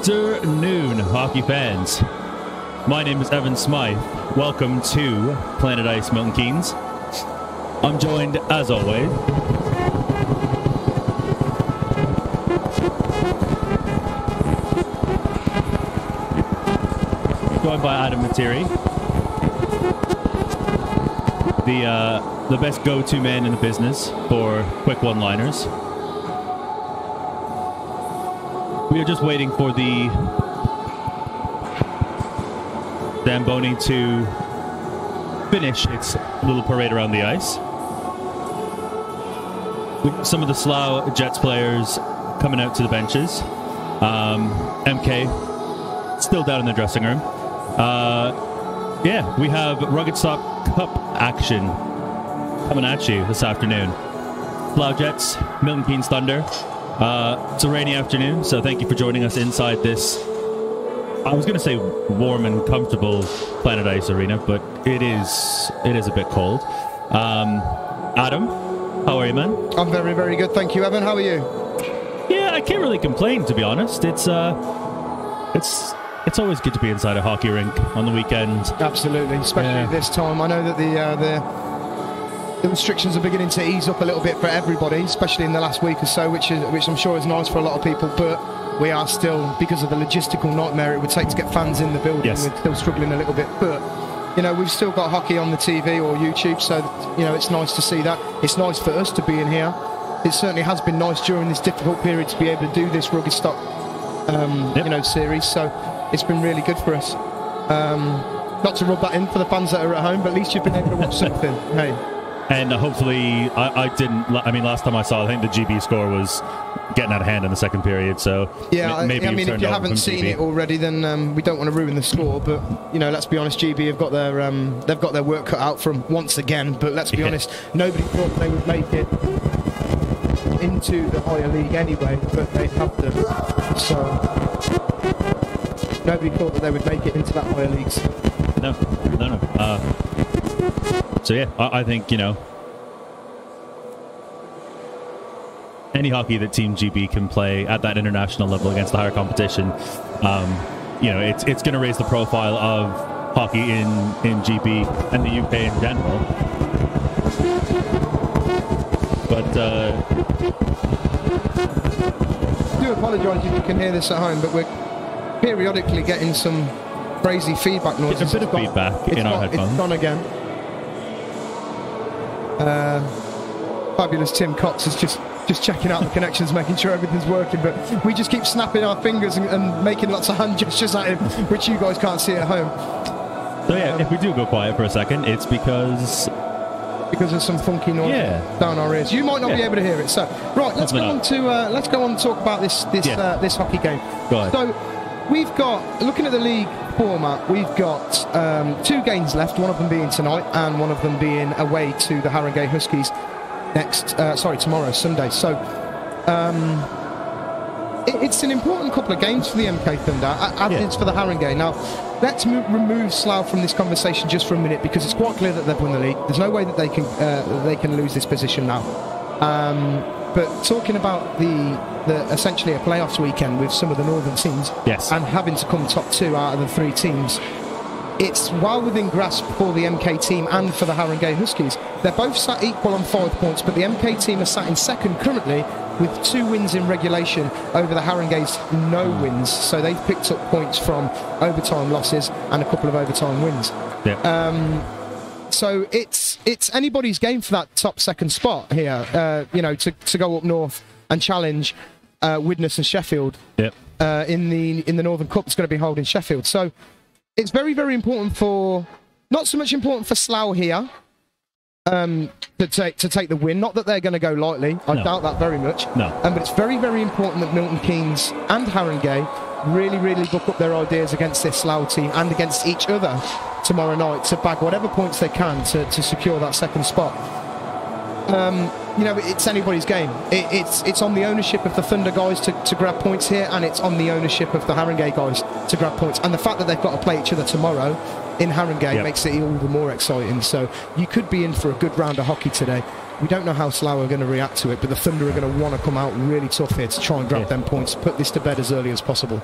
afternoon, hockey fans. My name is Evan Smythe. Welcome to Planet Ice Milton Keynes. I'm joined, as always, by Adam Materi, the best go-to man in the business for quick one-liners. We are just waiting for the Zamboni to finish its little parade around the ice. Some of the Slough Jets players coming out to the benches. MK still down in the dressing room. Yeah, we have Ruggedstock Cup action coming at you this afternoon. Slough Jets, Milton Keynes Thunder. It's a rainy afternoon, so thank you for joining us inside this, I was going to say warm and comfortable Planet Ice arena, but it is a bit cold. Adam, how are you, man? I'm very, very good, thank you, Evan. How are you? Yeah, I can't really complain, to be honest. It's always good to be inside a hockey rink on the weekend. Absolutely, especially this time. I know that the restrictions are beginning to ease up a little bit for everybody, especially in the last week or so, which I'm sure is nice for a lot of people. But we are still, because of the logistical nightmare it would take to get fans in the building, we're still struggling a little bit. But you know, we've still got hockey on the TV or YouTube, so you know, it's nice to see that. It's nice for us to be in here. It certainly has been nice during this difficult period to be able to do this Ruggedstock you know, series. So it's been really good for us. Not to rub that in for the fans that are at home, but at least you've been able to watch something. Hey. And hopefully, I mean, last time I saw, I think the GB score was getting out of hand in the second period. So yeah, maybe I mean, if you haven't seen it already, then we don't want to ruin the score. But you know, let's be honest, GB have got their they've got their work cut out from once again. But let's be honest, nobody thought they would make it into the higher league anyway, but they have them. So nobody thought that they would make it into that higher leagues. No. So yeah, I think, you know, any hockey that Team GB can play at that international level against the higher competition, you know, it's going to raise the profile of hockey in GB and the UK in general. But I do apologise if you can hear this at home, but we're periodically getting some crazy feedback noises. It's a bit of feedback in our headphones. It's gone again. Fabulous Tim Cox is just checking out the connections, making sure everything's working, but we just keep snapping our fingers and making lots of hand gestures at him, which you guys can't see at home. So yeah, if we do go quiet for a second, it's because of some funky noise down our ears. You might not be able to hear it. So right, let's go on and talk about this hockey game. Go ahead. So we've got, looking at the league format, we've got 2 games left, one of them being tonight and one of them being away to the Haringey Huskies tomorrow, Sunday. So it's an important couple of games for the MK Thunder, as it's for the Haringey. Now, let's remove Slough from this conversation just for a minute, because it's quite clear that they've won the league. There's no way that they can lose this position now. But talking about the essentially a playoffs weekend with some of the northern teams, and having to come top 2 out of the 3 teams, it's well within grasp for the MK team and for the Haringey Huskies. They're both sat equal on 5 points, but the MK team are sat in second currently with 2 wins in regulation over the Haringey's no wins. So they've picked up points from overtime losses and a couple of overtime wins. So it's anybody's game for that top 2nd spot here, you know, to go up north and challenge Widnes and Sheffield in the Northern Cup that's going to be held in Sheffield. So it's very, very important not so much important for Slough here to take the win. Not that they're going to go lightly. I doubt that very much. But it's very, very important that Milton Keynes and Haringey really, really book up their ideas against this Slough team and against each other tomorrow night to bag whatever points they can to secure that 2nd spot. You know, it's anybody's game. It's on the ownership of the Thunder guys to grab points here, and it's on the ownership of the Haringey guys to grab points. And the fact that they've got to play each other tomorrow in Haringey makes it all the more exciting. So you could be in for a good round of hockey today. We don't know how Slough are going to react to it, but the Thunder are going to want to come out really tough here to try and grab them points, put this to bed as early as possible.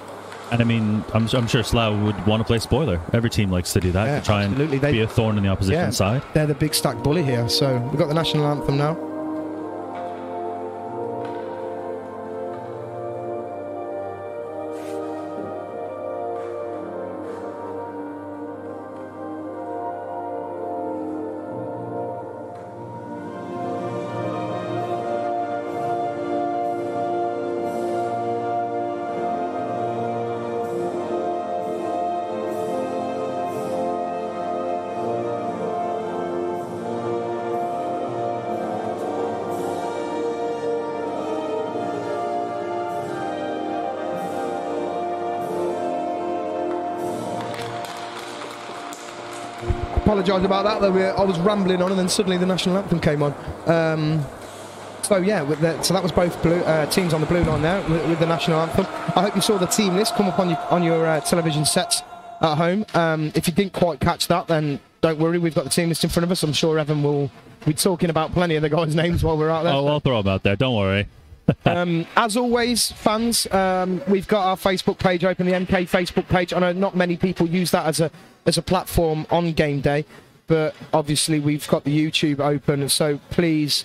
And I mean, I'm sure Slough would want to play spoiler. Every team likes to do that, to try and be a thorn in the opposition side. They're the big stack bully here. So we've got the national anthem now. Apologise about that, though. I was rambling on, and then suddenly the national anthem came on. So yeah, so that was both teams on the blue line there with the national anthem. I hope you saw the team list come up on your television sets at home. If you didn't quite catch that, then don't worry, we've got the team list in front of us. I'm sure Evan will be talking about plenty of the guys' names while we're out there. Oh, I'll throw them out there. Don't worry. As always, fans, we've got our Facebook page open, the MK Facebook page. I know not many people use that as a platform on game day, but obviously we've got the YouTube open, so please,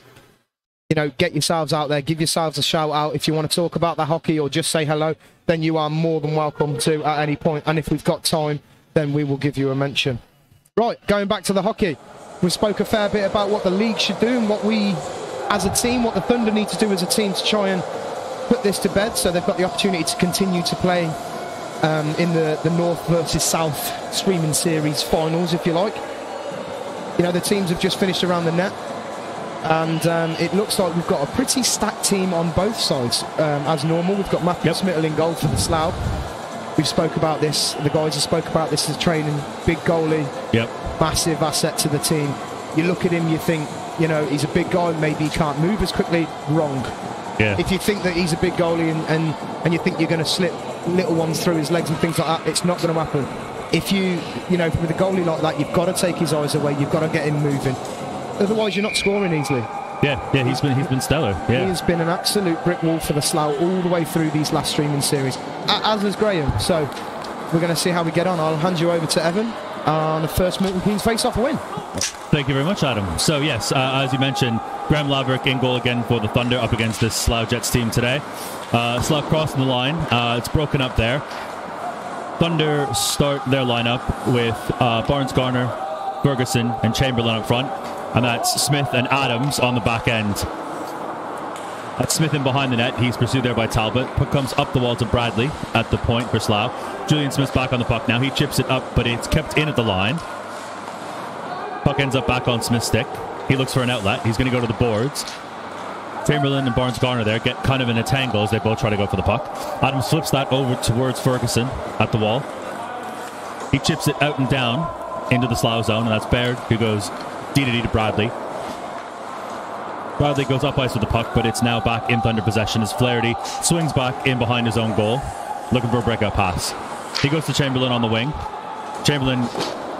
you know, get yourselves out there, give yourselves a shout out. If you want to talk about the hockey or just say hello, then you are more than welcome to at any point, and if we've got time, then we will give you a mention. Right, going back to the hockey, we spoke a fair bit about what the league should do and what we as a team, what the Thunder need to do as a team to try and put this to bed, so they've got the opportunity to continue to play in the North versus South streaming series finals, if you like. You know, the teams have just finished around the net, and it looks like we've got a pretty stacked team on both sides. As normal, we've got Matthew Smittle in goal for the Slough. We've spoke about this, the guys have spoke about this as training, big goalie, massive asset to the team. You look at him, you think, you know, he's a big guy, maybe he can't move as quickly. Wrong. Yeah. If you think that he's a big goalie and you think you're going to slip little ones through his legs and things like that, it's not going to happen. If you know, with a goalie like that, you've got to take his eyes away, you've got to get him moving. Otherwise, you're not scoring easily. Yeah, he's been stellar. Yeah. He has been an absolute brick wall for the Slough all the way through these last streaming series, as has Graham. So we're going to see how we get on. I'll hand you over to Evan on the first Milton Keynes face-off win. Thank you very much, Adam. So yes, as you mentioned, Graham Laverick in goal again for the Thunder up against this Slough Jets team today. Slough crossing the line. It's broken up there. Thunder start their lineup with Barnes, Garner, Ferguson and Chamberlain up front, and that's Smith and Adams on the back end. That's Smith in behind the net. He's pursued there by Talbot. Puck comes up the wall to Bradley at the point for Slough. Julian Smith's back on the puck now. He chips it up, but it's kept in at the line. Puck ends up back on Smith's stick. He looks for an outlet. He's going to go to the boards. Chamberlain and Barnes Garner there get kind of in a tangle as they both try to go for the puck. Adams flips that over towards Ferguson at the wall. He chips it out and down into the Slough zone, and that's Baird who goes D-to-D to Bradley. Bradley goes up ice with the puck, but it's now back in Thunder possession as Flaherty swings back in behind his own goal, looking for a breakout pass. He goes to Chamberlain on the wing. Chamberlain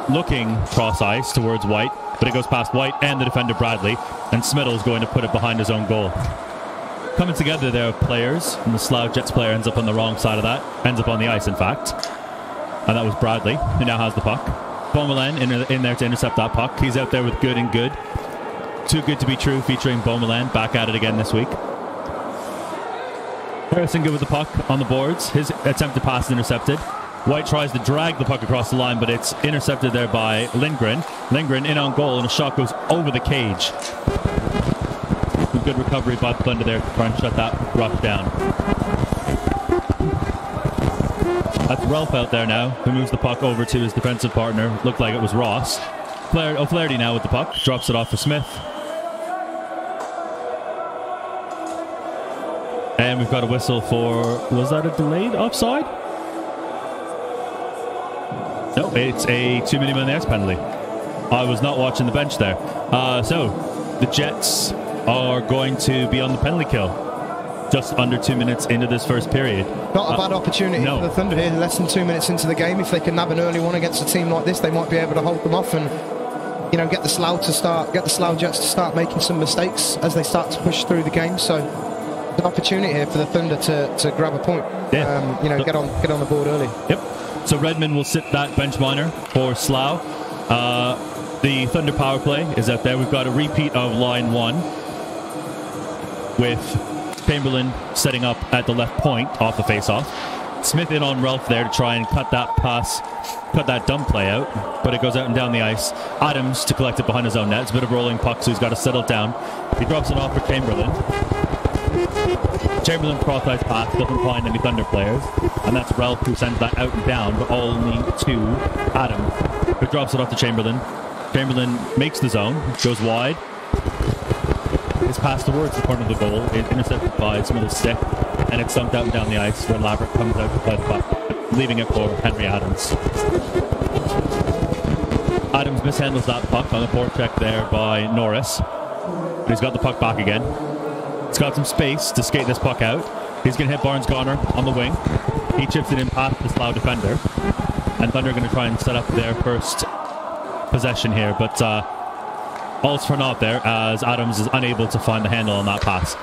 looking cross ice towards White, but it goes past White and the defender Bradley, and Smittle's going to put it behind his own goal. Coming together there are players, and the Slough Jets player ends up on the wrong side of that, ends up on the ice in fact, and that was Bradley, who now has the puck. Beaumoulin in there to intercept that puck. He's out there with Good and Good. Too Good to Be True featuring Beaumoulin, back at it again this week. Harrison good with the puck on the boards. His attempted pass is intercepted. White tries to drag the puck across the line, but it's intercepted there by Lindgren. Lindgren in on goal, and a shot goes over the cage. Good recovery by the Thunder there to try and shut that ruck down. That's Ralph out there now, who moves the puck over to his defensive partner. Looked like it was Ross. O'Flaherty now with the puck. Drops it off for Smith. And we've got a whistle for... Was that a delayed offside? No, it's a 2-minute on the ice penalty. I was not watching the bench there. So, the Jets are going to be on the penalty kill. Just under 2 minutes into this first period. Not a bad opportunity for the Thunder here. Less than 2 minutes into the game. If they can nab an early one against a team like this, they might be able to hold them off and, you know, get the Slough Jets to start making some mistakes as they start to push through the game. So, an opportunity here for the Thunder to grab a point. Yeah. Get on the board early. Yep. So Redmond will sit that bench minor for Slough. The Thunder power play is out there. We've got a repeat of line 1 with Chamberlain setting up at the left point off the face-off. Smith in on Ralph there to try and cut that dump play out, but it goes out and down the ice. Adams to collect it behind his own net. It's a bit of rolling puck, so he's got to settle down. He drops it off for Chamberlain. Chamberlain cross-ice pass, doesn't find any Thunder players, and that's Ralph who sends that out and down, but only to Adams, who drops it off to Chamberlain. Chamberlain makes the zone, goes wide. It's passed towards the corner of the goal. It's intercepted by Smith's stick, and it's dumped out and down the ice where Laverick comes out to play the puck, leaving it for Henry Adams. Adams mishandles that puck on the forecheck there by Norris, but he's got the puck back again. He's got some space to skate this puck out. He's going to hit Barnes-Garner on the wing. He chips it in past the Slough defender, and Thunder are going to try and set up their first possession here, but all's for naught there as Adams is unable to find the handle on that pass.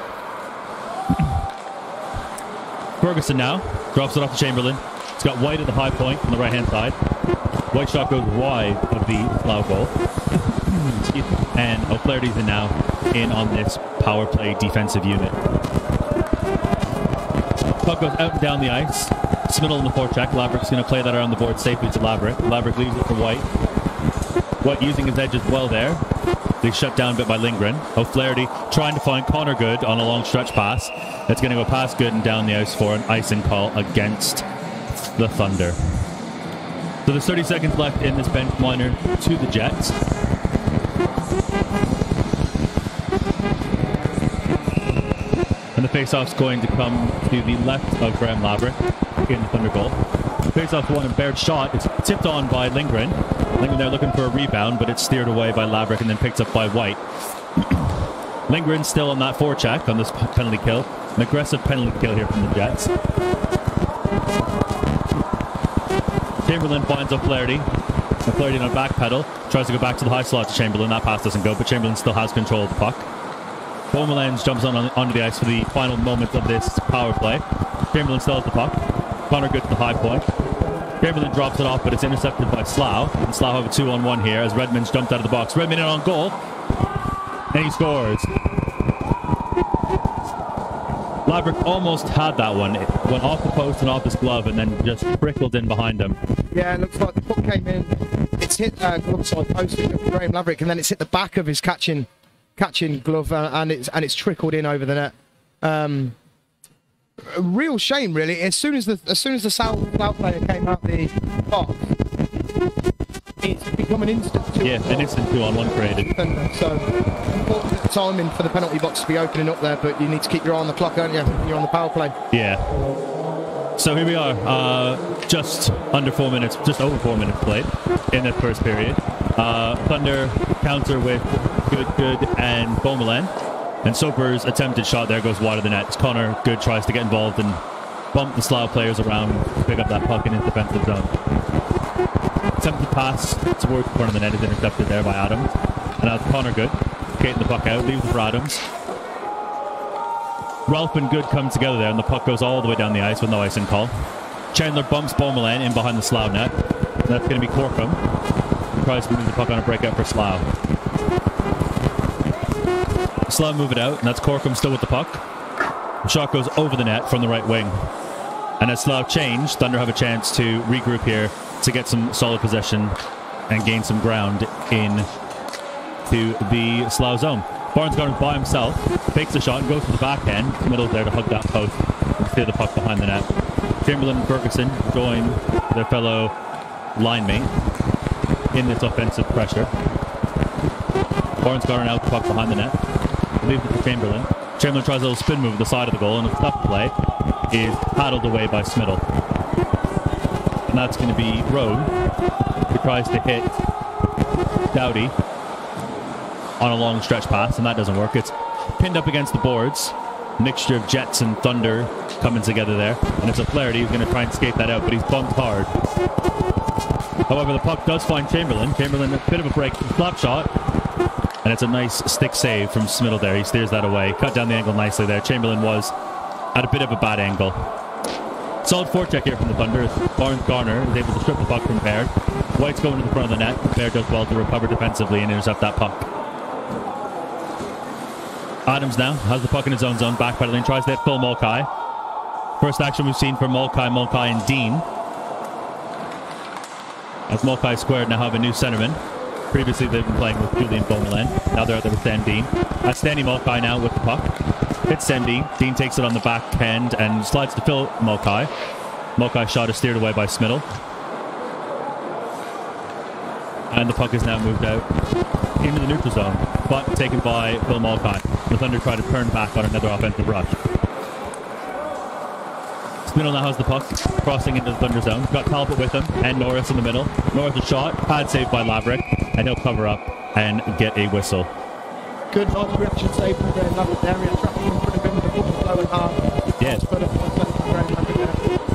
Ferguson now drops it off to Chamberlain. He's got White at the high point on the right hand side. White shot goes wide of the Slough goal. And O'Flaherty's now in on this power play defensive unit. Puck goes out and down the ice. Smiddle in the forecheck. Laverick's going to play that around the board safely to Laverick. Laverick leaves it for White. White using his edges well there. They shut down a bit by Lindgren. O'Flaherty trying to find Connor Good on a long stretch pass. That's going to go past Good and down the ice for an icing call against the Thunder. So there's 30 seconds left in this bench minor to the Jets. And the face-off's going to come to the left of Graham Laverick in the Thunder goal. Face-off won, and Baird's shot. It's tipped on by Lindgren. Lindgren there looking for a rebound, but it's steered away by Laverick and then picked up by White. Lindgren still on that forecheck on this penalty kill. An aggressive penalty kill here from the Jets. Chamberlain finds O'Flaherty. O'Flaherty on a back pedal. Tries to go back to the high slot to Chamberlain. That pass doesn't go, but Chamberlain still has control of the puck. Beaumoulin jumps onto the ice for the final moments of this power play. Chamberlain still has the puck. Connor Good to the high point. Chamberlain drops it off, but it's intercepted by Slough. And Slough have a 2-on-1 here as Redmond's jumped out of the box. Redmond in on goal. And he scores. Laverick almost had that one. It went off the post and off his glove and then just trickled in behind him. Yeah, it looks like the puck came in. It's hit glove side post of Graham Laverick, and then it's hit the back of his catching glove, and it's trickled in over the net. A real shame, really. As soon as the Slough player came out the box, it's become an instant 2-on-1. Yeah, an instant 2-on-1 created. So, important timing for the penalty box to be opening up there, but you need to keep your eye on the clock, don't you? You're on the power play. Yeah. So here we are, just under 4 minutes, just over 4 minutes played in that first period. Thunder counter with Good and Beaumoulin. And Soper's attempted shot there goes wide of the net. Connor Good tries to get involved and bump the Slough players around to pick up that puck in his defensive zone. Attempted pass towards the corner of the net is intercepted there by Adams. And now it's Connor Good skating the puck out, leaves it for Adams. Ralph and Good come together there, and the puck goes all the way down the ice with no icing call. Chandler bumps Beaumoulin in behind the Slough net. And that's going to be Corkum, who tries to move the puck on a breakout for Slough. Slough move it out, and that's Corkum still with the puck. The shot goes over the net from the right wing. And as Slough change, Thunder have a chance to regroup here to get some solid possession and gain some ground in to the Slough zone. Barnes-Garner by himself, takes the shot and goes to the backhand. Middle there to hug that post and steer the puck behind the net. Chamberlain and Ferguson join their fellow line mate in this offensive pressure. Barnes-Garner out the puck behind the net. Leaves it to Chamberlain. Chamberlain tries a little spin move at the side of the goal, and the stop play is paddled away by Smiddle. And that's going to be Rowe, who tries to hit Dowdy on a long stretch pass, and that doesn't work. It's pinned up against the boards. Mixture of Jets and Thunder coming together there. And it's O'Flaherty who's going to try and skate that out, but he's bumped hard. However, the puck does find Chamberlain. Chamberlain, a bit of a break. Slap shot. And it's a nice stick save from Smittle there. He steers that away. Cut down the angle nicely there. Chamberlain was at a bit of a bad angle. Solid forecheck here from the Thunder. Barnes Garner is able to strip the puck from Baird. White's going to the front of the net. Baird does well to recover defensively and intercept that puck. Adams now has the puck in his own zone. Backpedaling. Tries to hit Phil Mulcahy. First action we've seen from Mulcahy, and Dean. As Mulcahy squared now have a new centerman. Previously they've been playing with Julian Beaumoulin. Now they're out there with Sam Dean. That's Danny Mulcahy now with the puck. Hits Sam Dean. Dean takes it on the backhand and slides to Phil Mulcahy. Mulcahy's shot is steered away by Smittle. And the puck is now moved out into the neutral zone, but taken by Phil Mulcahy. The Thunder try to turn back on another offensive rush. Smittle now has the puck, crossing into the Thunder zone. Got Talbot with him, and Norris in the middle. Norris' shot, pad saved by Laverick, and he'll cover up and get a whistle. Good reaction save from the Laverick area, trapping in front of him with the ball flowing hard. Yes.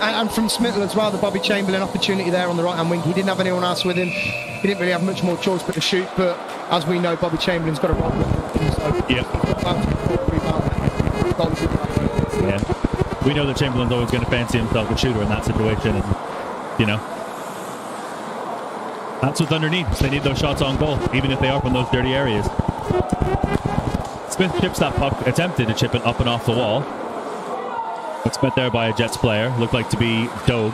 And from Smittle as well, the Bobby Chamberlain opportunity there on the right-hand wing. He didn't have anyone else with him. He didn't really have much more choice but to shoot, but as we know, Bobby Chamberlain's got a role with him. So yeah. We know that Chamberlain's always going to fancy himself a shooter in that situation, and you know, that's what Thunder needs. They need those shots on goal, even if they are from those dirty areas. Smith chips that puck, attempted to chip it up and off the wall. It's met there by a Jets player, looked like to be Dobe.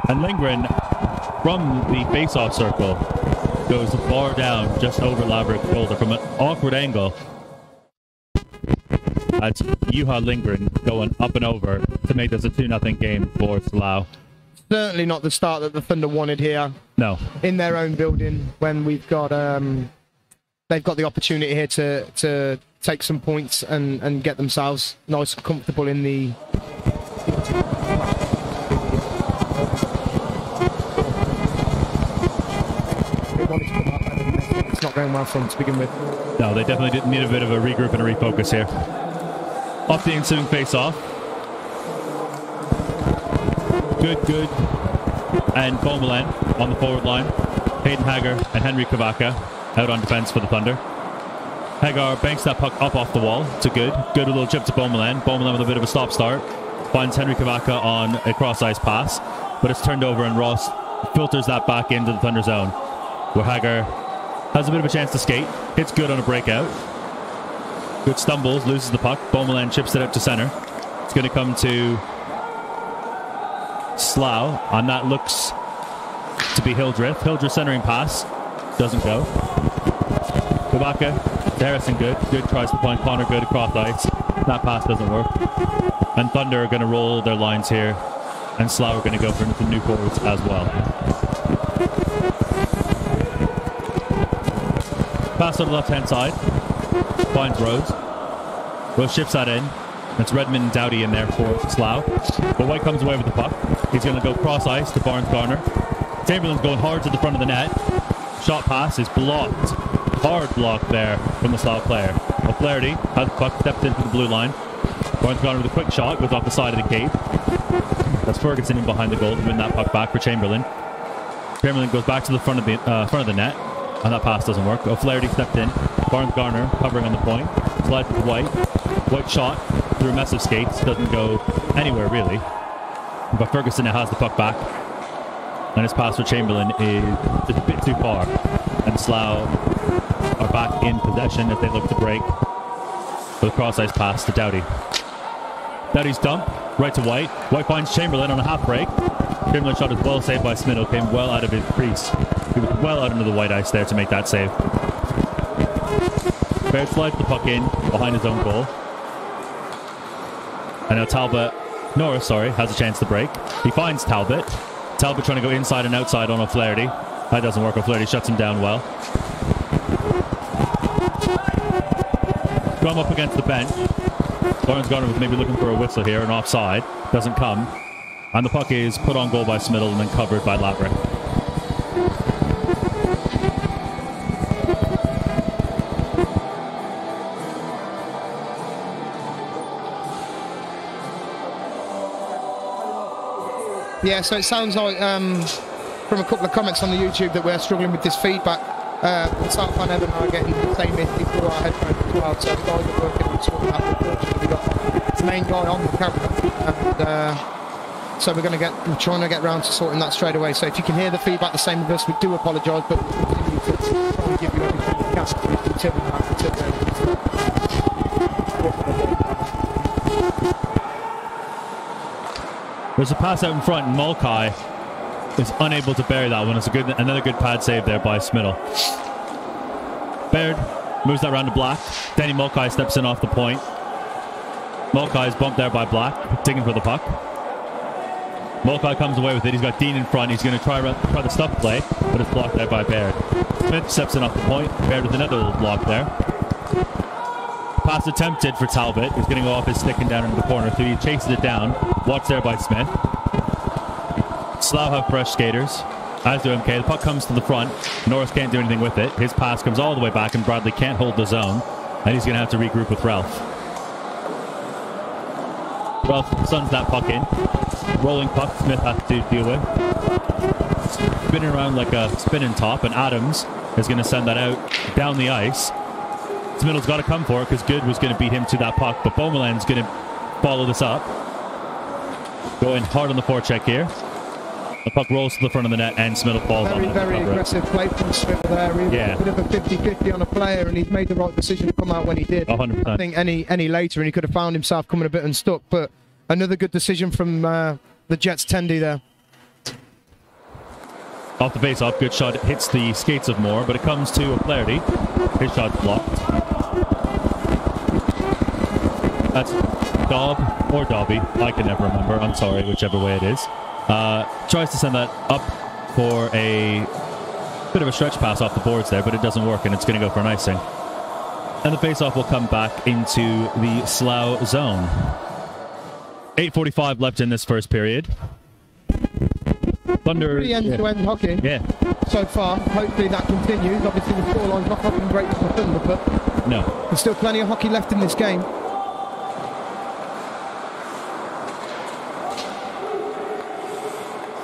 And Lindgren, from the face-off circle, goes far down, just over Laverick's shoulder from an awkward angle. That's Juha Lindgren going up and over to make this a 2-0 game for Slough. Certainly not the start that the Thunder wanted here. No. In their own building, when we've got they've got the opportunity here to take some points and get themselves nice and comfortable in the it's not going well for them to begin with. No, they definitely didn't need a bit of a regroup and a refocus here. Off the ensuing face-off. Good. And Beaumoulin on the forward line. Hayden Hagar and Henry Kavaka out on defense for the Thunder. Hagar banks that puck up off the wall to Good. Good little chip to Beaumoulin. Beaumoulin with a bit of a stop-start. Finds Henry Kavaka on a cross-ice pass, but it's turned over and Ross filters that back into the Thunder zone, where Hagar has a bit of a chance to skate. Hits Good on a breakout. Good stumbles, loses the puck. Beaumoulin chips it up to center. It's going to come to Slough, and that looks to be Hildreth. Hildreth centering pass. Doesn't go. Kavaka to Harrison Good. Good tries to point Connor Good across ice. That pass doesn't work. And Thunder are going to roll their lines here, and Slough are going to go for some new forwards as well. Pass on the left-hand side. Finds Rose. Rose shifts that in. It's Redmond and Dowdy in there for Slough. But White comes away with the puck. He's going to go cross ice to Barnes Garner. Chamberlain's going hard to the front of the net. Shot pass is blocked. Hard block there from the Slough player. O'Flaherty has the puck, steps into the blue line. Barnes Garner with a quick shot, goes off the side of the cape. That's Ferguson in behind the goal to win that puck back for Chamberlain. Chamberlain goes back to the front of the net, and that pass doesn't work. O'Flaherty stepped in. Barnes Garner covering on the point. Slides with White. White shot through a mess of skates. Doesn't go anywhere really. But Ferguson now has the puck back. And his pass for Chamberlain is just a bit too far. And Slough are back in possession as they look to break with a cross-ice pass to Dowdy. Dowdy's dump right to White. White finds Chamberlain on a half break. Chamberlain's shot is well saved by Smittle. Came well out of his crease. He was well out into the white ice there to make that save. Baird slides the puck in behind his own goal. And now Norris has a chance to break. He finds Talbot. Talbot trying to go inside and outside on O'Flaherty. That doesn't work. O'Flaherty shuts him down well. Drum up against the bench. Barnes Garner was maybe looking for a whistle here, an offside. Doesn't come. And the puck is put on goal by Smittle and then covered by Laverick. Yeah, so it sounds like from a couple of comments on the YouTube that we're struggling with this feedback South Fan Evan are getting the same issue through our headphones as well, so the guys are working on sorting that. Unfortunately, we got the main guy on the camera, and so we're trying to get round to sorting that straight away. So if you can hear the feedback the same with us, we do apologise, but we'll continue to try and give you everything we can until There's a pass out in front, and Mulcahy is unable to bury that one. It's another good pad save there by Smittle. Baird moves that round to Black. Danny Mulcahy steps in off the point. Mulcahy is bumped there by Black, digging for the puck. Mulcahy comes away with it. He's got Dean in front. He's going to try the stuff play, but it's blocked there by Baird. Smith steps in off the point. Baird with another little block there. Pass attempted for Talbot. He's going to go off his stick and down into the corner, so he chases it down. Watched there by Smith. Slough have fresh skaters, as do MK. The puck comes to the front. Norris can't do anything with it. His pass comes all the way back, and Bradley can't hold the zone, and he's going to have to regroup with Ralph. Ralph suns that puck in. Rolling puck, Smith has to deal with. Spinning around like a spinning top, and Adams is going to send that out down the ice. Smittle's got to come for it because Good was going to beat him to that puck, but Beaumoulin going to follow this up. Going hard on the forecheck here. The puck rolls to the front of the net, and Smittle falls on it. Very aggressive play from Smittle there. Yeah. A bit of a 50-50 on a player, and he's made the right decision to come out when he did. 100%. I think any later, and he could have found himself coming a bit unstuck, but another good decision from the Jets' Tendy there. Off the face-off, good shot. It hits the skates of Moore, but it comes to O'Flaherty. His shot's blocked. That's Dobb or Dobby. I can never remember. I'm sorry, whichever way it is. Tries to send that up for a bit of a stretch pass off the boards there, but it doesn't work, and it's going to go for an icing. And the face-off will come back into the Slough zone. 8:45 left in this first period. Thunder. Pretty end-to-end hockey. Yeah. So far, hopefully that continues. Obviously, the scoreline's not looking great for the Thunder, but no, there's still plenty of hockey left in this game.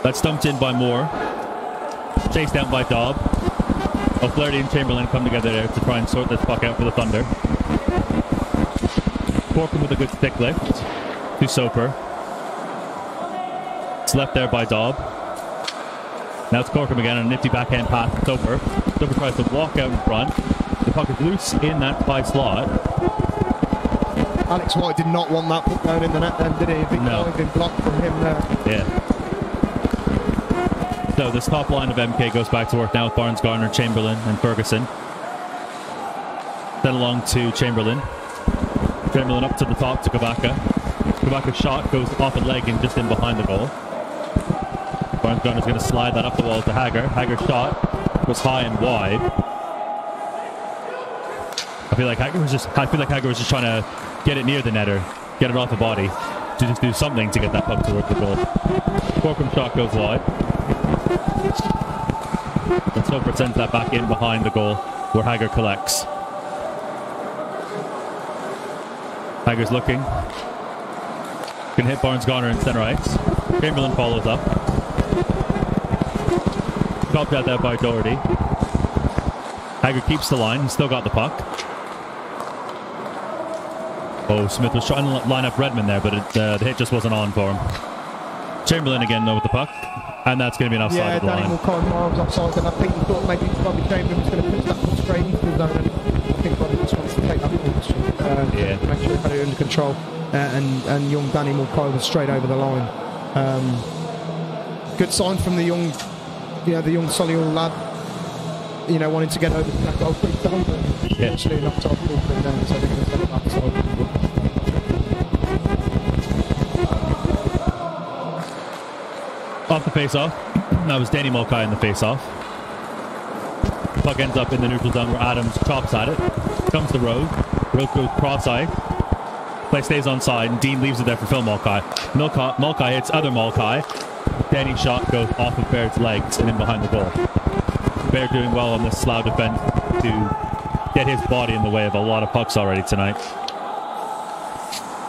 That's stumped in by Moore. Chased down by Dobb. O'Flaherty and Chamberlain come together there to try and sort this puck out for the Thunder. Corcoran with a good stick lift to Soper. It's left there by Dobb. Now it's Corcoran again on a nifty backhand pass to Soper. Soper tries to walk out in front. The puck is loose in that high slot. Alex White did not want that put down in the net then, did he? Big diving block from him there. Yeah. So this top line of MK goes back to work now with Barnes, Garner, Chamberlain, and Ferguson. Then along to Chamberlain. Chamberlain up to the top to Kavaka. Kavaka's shot goes off a leg and just in behind the goal. Barnes Garner's going to slide that up the wall to Hager. Hager's shot was high and wide. I feel like Hager was just trying to get it near the netter, get it off the body, to just do something to get that puck towards the goal. Corcoran's shot goes wide. And Soper sends that back in behind the goal where Hager collects. Hager's looking. Can hit Barnes Garner in center ice. Chamberlain follows up. Chopped out there by Doherty. Hager keeps the line. He's still got the puck. Oh, Smith was trying to line up Redmond there, but the hit just wasn't on for him. Chamberlain again though with the puck. And that's going to be an offside of the line. Yeah, Danny Mulcahy miles offside, and I think he thought maybe Bobby Chamberlain was going to push that one straight into the zone, and I think Bobby just wants to take that position, make sure he had it under control, and young Danny Mulcahy was straight over the line. Good sign from the young Solihull lad, wanting to get over to that goal quick down, but actually knocked off the ball down, so they're going to take that offside. Off the face-off. That was Danny Mulcahy in the face-off. Puck ends up in the neutral zone where Adams chops at it. Comes to Rose. Rose goes cross-eye. Play stays on side, and Dean leaves it there for Phil Mulcahy. Mulcahy hits other Mulcahy. Danny's shot goes off of Baird's legs and in behind the goal. Baird doing well on this Slough defense to get his body in the way of a lot of pucks already tonight.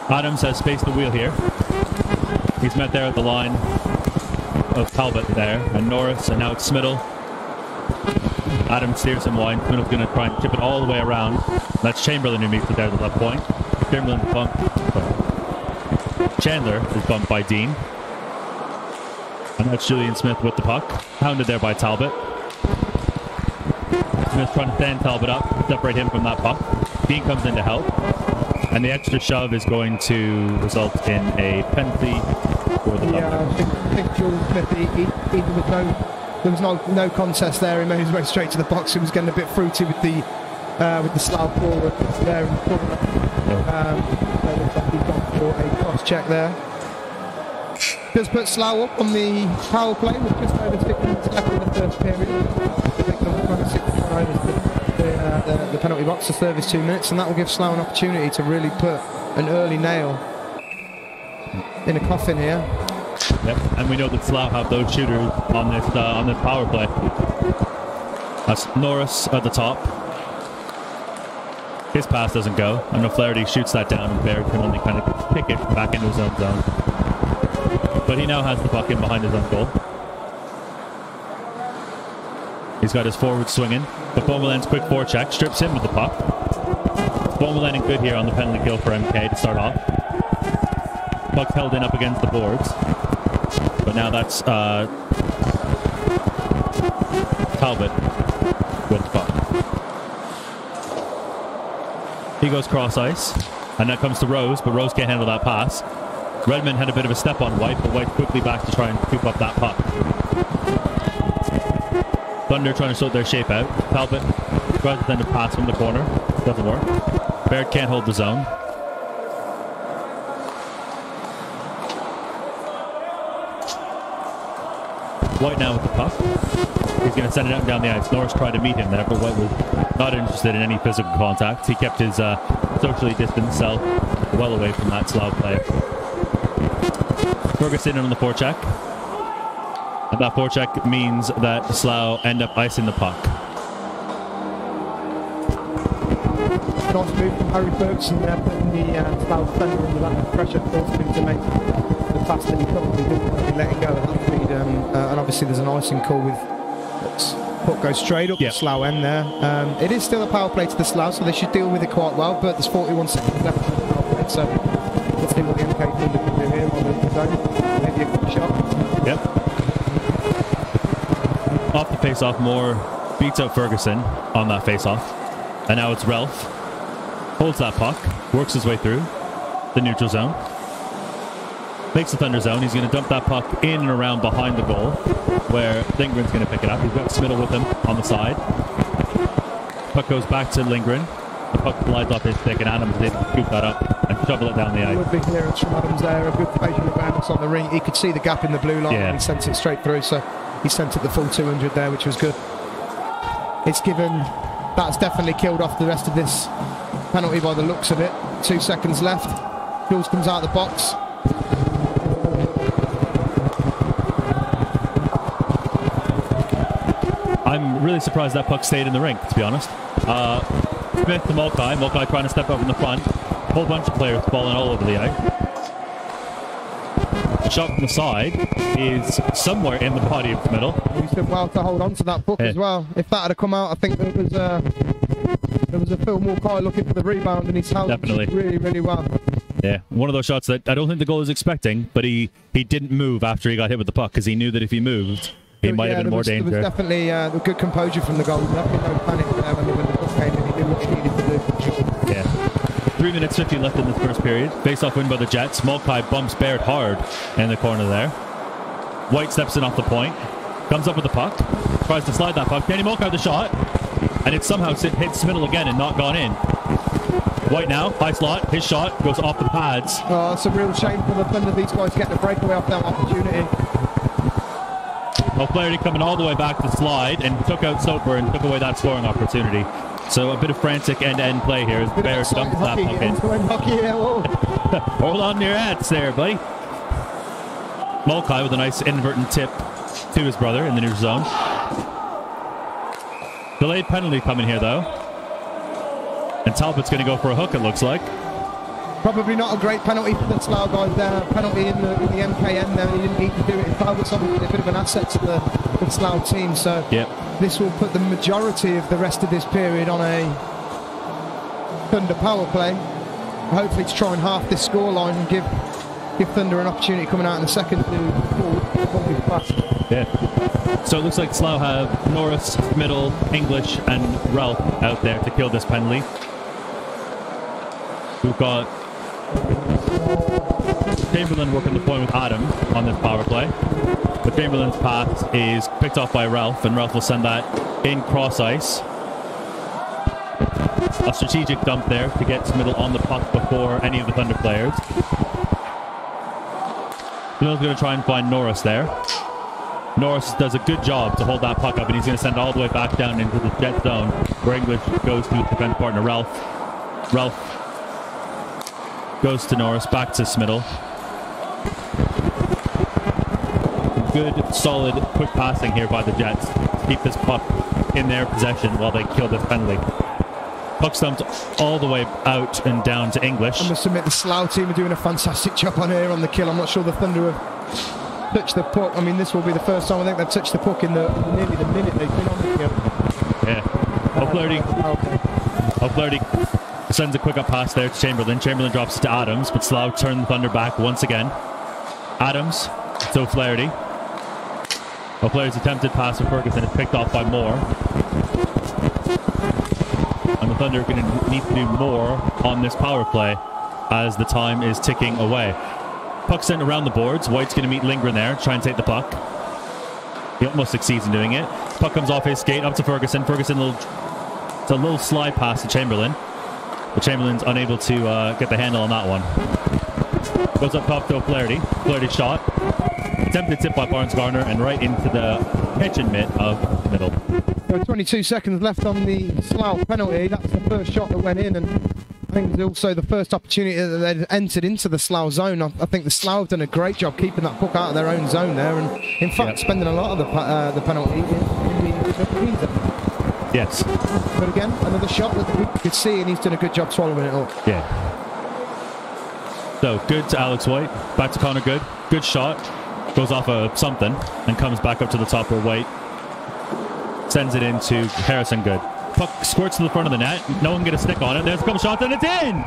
Adams has spaced the wheel here. He's met there at the line of Talbot there, and Norris, and now it's Smittle. Adam steers him wide. Middle's going to try and chip it all the way around. That's Chamberlain who meets it there at the left point. Chamberlain's bumped. Chandler is bumped by Dean. And that's Julian Smith with the puck. Hounded there by Talbot. Smith trying to stand Talbot up, separate him from that puck. Dean comes in to help. And the extra shove is going to result in a penalty for the Thunder. I think Julian Smith, there was no contest there. He made his way straight to the box. He was getting a bit fruity with the Slough forward there in the corner. Looks like he's gone for a cross check there. Just put Slough up on the power play with just over 6 minutes left in the first period. The penalty box to service 2 minutes, and that will give Slough an opportunity to really put an early nail in a coffin here. Yep, and we know that Slough have those shooters on this power play. That's Norris at the top. His pass doesn't go. And O'Flaherty shoots that down, and Baird can only kind of pick it back into his own zone. But he now has the puck in behind his own goal. He's got his forward swinging, but Beaumoulin quick forecheck strips him with the puck. Beaumoulin good here on the penalty kill for MK to start off. Puck's held in up against the boards, but now that's Talbot with the puck. He goes cross ice, and that comes to Rose, but Rose can't handle that pass. Redmond had a bit of a step on White, but White quickly back to try and scoop up that puck. Thunder trying to sort their shape out. Talbot tries to send a pass from the corner. Doesn't work. Baird can't hold the zone. White now with the puck. He's going to send it out and down the ice. Norris tried to meet him there, but White was not interested in any physical contact. He kept his socially distanced self well away from that Slough player. Ferguson on the forecheck. And that forecheck means that Slough end up icing the puck. Nice move from Harry Ferguson there, putting the Slough defender under that pressure, forcing him to make the pass that he probably didn't want to be letting go at that speed. And obviously there's an icing call with puck goes straight up the Slough end there. It is still a power play to the Slough, so they should deal with it quite well, but there's 41 seconds left in the power play, so let's see what the MK Thunder can do here while they're zone. Maybe a good shot. Yep. Off the face-off, Moore beats out Ferguson on that face-off. And now it's Ralph. Holds that puck, works his way through the neutral zone. Makes the Thunder zone. He's going to dump that puck in and around behind the goal, where Lindgren's going to pick it up. He's got Smittle with him on the side. Puck goes back to Lindgren. The puck glides off his stick, and Adams is able to scoop that up and shovel it down the ice. Good big clearance from Adams there. A good spatial awareness on the ring. He could see the gap in the blue line, and he sent it straight through. So he sent it the full 200 there, which was good. It's given... That's definitely killed off the rest of this penalty by the looks of it. 2 seconds left. Jules comes out of the box. I'm really surprised that puck stayed in the rink, to be honest. Smith to Mulcahy. Mulcahy trying to step up in the front. A whole bunch of players falling all over the ice. Shot from the side is somewhere in the body of Smittle. He did well to hold on to that puck as well. If that had come out, I think there was a Phil Mulcahy looking for the rebound, and he's held really, really well. Yeah, one of those shots that I don't think the goal was expecting, but he didn't move after he got hit with the puck, because he knew that if he moved, he might have been more dangerous. There was definitely a good composure from the goal. Definitely no panic there when the puck came in. He did what he needed to do. Yeah. 3 minutes 50 left in this first period. Face-off win by the Jets. Mulcahy bumps Baird hard in the corner there. White steps in off the point. Comes up with the puck. Tries to slide that puck. Danny Mulcahy with the shot. And it somehow hits Smittle again and not gone in. White now, high slot. His shot goes off the pads. Oh, it's a real shame for the Thunder. These guys getting a breakaway off that opportunity. O'Flaherty coming all the way back to slide and took out Soper and took away that scoring opportunity. So a bit of frantic end-to-end play here as Baird dumps that puck in. Hold on to your hats there, buddy. Mulcahy with a nice inadvertent tip to his brother in the neutral zone. Delayed penalty coming here, though. And Talbot's going to go for a hook, it looks like. Probably not a great penalty for the Slough guys there. Penalty in the MKN there. He didn't need to do it. Talbot's obviously a bit of an asset to the Slough team, so this will put the majority of the rest of this period on a Thunder power play, hopefully to try and half this scoreline and give Thunder an opportunity coming out in the second to forward pass. Yeah. So it looks like Slough have Norris, Middle, English and Ralph out there to kill this penalty. We've got Chamberlain working the point with Adam on this power play. But Chamberlain's pass is picked off by Ralph, and Ralph will send that in cross ice. A strategic dump there to get Middle on the puck before any of the Thunder players. Middle's going to try and find Norris there. Norris does a good job to hold that puck up, and he's going to send it all the way back down into the Jet zone, where English goes to his defense partner Ralph. Ralph goes to Norris, back to Smiddle. Good, solid, quick passing here by the Jets to keep this puck in their possession while they kill this penalty. Puck stumped all the way out and down to English. I must admit the Slough team are doing a fantastic job on here on the kill. I'm not sure the Thunder have touched the puck. I mean, this will be the first time I think they've touched the puck in nearly the minute they've been on the kill. Yeah. O'Flaherty sends a quick up pass there to Chamberlain. Chamberlain drops it to Adams, but Slough turn the Thunder back once again. Adams to O'Flaherty. O'Flaherty's attempted pass to Ferguson is picked off by Moore. And the Thunder are going to need to do more on this power play as the time is ticking away. Puck sent around the boards. White's going to meet Lindgren there, try and take the puck. He almost succeeds in doing it. Puck comes off his skate up to Ferguson. Ferguson, it's a little slide pass to Chamberlain. But Chamberlain's unable to get the handle on that one. Goes up top to O'Flaherty. O'Flaherty shot. Attempted tip by Barnes-Garner and right into the kitchen mitt of Middle. There are 22 seconds left on the Slough penalty. That's the first shot that went in, and I think it's also the first opportunity that they'd entered into the Slough zone. I think the Slough have done a great job keeping that puck out of their own zone there, and in fact spending a lot of the penalty in the Keynes zone. Yes. But again, another shot that we could see, and he's done a good job swallowing it up. Yeah. So good to Alex White. Back to Connor Good. Good shot. Goes off of something and comes back up to the top where White sends it into Harrison Good. Puck squirts to the front of the net. No one can get a stick on it. There's a couple shots and it's in!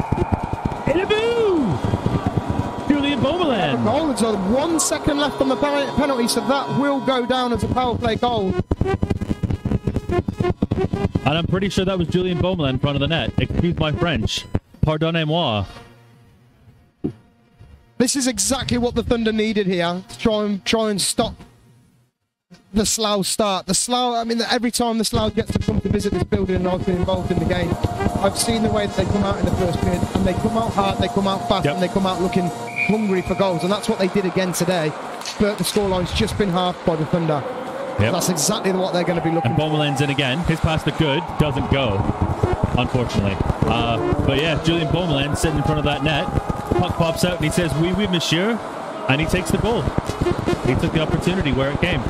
In a boo! Julian Beaumoulin. Goal. There's 1 second left on the penalty, so that will go down as a power play goal. And I'm pretty sure that was Julian Beaumoulin in front of the net. Excuse my French. Pardonnez-moi. This is exactly what the Thunder needed here to try and stop the Slough start. The Slough, I mean, every time the Slough gets to come to visit this building and I've been involved in the game, I've seen the way that they come out in the first period, and they come out hard, they come out fast, and they come out looking hungry for goals, and that's what they did again today. But the scoreline's just been halved by the Thunder. Yep. That's exactly what they're going to be looking for. And Beaumoulin's in again. His pass to Good doesn't go, unfortunately. But yeah, Julian Beaumoulin sitting in front of that net. Puck pops out and he says, "Oui, oui, monsieur," and he takes the goal. He took the opportunity where it came.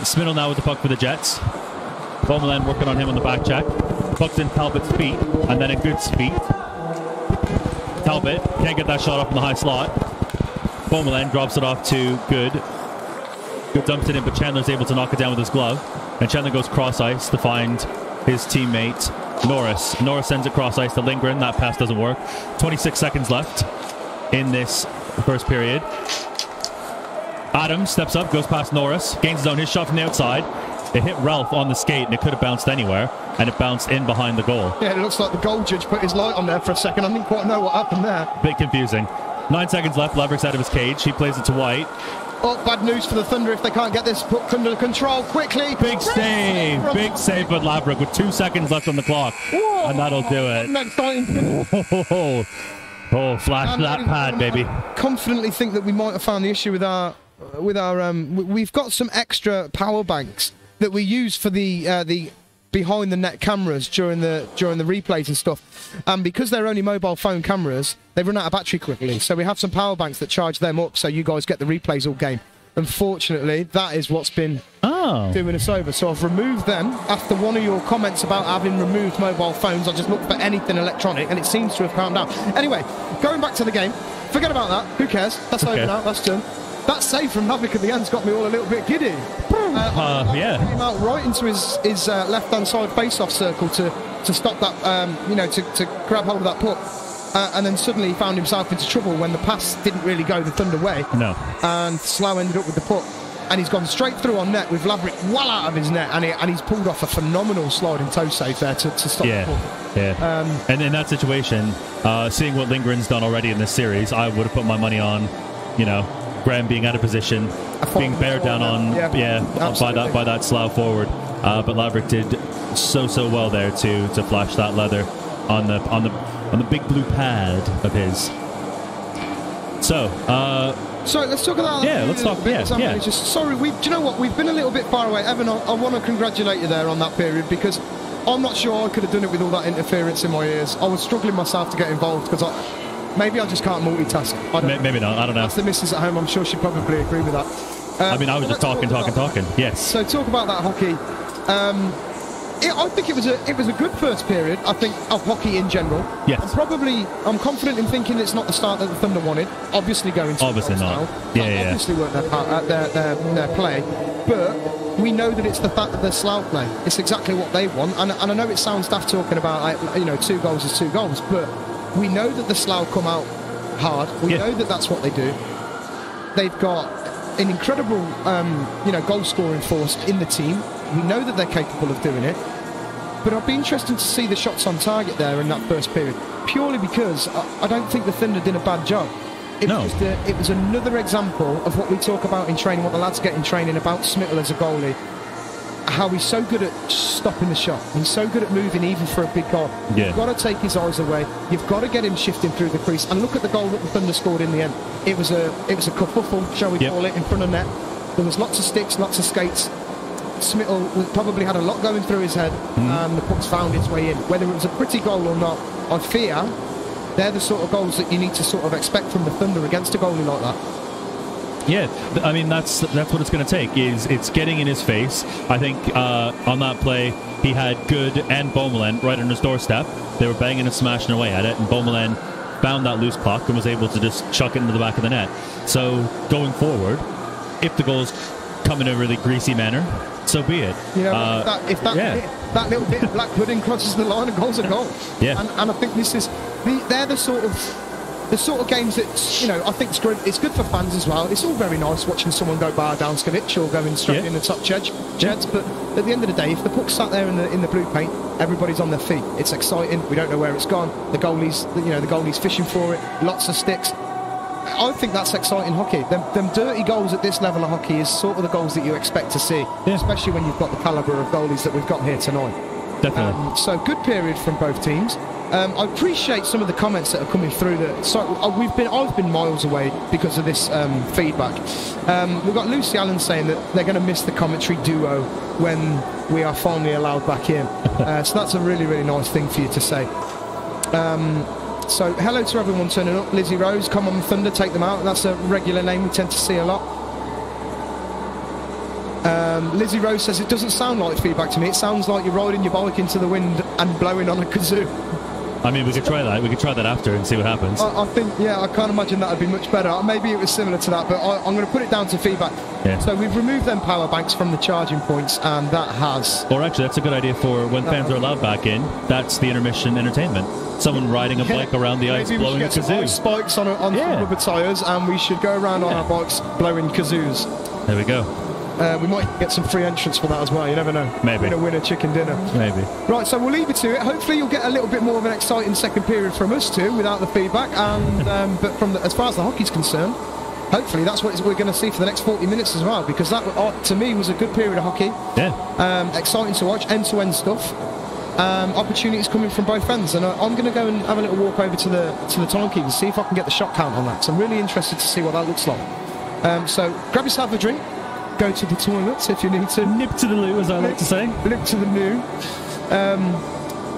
Smiddle now with the puck for the Jets. Beaumoulin working on him on the back check. Puck's in Talbot's feet, and then a Good's feet. Talbot can't get that shot off in the high slot. Beaumoulin drops it off to Good. Good dumps it in, but Chandler's able to knock it down with his glove. And Chandler goes cross ice to find his teammate Norris. Norris sends it cross ice to Lindgren. That pass doesn't work. 26 seconds left in this first period. Adams steps up, goes past Norris, gains his own. His shot from the outside. It hit Ralph on the skate, and it could have bounced anywhere, and it bounced in behind the goal. Yeah, it looks like the goal judge put his light on there for a second. I didn't quite know what happened there. Bit confusing. 9 seconds left. Laverick's out of his cage. He plays it to White. Oh, bad news for the Thunder if they can't get this put under control quickly. Big save. Big save by Laverick with 2 seconds left on the clock. Whoa. And that'll do it. Oh, flash and that pad, baby. I confidently think that we might have found the issue with our we've got some extra power banks that we use for the behind the net cameras during the replays and stuff, and because they're only mobile phone cameras, they run out of battery quickly, so we have some power banks that charge them up so you guys get the replays all game. Unfortunately, that is what's been doing us over, so I've removed them after one of your comments about having removed mobile phones. I just looked for anything electronic and it seems to have calmed down. Anyway, going back to the game, forget about that, who cares, that's over now, that's done. That save from Laverick at the end's got me all a little bit giddy. Yeah. Him out right into his left-hand side face-off circle to stop that, to grab hold of that puck. And then suddenly he found himself into trouble when the pass didn't really go the Thunder way. No. And Slough ended up with the puck. And he's gone straight through on net with Laverick well out of his net. And he's pulled off a phenomenal sliding toe save there to stop the puck. Yeah. And in that situation, seeing what Lindgren's done already in this series, I would have put my money on, Graham being out of position, being bared down on, by that Slough forward. But Laverick did so well there to flash that leather on the big blue pad of his. So let's talk about that. Yeah, let's talk. Yeah. Sorry, do you know what? We've been a little bit far away. Evan, I want to congratulate you there on that period, because I'm not sure I could have done it with all that interference in my ears. I was struggling myself to get involved because maybe I just can't multitask. Maybe not. I don't know. That's the missus at home. I'm sure she'd probably agree with that. I was just talking. Yes. So talk about that hockey. I think it was a good first period, I think, of hockey in general. Yes. I'm confident in thinking it's not the start that the Thunder wanted. Obviously going to obviously not. Obviously weren't their play. But we know that it's the fact that they're Slough play. It's exactly what they want. And I know it sounds daft talking about 2 goals is 2 goals, but we know that the Slough come out hard. We know that that's what they do. They've got an incredible goal scoring force in the team. We know that they're capable of doing it, but I'd be interested to see the shots on target there in that first period, purely because I don't think the Thunder did a bad job. It was another example of what we talk about in training, what the lads get in training about Smittle as a goalie, how he's so good at stopping the shot. He's so good at moving even for a big goal. Yeah. You've got to take his eyes away. You've got to get him shifting through the crease. And look at the goal that the Thunder scored in the end. It was a kerfuffle, shall we call it, in front of net. There was lots of sticks, lots of skates. Smittle probably had a lot going through his head, and the puck's found its way in. Whether it was a pretty goal or not, I fear they're the sort of goals that you need to sort of expect from the Thunder against a goalie like that. Yeah, I mean that's what it's going to take. It's getting in his face. I think on that play he had Good and Beaumoulin right on his doorstep. They were banging and smashing away at it, and Beaumoulin found that loose puck and was able to just chuck it into the back of the net. So going forward, if the goals come in a really greasy manner, so be it. If that little bit of black pudding crosses the line, a goal's a goal. Yeah. And I think they're the sort of games that I think it's good for fans as well. It's all very nice watching someone go bar down Skavich or going straight in the top Jets. But at the end of the day, if the puck's sat there in the blue paint, everybody's on their feet. It's exciting. We don't know where it's gone. The goalie's fishing for it. Lots of sticks. I think that's exciting hockey. Them dirty goals at this level of hockey is sort of the goals that you expect to see, especially when you've got the calibre of goalies that we've got here tonight. Definitely. So good period from both teams. I appreciate some of the comments that are coming through. I've been miles away because of this feedback. We've got Lucy Allen saying that they're going to miss the commentary duo when we are finally allowed back in. So that's a really, really nice thing for you to say. So hello to everyone turning up. Lizzie Rose, come on Thunder, take them out. That's a regular name we tend to see a lot. Lizzie Rose says it doesn't sound like feedback to me. It sounds like you're riding your bike into the wind and blowing on a kazoo. I mean, we could try that. We could try that after and see what happens. I think, I can't imagine that would be much better. Maybe it was similar to that, but I'm going to put it down to feedback. Yeah. So we've removed them power banks from the charging points, and that has... Or actually, that's a good idea for when fans are allowed back in. That's the intermission entertainment. Someone riding a bike around the ice blowing a kazoo. Maybe we should get some spikes on rubber tyres, and we should go around on our bikes blowing kazoos. There we go. We might get some free entrance for that as well. You never know. Maybe. Winner chicken dinner. Maybe. Right, so we'll leave it to it. Hopefully you'll get a little bit more of an exciting second period from us too, without the feedback. And but as far as the hockey's concerned, hopefully that's what we're going to see for the next 40 minutes as well, because that, to me, was a good period of hockey. Yeah. Exciting to watch, end-to-end stuff. Opportunities coming from both ends, and I'm going to go and have a little walk over to the timekeeper, see if I can get the shot count on that. So I'm really interested to see what that looks like. So grab yourself a drink. Go to the toilets if you need to. Nip to the loo, as I like to say. Nip to the loo.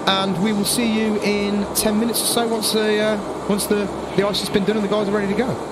And we will see you in 10 minutes or so once the ice has been done and the guys are ready to go.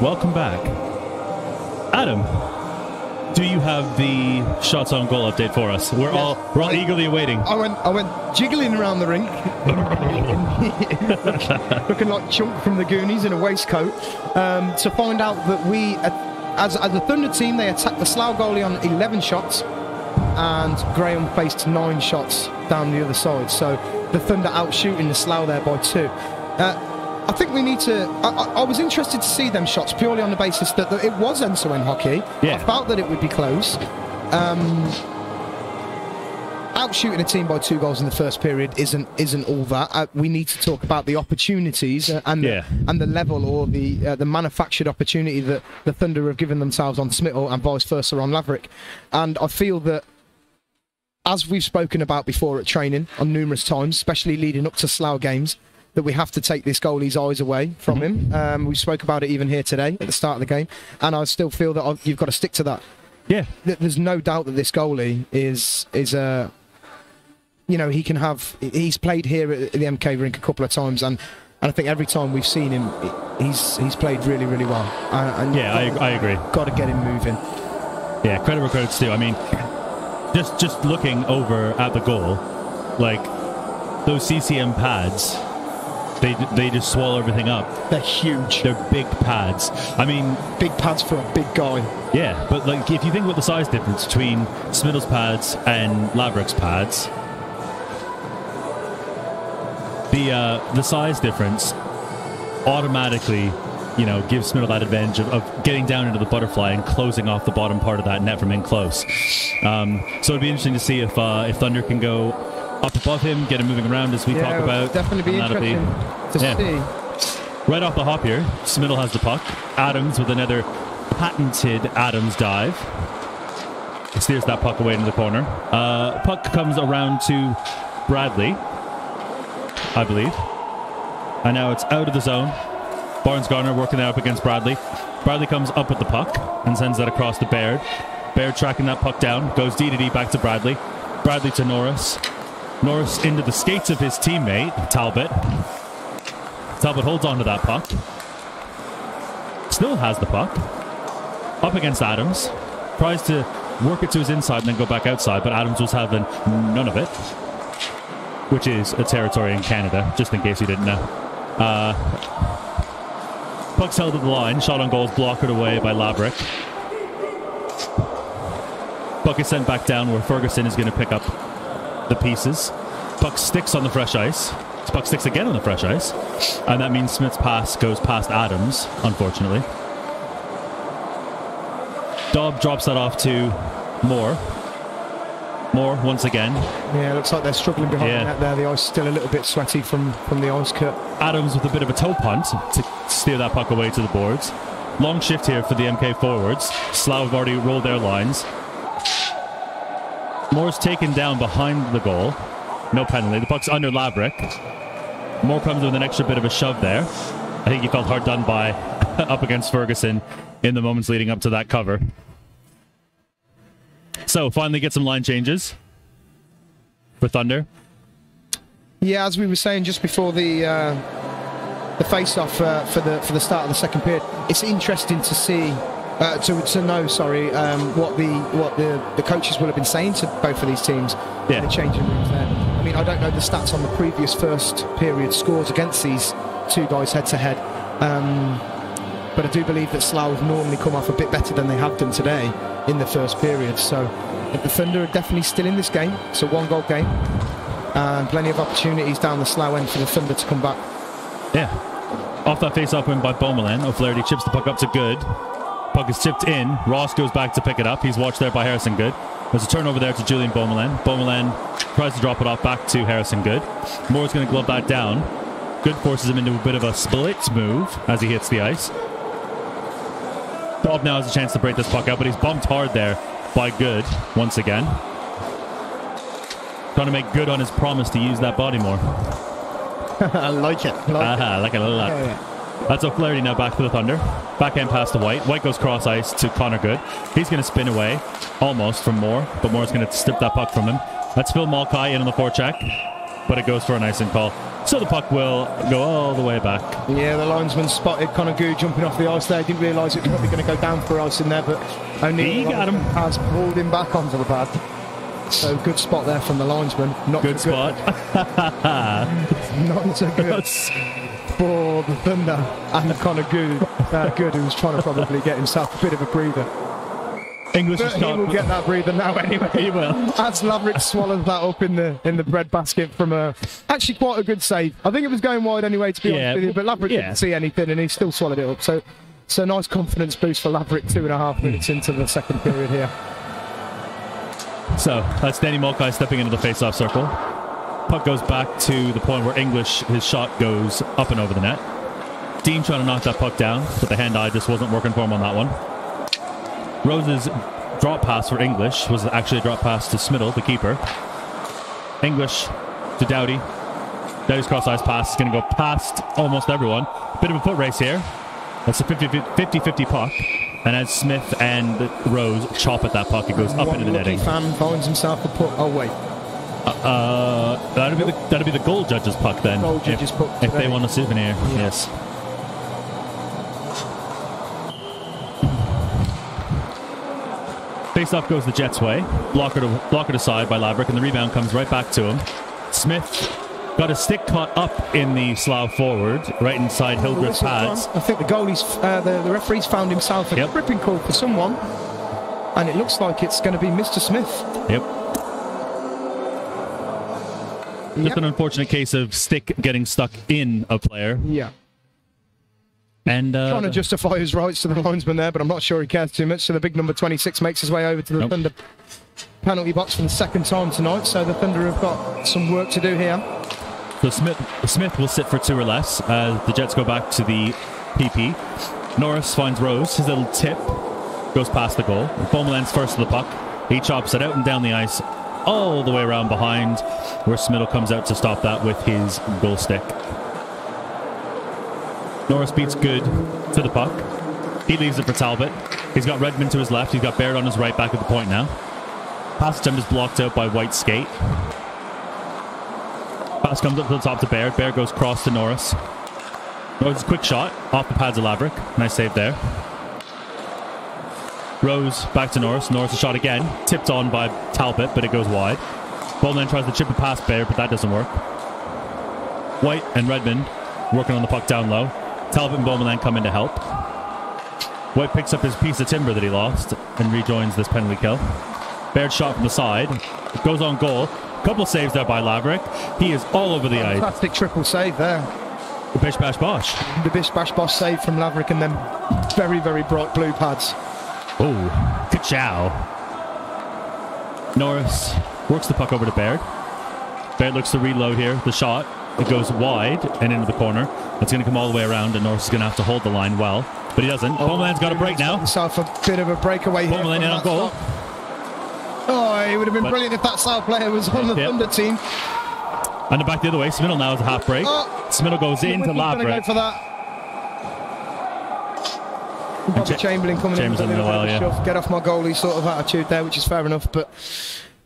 welcome back. Adam, do you have the shots on goal update for us? We're all eagerly awaiting. I went jiggling around the rink, looking like Chunk from the Goonies in a waistcoat, to find out that we, as a Thunder team, they attacked the Slough goalie on 11 shots, and Graham faced 9 shots down the other side. So the Thunder outshooting the Slough there by 2. I think we need to... I was interested to see them shots purely on the basis that it was end-to-end hockey. Yeah. I felt that it would be close. Outshooting a team by 2 goals in the first period isn't all that. We need to talk about the opportunities and the level, or the manufactured opportunity that the Thunder have given themselves on Smittle and vice versa on Laverick. And I feel that, as we've spoken about before at training on numerous times, especially leading up to Slough games, that we have to take this goalie's eyes away from him. We spoke about it even here today at the start of the game, and I still feel that you've got to stick to that. Yeah, there's no doubt that this goalie is you know, he's played here at the MK rink a couple of times, and I think every time we've seen him, he's played really, really well. And I agree. Got to get him moving. Yeah, credit where credit's due. I mean, just looking over at the goal, like those CCM pads. They just swallow everything up. They're huge. They're big pads. I mean... Big pads for a big guy. Yeah, but like if you think about the size difference between Smittle's pads and Laverick's pads, the size difference automatically, you know, gives Smittle that advantage of getting down into the butterfly and closing off the bottom part of that net from in close. So it'd be interesting to see if Thunder can go up above him, get him moving around as we talk about. Definitely be interesting to see. Right off the hop here, Smittle has the puck. Adams with another patented Adams dive. Steers that puck away into the corner. Puck comes around to Bradley, I believe. And now it's out of the zone. Barnes-Garner working that up against Bradley. Bradley comes up with the puck and sends that across to Baird. Baird tracking that puck down. Goes D-to-D back to Bradley. Bradley to Norris. Norris into the skates of his teammate, Talbot. Talbot holds on to that puck. Still has the puck. Up against Adams. Tries to work it to his inside and then go back outside, but Adams was having none of it. Which is a territory in Canada, just in case you didn't know. Puck's held at the line. Shot on goal is blocked away by Laverick. Puck is sent back down where Ferguson is going to pick up the pieces. Puck sticks on the fresh ice. Puck sticks again on the fresh ice. And that means Smith's pass goes past Adams, unfortunately. Dobb drops that off to Moore. Moore once again. Yeah, looks like they're struggling behind the net there. The ice still a little bit sweaty from the ice cut. Adams with a bit of a toe punt to steer that puck away to the boards. Long shift here for the MK forwards. Slough have already rolled their lines. Moore's taken down behind the goal. No penalty. The puck's under Laverick. Moore comes with an extra bit of a shove there. I think he felt hard done by up against Ferguson in the moments leading up to that cover. So, finally get some line changes for Thunder. Yeah, as we were saying just before the face-off for the start of the second period, it's interesting to see... to know, what the coaches will have been saying to both of these teams in the changing rooms there. I mean, I don't know the stats on the previous first period scores against these two guys head-to-head, but I do believe that Slough have normally come off a bit better than they have done today in the first period. So the Thunder are definitely still in this game. It's a one-goal game, and plenty of opportunities down the Slough end for the Thunder to come back. Yeah. Off that face-off win by Beaumoulin, O'Flaherty chips the puck up to Good. Puck is tipped in. Ross goes back to pick it up. He's watched there by Harrison Good. There's a turnover there to Julian Beaumoulin. Beaumoulin tries to drop it off back to Harrison Good. Moore's going to glove that down. Good forces him into a bit of a split move as he hits the ice. Dobb now has a chance to break this puck out, but he's bumped hard there by Good once again. Trying to make good on his promise to use that body more. I like it. I like it a lot. That's O'Flaherty now back to the Thunder. Backhand pass to White. White goes cross ice to Connor Good. He's going to spin away almost from Moore, but Moore's going to strip that puck from him. That's Phil Mulcahy in on the forecheck, but it goes for an icing call. So the puck will go all the way back. Yeah, the linesman spotted Conagoo jumping off the ice there. Didn't realise it was probably going to go down for ice in there, but he got him. Has pulled him back onto the pad. So good spot there from the linesman. Not good so spot. Not so good for the Thunder and Conagoo. Good, who was trying to probably get himself a bit of a breather. English But he will get that breather now anyway. He will. As Laverick swallows that up in the breadbasket from actually quite a good save. I think it was going wide anyway, to be honest with you, but Laverick didn't see anything and he still swallowed it up. So nice confidence boost for Laverick 2.5 minutes into the second period here. So that's Danny Mulcahy stepping into the face-off circle. Puck goes back to the point where English, his shot goes up and over the net. Dean trying to knock that puck down, but the hand-eye just wasn't working for him on that one. Rose's drop pass for English was actually a drop pass to Smittle, the keeper. English to Doughty. Doughty's cross-ice pass is going to go past almost everyone. Bit of a foot race here. That's a 50-50 puck. And as Smith and Rose chop at that puck, it goes up into the netting. Fan finds himself a puck. Oh, wait. That'd be the goal judge's puck then. Goal judge's puck if they want a souvenir, yes. Face-off goes the Jets' way. Blocker aside by Laverick, and the rebound comes right back to him. Smith got a stick caught up in the Slough forward, right inside Hildreth's pads. I think the the referee's found himself a gripping call for someone, and it looks like it's going to be Mr. Smith. Yep. Just an unfortunate case of stick getting stuck in a player. Yeah. And trying to justify his rights to the linesman there, but I'm not sure he cares too much. So the big number 26 makes his way over to the Thunder penalty box for the second time tonight. So the Thunder have got some work to do here. So Smith will sit for 2 or less as the Jets go back to the PP. Norris finds Rose. His little tip goes past the goal. Beaumoulin first to the puck. He chops it out and down the ice all the way around behind, where Smittle comes out to stop that with his goal stick. Norris beats Good to the puck. He leaves it for Talbot. He's got Redmond to his left. He's got Baird on his right back at the point now. Pass attempt is blocked out by White's skate. Pass comes up to the top to Baird. Baird goes cross to Norris. Norris' quick shot off the pads of Laverick. Nice save there. Rose back to Norris. Norris' shot again. Tipped on by Talbot, but it goes wide. Bowman tries to chip it past Baird, but that doesn't work. White and Redmond working on the puck down low. Talbot and Beaumoulin come in to help. White picks up his piece of timber that he lost and rejoins this penalty kill. Baird shot from the side. It goes on goal. Couple saves there by Laverick. He is all over the ice. Fantastic triple save there. The Bish Bash Bosh. The Bish Bash Bosh save from Laverick and then very, very bright blue pads. Oh, ka-chow. Norris works the puck over to Baird. Baird looks to reload here. The shot. It goes wide and into the corner. It's going to come all the way around, and Norris is going to have to hold the line well. But he doesn't. Beaumoulin's got a break now. Himself a bit of a breakaway here. Beaumoulin in on goal. Oh, it would have been brilliant if that Slough player was on the Thunder team. And the back the other way. Smittle now is a half break. Smittle goes into Laverick. Go for that. Chamberlain coming in with a little bit of a shove. Get off my goalie sort of attitude there, which is fair enough. But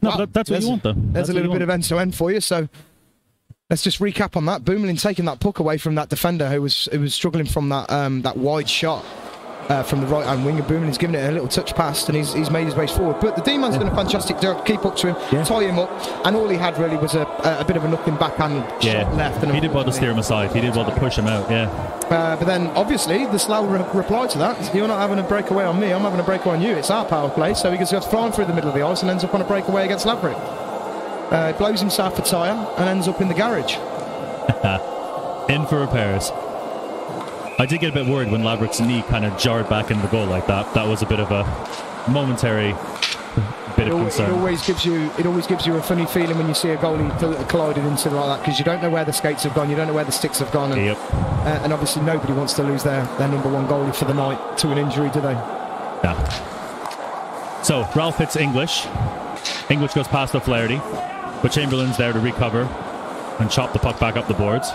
no, that's what you want, though. There's a little bit of end-to-end for you, so let's just recap on that. Beaumoulin taking that puck away from that defender who was struggling from that that wide shot from the right-hand wing. And Beaumoulin's given it a little touch pass, and he's made his way forward. But the D-man's done a fantastic job. Keep up to him, tie him up, and all he had really was a bit of a nothing backhand shot left. And he did well to steer him aside. He did well to push him out, but then, obviously, the Slough replied to that. You're not having a breakaway on me, I'm having a breakaway on you. It's our power play. So he goes flying through the middle of the ice and ends up on a breakaway against Laverick. Blows himself a tyre and ends up in the garage. In for repairs. I did get a bit worried when Laverick's knee kind of jarred back into the goal like that. That was a bit of a momentary bit of concern. It always gives you a funny feeling when you see a goalie collided into like that, because you don't know where the skates have gone, you don't know where the sticks have gone, and obviously nobody wants to lose their number one goalie for the night to an injury, do they? Yeah. So Ralph hits English. English goes past O'Flaherty, but Chamberlain's there to recover and chop the puck back up the boards.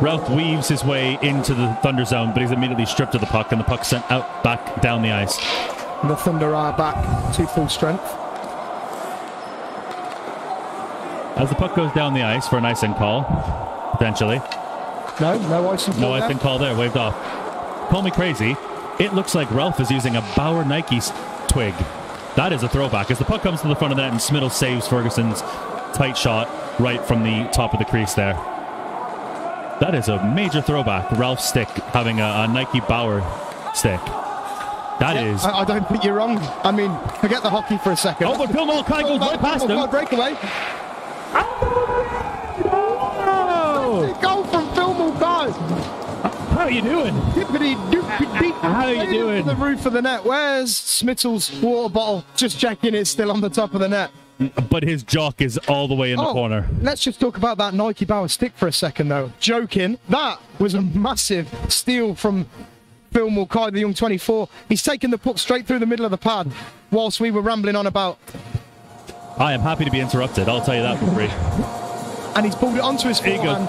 Ralph weaves his way into the Thunder zone, but he's immediately stripped of the puck, and the puck sent out back down the ice. The Thunder are back to full strength. As the puck goes down the ice for an icing call, potentially. No icing call. No icing call there, waved off. Call me crazy. It looks like Ralph is using a Bauer Nike twig. That is a throwback. As the puck comes to the front of the net and Smittle saves Ferguson's tight shot right from the top of the crease there. That is a major throwback. Ralph's stick having a Nike Bauer stick. That is... I don't think you're wrong. I mean, forget the hockey for a second. Oh, but Phil Mulcahy goes right past him. Breakaway. Oh! Goal from Phil Mulcahy. How are you doing? How are you doing? The roof of the net. Where's Smittle's water bottle? Just checking it's still on the top of the net. But his jock is all the way in the corner. Let's just talk about that Nike Bauer stick for a second, though. Joking. That was a massive steal from Phil Mulcahy, the young 24. He's taken the puck straight through the middle of the pad whilst we were rambling on about. I am happy to be interrupted. I'll tell you that for free. And he's pulled it onto his forehand.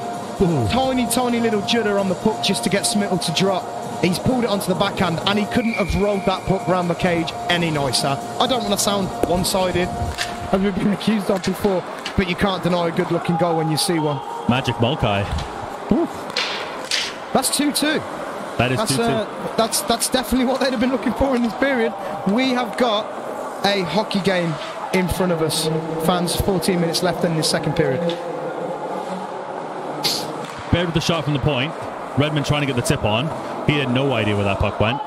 Tiny little judder on the puck just to get Smittle to drop. He's pulled it onto the backhand, and he couldn't have rolled that puck round the cage any nicer. I don't want to sound one-sided, as we've been accused of before, but you can't deny a good-looking goal when you see one. Magic Mulcahy. That's 2-2. That is 2-2. That's definitely what they'd have been looking for in this period. We have got a hockey game in front of us. Fans, 14 minutes left in this second period. Baird with the shot from the point. Redmond trying to get the tip on. He had no idea where that puck went.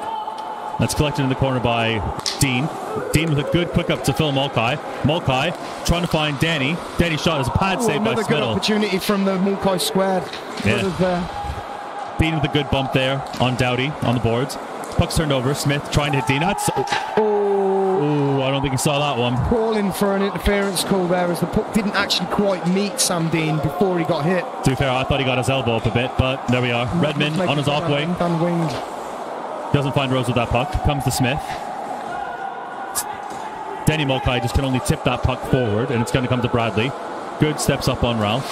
That's collected in the corner by Dean. Dean with a good quick up to Phil Mulcahy. Mulcahy trying to find Danny. Danny's shot is a pad save by Smittle. Another good opportunity from the Mulcahy squared. Yeah. Dean with a good bump there on Doughty on the boards. Puck's turned over. Smith trying to hit Dean. That's... Oh, I don't think he saw that one. Calling for an interference call there as the puck didn't actually quite meet Sam Dean before he got hit. To be fair, I thought he got his elbow up a bit, but there we are. Redmond on his off wing. Doesn't find Rose with that puck. Comes to Smith. Denny Mulcahy just can only tip that puck forward, and it's going to come to Bradley. Good steps up on Ralph.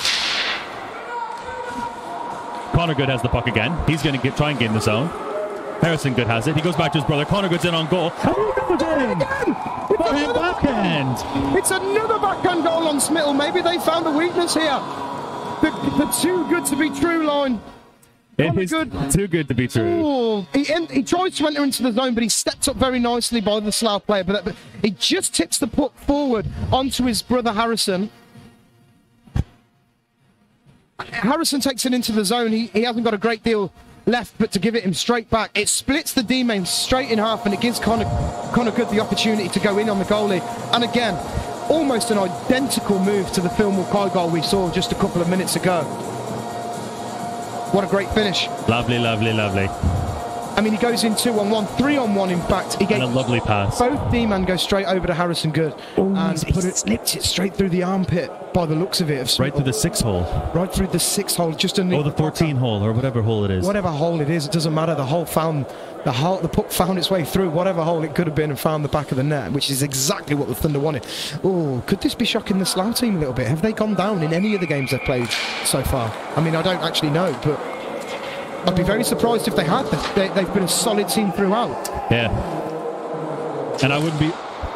Connor Good has the puck again. He's going to try and gain the zone. Harrison Good has it. He goes back to his brother. Connor Good's in on goal. Backhand. It's another backhand goal on Smittle. Maybe they found a weakness here. The too good to be true line. It is too good to be true. Oh, he tried to enter into the zone, but he stepped up very nicely by the Slough player. But he just tips the puck forward onto his brother Harrison. Harrison takes it into the zone. He hasn't got a great deal left, but to give it him straight back. It splits the D-main straight in half, and it gives Connor Good the opportunity to go in on the goalie. And again, almost an identical move to the Phil Mulcahy goal we saw just a couple of minutes ago. What a great finish. Lovely, lovely, lovely. I mean, he goes in 2-on-1, 3-on-1 in fact. He gave a lovely pass. Both D-man go straight over to Harrison Good. And slipped it straight through the armpit by the looks of it. Right through the 6 hole. Right through the 6 hole, just underneath. Oh, the 14 hole, or whatever hole it is. Whatever hole it is, it doesn't matter. The puck found its way through whatever hole it could have been and found the back of the net, which is exactly what the Thunder wanted. Oh, could this be shocking the Slough team a little bit? Have they gone down in any of the games they've played so far? I mean, I don't actually know, but I'd be very surprised if they had. They've been a solid team throughout. Yeah. And I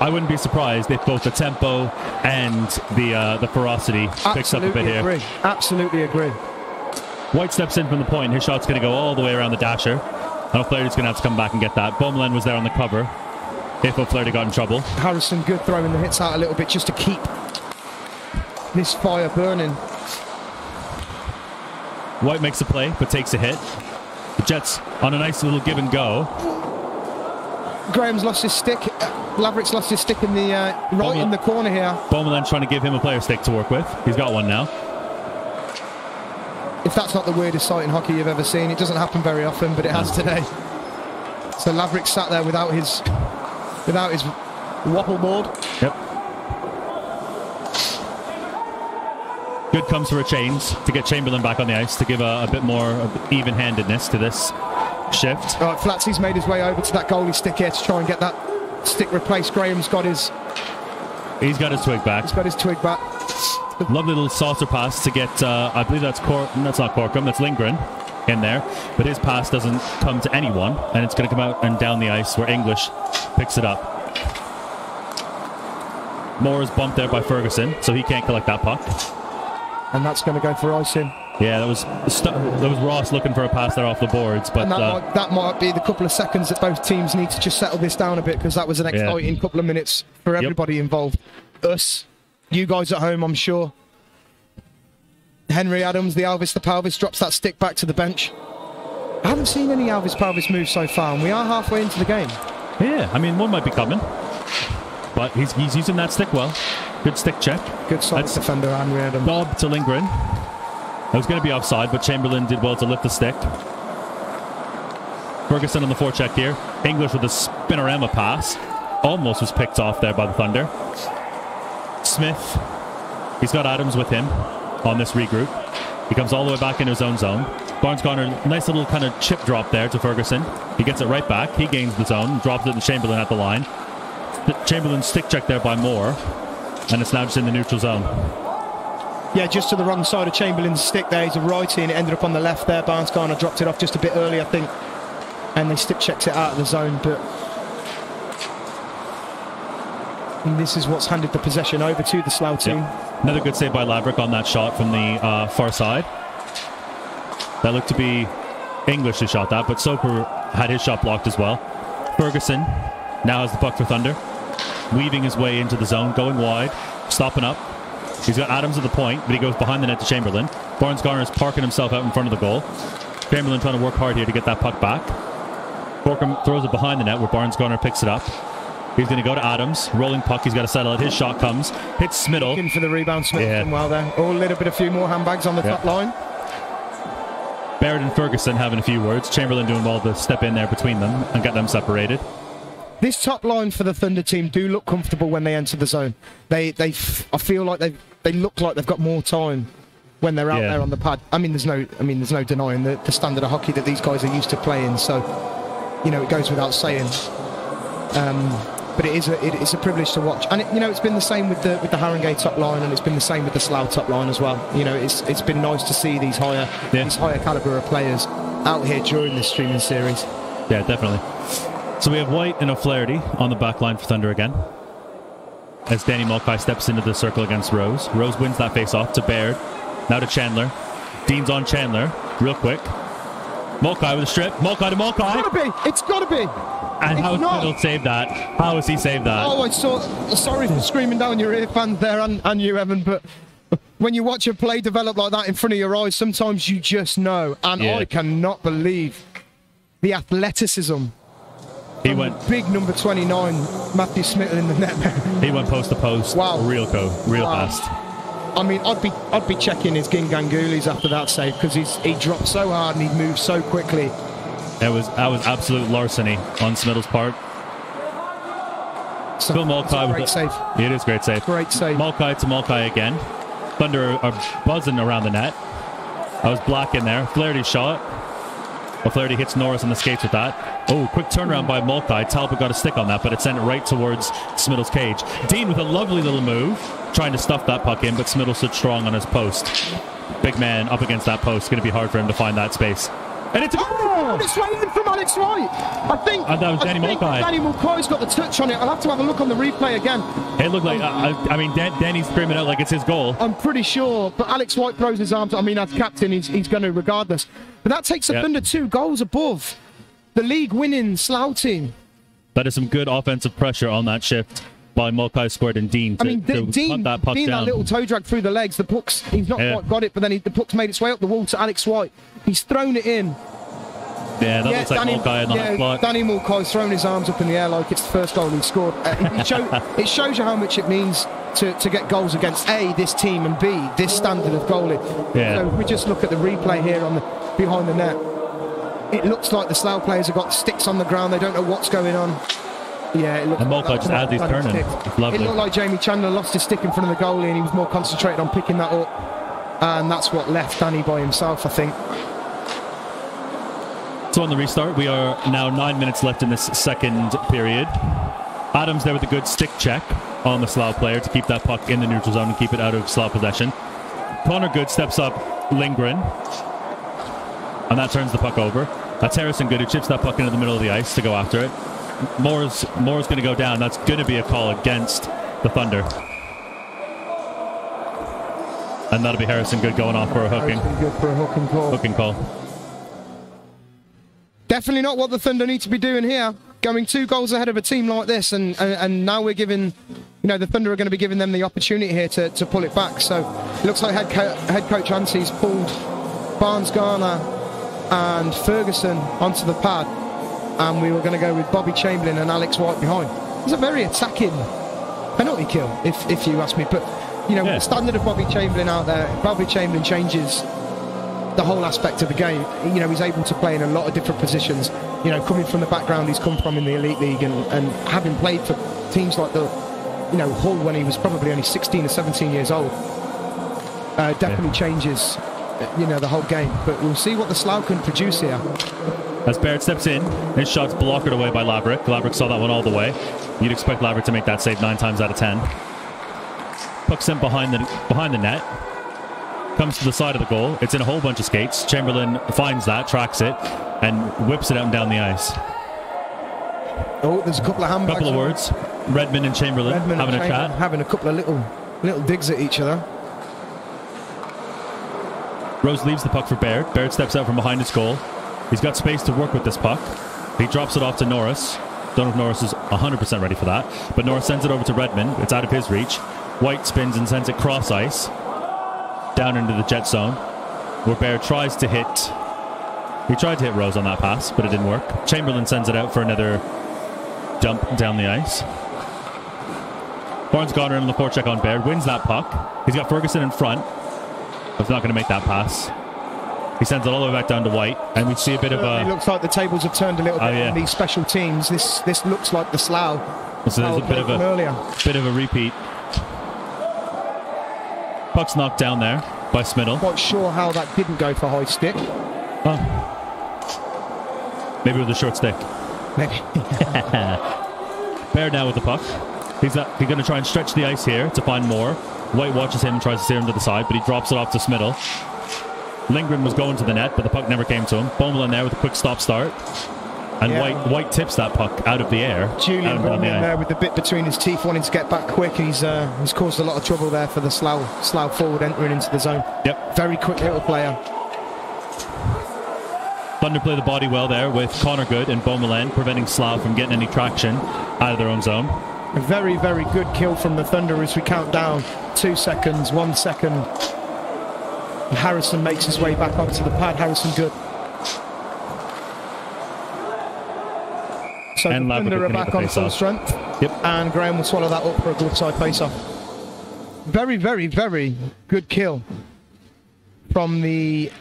wouldn't be surprised if both the tempo and the ferocity picks up a bit here. Absolutely agree. White steps in from the point. His shot's going to go all the way around the dasher. And O'Flaherty's going to have to come back and get that. Beaumoulin was there on the cover if O'Flaherty got in trouble. Harrison Good throwing the hits out a little bit just to keep this fire burning. White makes a play, but takes a hit. The Jets on a nice little give and go. Graham's lost his stick. Laverick's lost his stick in the in the corner here. Beaumoulin's trying to give him a player stick to work with. He's got one now. If that's not the weirdest sight in hockey you've ever seen, it doesn't happen very often, but it has today. So Laverick sat there without his waffle board. Yep. Good comes for a change to get Chamberlain back on the ice to give a bit more even-handedness to this shift. All right, Flatsy's made his way over to that goalie stick here to try and get that stick replaced. Graham's got his... He's got his twig back. He's got his twig back. Lovely little saucer pass to get, I believe that's not Corkum, that's Lindgren in there. But his pass doesn't come to anyone, and it's going to come out and down the ice where English picks it up. Moore is bumped there by Ferguson, so he can't collect that puck. And that's going to go for icing. Yeah, that was Ross looking for a pass there off the boards. But and that might be the couple of seconds that both teams need to just settle this down a bit, because that was an exciting couple of minutes for everybody involved. Us, you guys at home, I'm sure. Henry Adams, the Alvis the Pelvis, drops that stick back to the bench. I haven't seen any Alvis Pelvis moves so far, and we are halfway into the game. Yeah, I mean, one might be coming. But he's using that stick well. Good stick check. Good solid defender, Henry Adams. Bob to Lindgren. That was going to be offside, but Chamberlain did well to lift the stick. Ferguson on the forecheck here. English with a spinorama pass. Almost was picked off there by the Thunder. Smith. He's got Adams with him on this regroup. He comes all the way back into his own zone. Barnes-Garner, nice little kind of chip drop there to Ferguson. He gets it right back. He gains the zone, drops it to Chamberlain at the line. Chamberlain stick check there by Moore, and it's now just in the neutral zone. Yeah, just to the wrong side of Chamberlain's stick there. He's a righty, and it ended up on the left there. Barnes-Garner dropped it off just a bit early, I think, and they stick checked it out of the zone. But and this is what's handed the possession over to the Slough team. Yep. Another good save by Laverick on that shot from the far side. That looked to be English who shot that, but Soper had his shot blocked as well. Ferguson now has the puck for Thunder, weaving his way into the zone, going wide, stopping up. He's got Adams at the point, but he goes behind the net to Chamberlain. Barnes-Garner is parking himself out in front of the goal. Chamberlain trying to work hard here to get that puck back. Borkham throws it behind the net where Barnes-Garner picks it up. He's going to go to Adams. Rolling puck. He's got to settle it. His shot comes. Hits Smiddle. Looking for the rebound. Smith done well there. Oh, a little bit, a few more handbags on the top line. Barrett and Ferguson having a few words. Chamberlain doing well to step in there between them and get them separated. This top line for the Thunder team do look comfortable when they enter the zone. I feel like they look like they've got more time when they're out there on the pad. I mean, there's no denying the standard of hockey that these guys are used to playing. So, you know, it goes without saying. But it is a privilege to watch, and it's been the same with the Haringey top line, and it's been the same with the Slough top line as well. You know, it's been nice to see these higher caliber of players out here during this streaming series. Yeah, definitely. So we have White and O'Flaherty on the back line for Thunder again, as Danny Mulcahy steps into the circle against Rose. Rose wins that face off to Baird, now to Chandler. Dean's on Chandler, real quick. Mulcahy with a strip. Mulcahy to Mulcahy. It's gotta be. And how has Fiddle saved that? How has he saved that? Oh, sorry for screaming down your ear, fans there, and you, Evan, but when you watch a play develop like that in front of your eyes, sometimes you just know. And I cannot believe the athleticism. He went big number 29, Matthew Smith in the net there. He went post to post. Wow. Real fast. I mean, I'd be checking his Gingangulis after that save, because he dropped so hard and he moved so quickly. That was absolute larceny on Smiddle's part. So Phil Mulcahy great save. It is great save. Great save. Mulcahy to Mulcahy again. Thunder are buzzing around the net. I was black in there. Flaherty shot. O'Flaherty hits Norris on the skates with that. Oh, quick turnaround by Mulcahy. Talbot got a stick on that, but it sent it right towards Smiddle's cage. Dean with a lovely little move, trying to stuff that puck in, but Smiddle stood strong on his post. Big man up against that post. Going to be hard for him to find that space. And it's way in from Alex White. I think that was Danny Mulcahy. Danny Mulcahy's got the touch on it. I'll have to have a look on the replay again. It looked like I mean, Danny's screaming out like it's his goal. I'm pretty sure, but Alex White throws his arms. I mean, as captain, he's going to Regardless. But that takes us under 2 goals above the league-winning Slough team. That is some good offensive pressure on that shift by Mulcahy scored and Dean. Dean, that puck Dean, down. that little toe drag through the legs. The puck's, he's not quite got it, but then the puck's made its way up the wall to Alex White. He's thrown it in. Yeah, that looks like Mulcahy in the high block. Danny Mulcahy's thrown his arms up in the air like it's the first goal he scored. It shows you how much it means to get goals against A, this team, and B, this standard of goalie. Yeah. So we just look at the replay here on behind the net. It looks like the Slough players have got sticks on the ground. They don't know what's going on. Yeah, it looks and Mulcahy just as he's turning. It's lovely. It looked like Jamie Chandler lost his stick in front of the goalie, and he was more concentrated on picking that up. And that's what left Danny by himself, I think. So on the restart, we are now 9 minutes left in this second period. Adams there with a good stick check on the Slough player to keep that puck in the neutral zone and keep it out of Slough possession. Connor Good steps up Lindgren, and that turns the puck over. That's Harrison Good who chips that puck into the middle of the ice to go after it. Moore's going to go down. That's going to be a call against the Thunder. And that'll be Harrison Good going off for a hooking. Good for a hooking call. Hooking call. Definitely not what the Thunder need to be doing here. Going 2 goals ahead of a team like this, and now we're giving, the Thunder are going to be giving them the opportunity here to pull it back. So it looks like head coach Anstey's pulled Barnes, Garner and Ferguson onto the pad, and we were going to go with Bobby Chamberlain and Alex White behind. It's a very attacking penalty kill, if you ask me. But with the standard of Bobby Chamberlain out there, Bobby Chamberlain changes the whole aspect of the game. He's able to play in a lot of different positions. Coming from the background he's come from in the Elite League, and having played for teams like the, Hull when he was probably only 16 or 17 years old, definitely changes, the whole game. But we'll see what the Slough can produce here. As Baird steps in, his shot's blocked away by Laverick. Laverick saw that one all the way. You'd expect Laverick to make that save 9 times out of 10. Puck sent behind the net. Comes to the side of the goal. It's in a whole bunch of skates. Chamberlain finds that, tracks it, and whips it out and down the ice. Oh, there's a couple of handbags. Couple of words. Redmond and Chamberlain having a chat. Having a couple of little digs at each other. Rose leaves the puck for Baird. Baird steps out from behind his goal. He's got space to work with this puck. He drops it off to Norris. Don't know if Norris is 100% ready for that, but Norris sends it over to Redmond. It's out of his reach. White spins and sends it cross ice down into the Jet zone, where Baird tries to hit. He tried to hit Rose on that pass, but it didn't work. Chamberlain sends it out for another jump down the ice. Barnes Goddard on the forecheck on Baird, wins that puck. He's got Ferguson in front, but he's not going to make that pass. He sends it all the way back down to White, and we see a bit of a... It looks like the tables have turned a little bit on these special teams. This looks like the Slough. So there's a bit of a repeat. Puck's knocked down there by Smiddle. Quite sure how that didn't go for high stick. Oh. Maybe with a short stick. Maybe. Baird now with the puck. He's going to try and stretch the ice here to find more. White watches him and tries to steer him to the side, but he drops it off to Smiddle. Lindgren was going to the net, but the puck never came to him. Bowman there with a quick stop-start. And White tips that puck out of the air. Julian Bowman there with the bit between his teeth, wanting to get back quick. He's caused a lot of trouble there for the Slough forward entering into the zone. Yep. Very quick little player. Thunder play the body well there with Connor Good and Beaumoulin, preventing Slough from getting any traction out of their own zone. A very, very good kill from the Thunder as we count down 2 seconds, 1 second. Harrison makes his way back onto the pad. Harrison Good. So the Thunder are back on full strength. Yep. And Graham will swallow that up for a good side face-off. Very, very, very good kill from the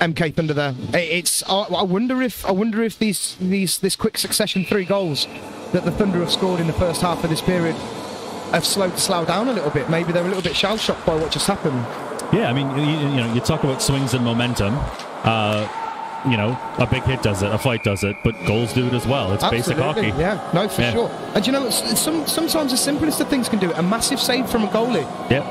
MK Thunder there. I wonder if this quick succession 3 goals that the Thunder have scored in the first half of this period have slowed the Slough down a little bit. Maybe they're a little bit shell-shocked by what just happened. Yeah, I mean, you talk about swings and momentum. A big hit does it, a fight does it, but goals do it as well. It's basic hockey. Yeah, no, for sure. And sometimes the simplest of things can do it. A massive save from a goalie. Yeah.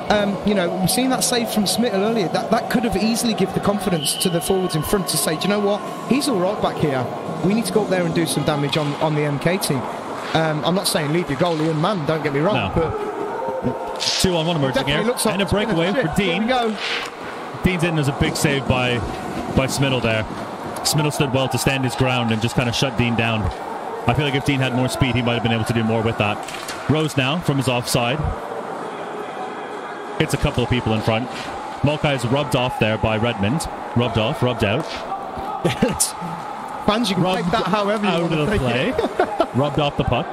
We've seen that save from Smittle earlier. That could have easily given the confidence to the forwards in front to say, do you know what? He's all right back here. We need to go up there and do some damage on the MK team. I'm not saying leave your goalie unmanned, don't get me wrong, but 2-on-1 emerging here, like and a breakaway for Dean. Here we go. Dean's in as a big save by Smiddle there. Smiddle stood well to stand his ground and just kind of shut Dean down. I feel like if Dean had more speed, he might have been able to do more with that. Rose now from his offside. Hits a couple of people in front. Mulcahy is rubbed off there by Redmond. Rubbed off, rubbed out. Fans, you can take that however you want to take play. Rubbed off the puck.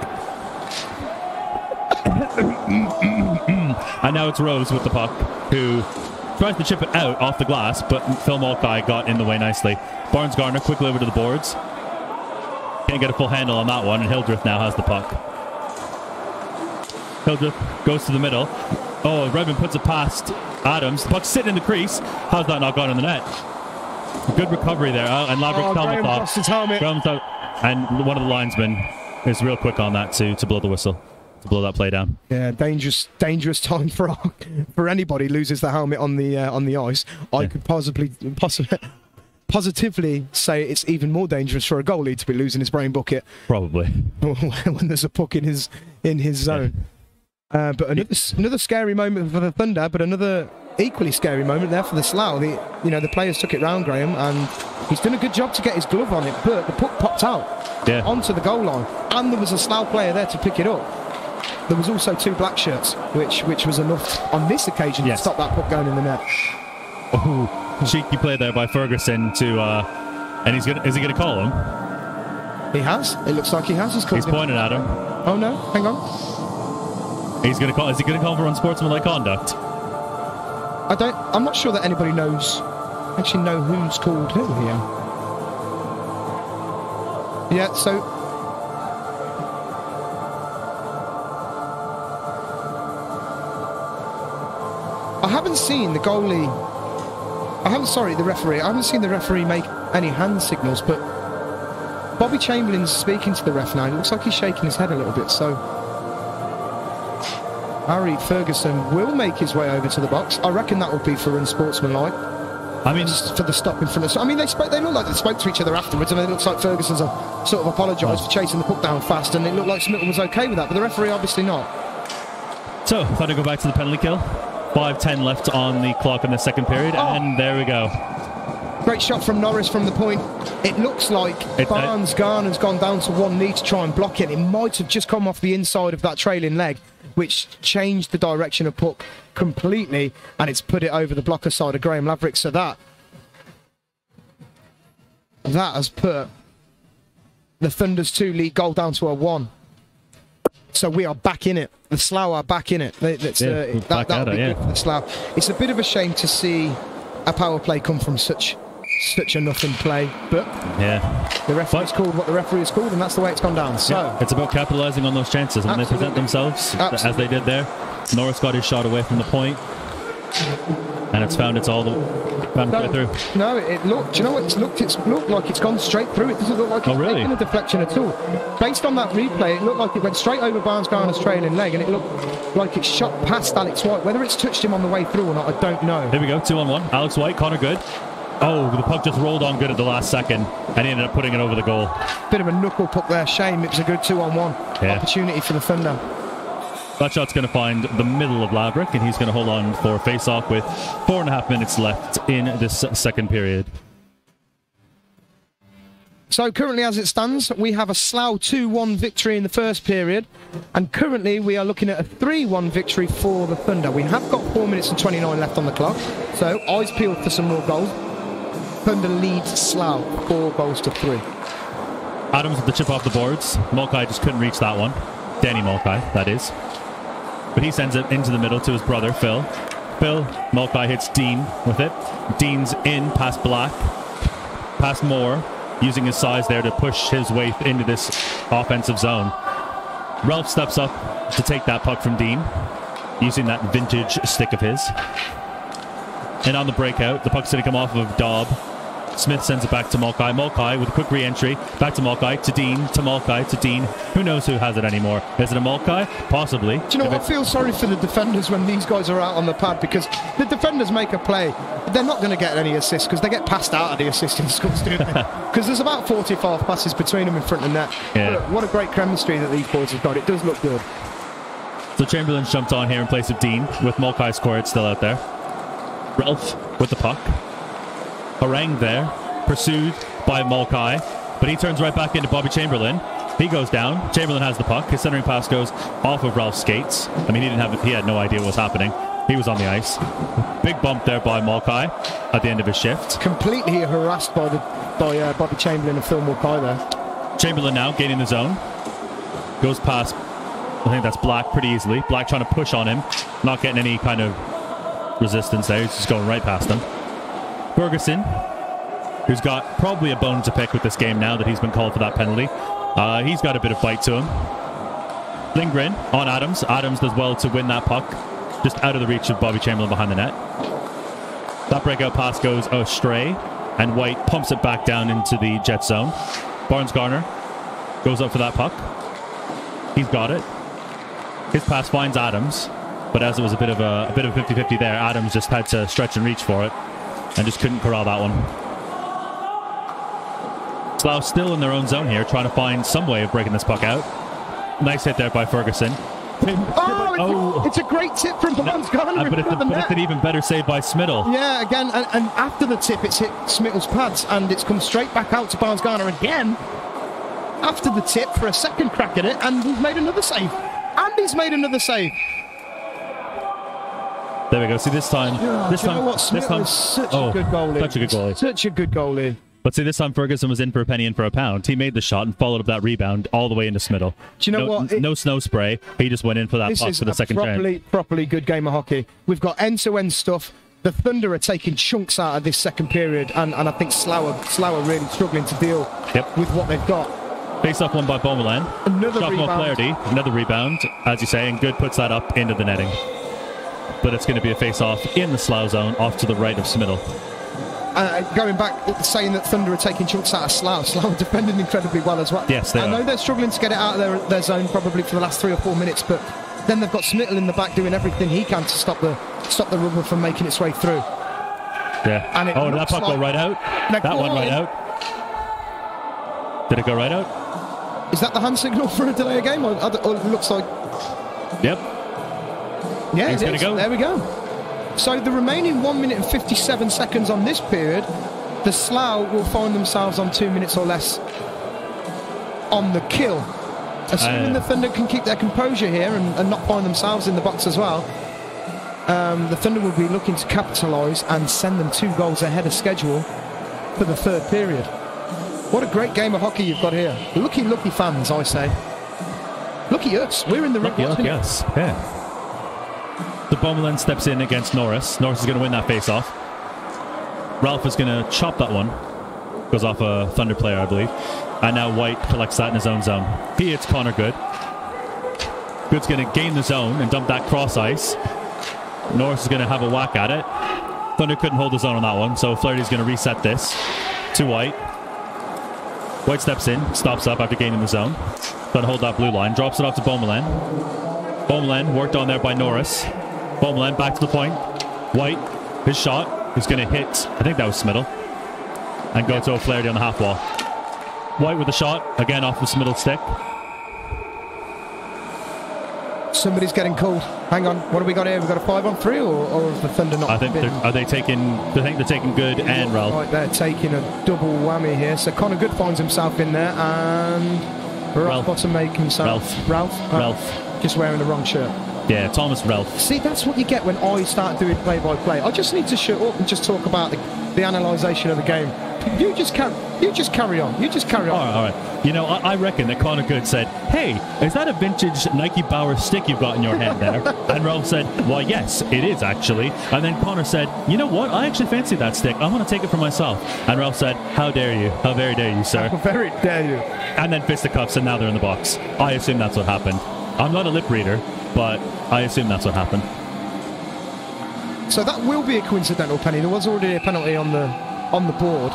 And now it's Rose with the puck, who tries to chip it out off the glass, but Phil Mulcahy got in the way nicely. Barnes Garner quickly over to the boards. Can't get a full handle on that one, and Hildreth now has the puck. Hildreth goes to the middle. Oh, Redmond puts it past Adams. The puck's sitting in the crease. How's that not gone in the net? Good recovery there. And Laverick's helmet off. Lost his helmet. And one of the linesmen is real quick on that to blow the whistle, to blow that play down. Yeah, dangerous time for anybody loses the helmet on the ice. I could positively say it's even more dangerous for a goalie to be losing his brain bucket. Probably. When there's a puck in his zone. But another scary moment for the Thunder, but another equally scary moment there for the Slough. The players took it round Graham, and he's done a good job to get his glove on it, but the puck popped out onto the goal line, and there was a Slough player there to pick it up. There was also 2 black shirts, which was enough on this occasion to stop that puck going in the net. Oh, cheeky play there by Ferguson to, and is he gonna call him? He has. It looks like he has. He's pointed at him. Oh no! Hang on. He's gonna call. Is he gonna call for unsportsmanlike conduct? I'm not sure that anybody actually know who's called who here. Yeah. So. I haven't seen the goalie. The referee. I haven't seen the referee make any hand signals, but Bobby Chamberlain's speaking to the ref now. It looks like he's shaking his head a little bit, so Harry Ferguson will make his way over to the box. I reckon that would be for unsportsmanlike. I mean, just for the stop in front of... I mean, they look like they spoke to each other afterwards, and it looks like Ferguson's sort of apologised for chasing the puck down fast, and it looked like Milton was okay with that, but the referee obviously not. So, thought I'd go back to the penalty kill. 5:10 left on the clock in the second period, and there we go. Great shot from Norris from the point. It looks like Barnes Garner's gone down to one knee to try and block it. It might have just come off the inside of that trailing leg, which changed the direction of puck completely, and it's put it over the blocker side of Graham Laverick. So that has put the Thunder's 2 lead goal down to a 1. So we are back in it. The Slough are back in it. That'll be good for the Slough. It's a bit of a shame to see a power play come from such a nothing play, but the referee's called what the referee has called, and that's the way it's gone down. So it's about capitalising on those chances when they present themselves, as they did there. Norris got his shot away from the point, and it's found its way through. No, it looked. Do you know what? It's looked like it's gone straight through. It doesn't look like it's taken a deflection at all. Based on that replay, it looked like it went straight over Barnes Garner's trailing leg, and it looked like it shot past Alex White. Whether it's touched him on the way through or not, I don't know. Here we go, 2-on-1. Alex White, Connor Good. Oh, the puck just rolled on Good at the last second, and he ended up putting it over the goal. Bit of a knuckle puck there. Shame. It was a good 2-on-1 opportunity for the Thunder. That shot's going to find the middle of Laverick, and he's going to hold on for face-off with 4.5 minutes left in this second period. So currently, as it stands, we have a Slough 2-1 victory in the first period, and currently we are looking at a 3-1 victory for the Thunder. We have got 4 minutes and 29 left on the clock, so eyes peeled for some more goals. Thunder leads Slough 4-3. Adams with the chip off the boards. Mulcahy just couldn't reach that one. Danny Mulcahy, that is. But he sends it into the middle to his brother, Phil. Mulcahy hits Dean with it. Dean's in past Black, past Moore, using his size there to push his way into this offensive zone. Ralph steps up to take that puck from Dean, using that vintage stick of his. And on the breakout, the puck's going to come off of Daub. Smith sends it back to Mulcahy. Mulcahy with a quick re-entry. Back to Mulcahy, to Dean, to Mulcahy, to Dean. Who knows who has it anymore? Is it a Mulcahy? Possibly. Do you know what? I feel sorry for the defenders when these guys are out on the pad, because the defenders make a play. They're not going to get any assists because they get passed out of the assisting squads, don't they? Because there's about 45 passes between them in front of the net. Yeah. What a great chemistry that these boys have got. It does look good. So Chamberlain's jumped on here in place of Dean, with Mulcahy's scored still out there. Ralph with the puck. Harangue there, pursued by Mulcahy, but he turns right back into Bobby Chamberlain. He goes down. Chamberlain has the puck. His centering pass goes off of Ralph's skates. I mean, he had no idea what was happening. He was on the ice. Big bump there by Mulcahy at the end of his shift. Completely harassed by Bobby Chamberlain and Phil Mulcahy there. Chamberlain now gaining the zone. Goes past, I think that's Black pretty easily. Black trying to push on him. Not getting any kind of resistance there. He's just going right past him. Ferguson, who's got probably a bone to pick with this game now that he's been called for that penalty. He's got a bit of bite to him. Lindgren on Adams. Adams does well to win that puck, just out of the reach of Bobby Chamberlain behind the net. That breakout pass goes astray, and White pumps it back down into the Jet zone. Barnes Garner goes up for that puck. He's got it. His pass finds Adams, but as it was a bit of a 50-50 there, Adams just had to stretch and reach for it, and just couldn't corral that one. Slough still in their own zone here, trying to find some way of breaking this puck out. Nice hit there by Ferguson. pin. Oh, it's a great tip from Barnes Garner. But it's an even better save by Smittle. Yeah, again, and after the tip, it's hit Smittle's pads, and it's come straight back out to Barnes Garner again. After the tip for a second crack at it, and he's made another save. There we go. See, this time. Smittle is such a good goalie. Such a good goalie. But see, this time Ferguson was in for a penny and for a pound. He made the shot and followed up that rebound all the way into Smittle. Do you know what? No snow spray. He just went in for that puck for the second chance. Properly good game of hockey. We've got end-to-end stuff. The Thunder are taking chunks out of this second period, and I think Slough are really struggling to deal with what they've got. Face-off won by Beaumoulin. Another shot rebound. From O'Flaherty. Another rebound, as you say, and Good puts that up into the netting. But it's going to be a face-off in the Slough zone, off to the right of Smittle. Going back, saying that Thunder are taking chunks out of Slough. Slough are defending incredibly well as well. Yes, they are. I know they're struggling to get it out of their zone probably for the last 3 or 4 minutes, but then they've got Smittle in the back doing everything he can to stop the rubber from making its way through. Yeah. And did that puck go right out? That one right out. Did it go right out? Is that the hand signal for a delay of game? Or it looks like... Yep. Yeah, it's going to go. There we go. So the remaining 1 minute and 57 seconds on this period, the Slough will find themselves on 2 minutes or less on the kill. Assuming the Thunder can keep their composure here and not find themselves in the box as well, the Thunder will be looking to capitalise and send them 2 goals ahead of schedule for the third period. What a great game of hockey you've got here. Lucky fans, I say. Lucky us. We're in the lucky us. Yeah. The Beaumoulin steps in against Norris. Norris is going to win that face-off. Ralph is going to chop that one. Goes off a Thunder player, I believe. And now White collects that in his own zone. He hits Connor Good. Good's going to gain the zone and dump that cross ice. Norris is going to have a whack at it. Thunder couldn't hold the zone on that one, so Flaherty's going to reset this to White. White steps in, stops up after gaining the zone. Going to hold that blue line, drops it off to Beaumoulin. Beaumoulin worked on there by Norris. Beaumoulin back to the point. White, his shot, is going to hit, I think that was Smittle, and go to O'Flaherty on the half wall. White with the shot, again off the Smittle stick. Somebody's getting called. Hang on, what have we got here? We've got a 5-on-3 or is the Thunder not? I think they're taking Good and Ralph. Right, they're taking a double whammy here. So Connor Good finds himself in there, and Ralph bottom making himself. Ralph. Just wearing the wrong shirt. Yeah, Thomas Ralph. See, that's what you get when I start doing play-by-play. I just need to shut up and just talk about the analysation of the game. You just carry on. All right. You know, I reckon that Connor Good said, "Hey, is that a vintage Nike Bauer stick you've got in your hand there?" And Ralph said, "Why, yes, it is actually." And then Connor said, "You know what? I actually fancy that stick. I want to take it for myself." And Ralph said, "How dare you? How very dare you, sir?" How very dare you. And then fisticuffs, and now they're in the box. I assume that's what happened. I'm not a lip reader, but I assume that's what happened. So that will be a coincidental penny. There was already a penalty on the board.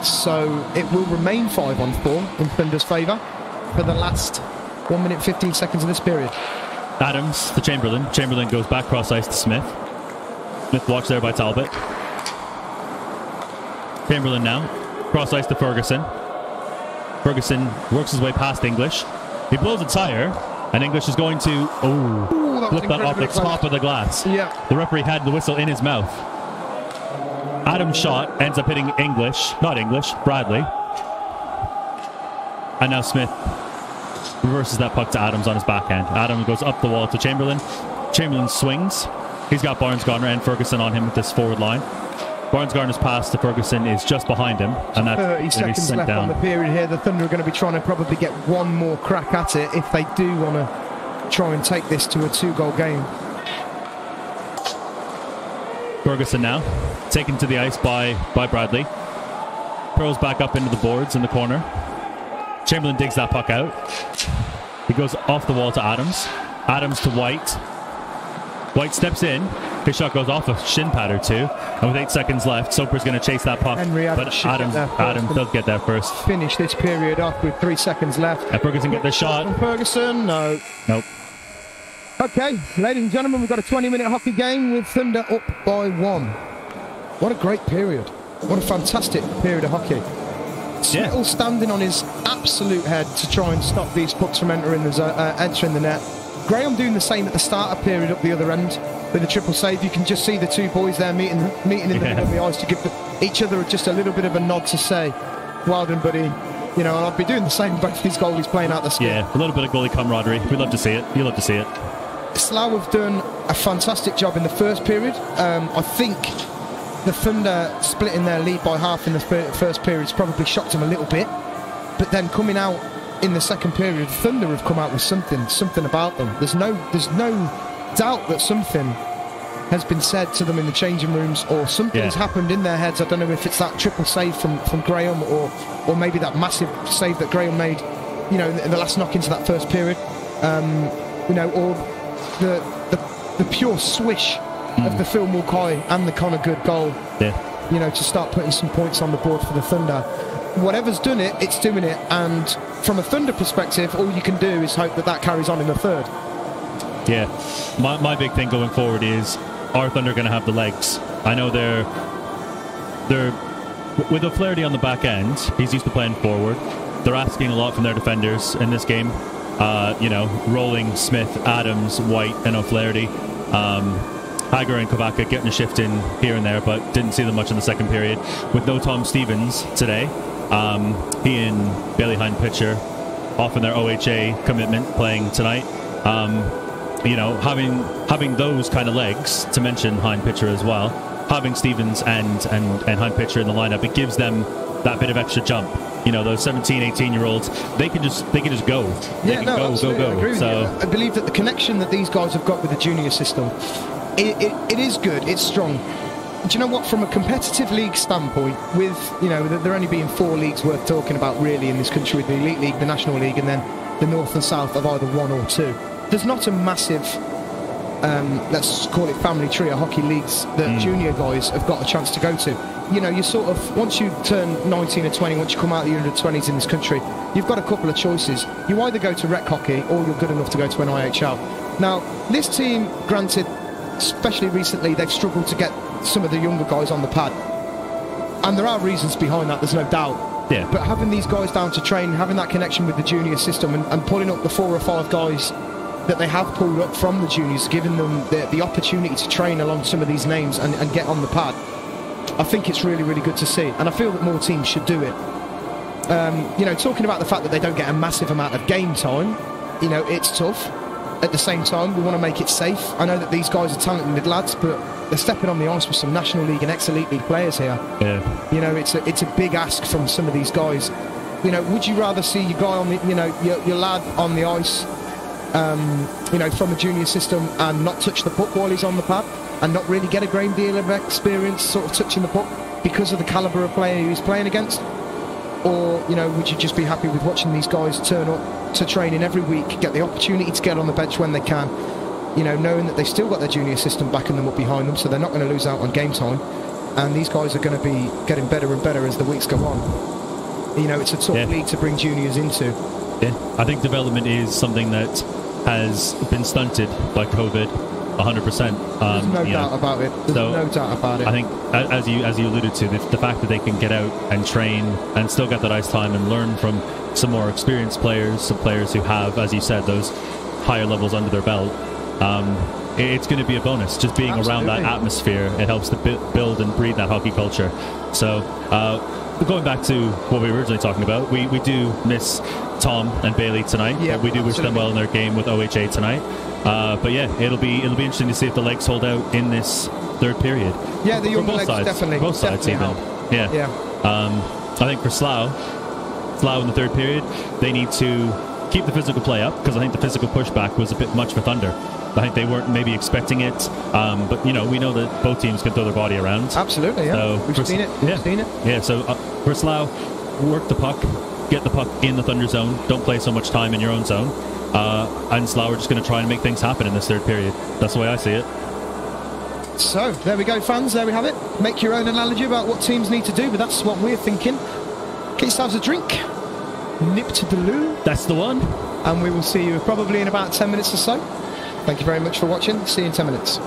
So it will remain 5-on-4 in Thunder's favour for the last 1 minute 15 seconds of this period. Adams to Chamberlain. Chamberlain goes back cross ice to Smith. Smith watched there by Talbot. Chamberlain now. Cross ice to Ferguson. Ferguson works his way past English. He blows a tire, and English is going to flip that off the top of the glass. Yeah. The referee had the whistle in his mouth. Adams' shot ends up hitting Bradley. And now Smith reverses that puck to Adams on his backhand. Adams goes up the wall to Chamberlain. Chamberlain swings. He's got Barnes Garner and Ferguson on him with this forward line. Barnes Garner's pass to Ferguson is just behind him, and that's 30 seconds left on the period here. The Thunder are going to be trying to probably get one more crack at it if they do want to try and take this to a 2-goal game. Ferguson now taken to the ice by Bradley. Curls back up into the boards in the corner. Chamberlain digs that puck out. He goes off the wall to Adams. Adams to White. White steps in. His shot goes off a shin pad or two. And with 8 seconds left, Soper's going to chase that puck. But Adams does get there first. Finish this period off with 3 seconds left. And Ferguson get the shot. And Ferguson, no. Nope. Okay, ladies and gentlemen, we've got a 20-minute hockey game with Thunder up by 1. What a great period. What a fantastic period of hockey. Smittle standing on his absolute head to try and stop these pucks from entering the net. Graham doing the same at the starter period up the other end with a triple save. You can just see the two boys there meeting in the middle of the ice to give each other just a little bit of a nod to say, well done, buddy. You know, and I'd be doing the same with both these goalies playing out the skin. Yeah, a little bit of goalie camaraderie. We love to see it. You love to see it. Slough have done a fantastic job in the first period. I think the Thunder splitting their lead by half in the first period has probably shocked them a little bit. But then coming out in the second period, Thunder have come out with something about them. There's no doubt that something has been said to them in the changing rooms, or something's happened in their heads. I don't know if it's that triple save from Graham, or maybe that massive save that Graham made, you know, in the last knock into that first period, you know, or the pure swish of the Phil Mulcahy and the Connor Good goal, you know, to start putting some points on the board for the Thunder. Whatever's done it, it's doing it, and from a Thunder perspective, all you can do is hope that carries on in the third. Yeah, my big thing going forward is, are Thunder going to have the legs? I know they're with O'Flaherty on the back end. He's used to playing forward. They're asking a lot from their defenders in this game. You know, rolling Smith, Adams, White, and O'Flaherty. Hager and Kovaka getting a shift in here and there, but didn't see them much in the second period. With no Tom Stevens today, he and Bailey Hine Pitcher off in their OHA commitment playing tonight. You know, having those kind of legs, to mention Hine Pitcher as well, having Stevens and Hine Pitcher in the lineup, it gives them that bit of extra jump. You know, those 17, 18-year-olds, they can just go. They can go. I agree with you. I believe that the connection that these guys have got with the junior system, it is good, it's strong. Do you know what, from a competitive league standpoint, with, you know, there only being 4 leagues worth talking about really in this country, with the Elite League, the National League, and then the North and South of either 1 or 2, there's not a massive, let's call it family tree of hockey leagues that junior guys have got a chance to go to. You know, you sort of, once you turn 19 or 20, once you come out of the under-20s in this country, you've got a couple of choices. You either go to rec hockey, or you're good enough to go to an IHL. Now, this team, granted, especially recently, they've struggled to get some of the younger guys on the pad, and there are reasons behind that, there's no doubt. Yeah. But having these guys down to train, having that connection with the junior system, and pulling up the 4 or 5 guys that they have pulled up from the juniors, giving them the opportunity to train along some of these names and get on the pad, I think it's really, really good to see, and I feel that more teams should do it. You know, talking about the fact that they don't get a massive amount of game time, you know, it's tough. At the same time, we want to make it safe. I know that these guys are talented lads, but they're stepping on the ice with some National League and ex-Elite League players here. Yeah. You know, it's a big ask from some of these guys. You know, would you rather see your guy on the, you know, your lad on the ice, you know, from a junior system, and not touch the puck while he's on the pad, and not really get a great deal of experience sort of touching the puck because of the calibre of player he's playing against? Or, you know, would you just be happy with watching these guys turn up to training every week, get the opportunity to get on the bench when they can, you know, knowing that they've still got their junior system backing them up behind them, so they're not going to lose out on game time, and these guys are going to be getting better and better as the weeks go on. You know, it's a tough league to bring juniors into. Yeah, I think development is something that has been stunted by COVID. 100%. There's no doubt about it. There's no doubt about it. I think, as you alluded to, the fact that they can get out and train and still get that ice time and learn from some more experienced players, some players who have, as you said, those higher levels under their belt, it's going to be a bonus. Just being around that atmosphere, it helps to build and breed that hockey culture. So, going back to what we were originally talking about, we do miss Tom and Bailey tonight. Yeah, we do wish them well in their game with OHA tonight. But yeah, it'll be interesting to see if the legs hold out in this third period. Yeah, the young legs sides, definitely. Both sides even. Help. Yeah. I think for Slough in the third period, they need to keep the physical play up, because I think the physical pushback was a bit much for Thunder. I think they weren't maybe expecting it, but you know, we know that both teams can throw their body around. Absolutely, yeah. So We've seen it. Yeah, so for Slough, work the puck, get the puck in the Thunder zone, don't play so much time in your own zone, and Slough are just going to try and make things happen in this third period. That's the way I see it. So, there we go, fans, there we have it. Make your own analogy about what teams need to do, but that's what we're thinking. Get yourselves a drink, nip to the loo. That's the one. And we will see you probably in about 10 minutes or so. Thank you very much for watching. See you in 10 minutes.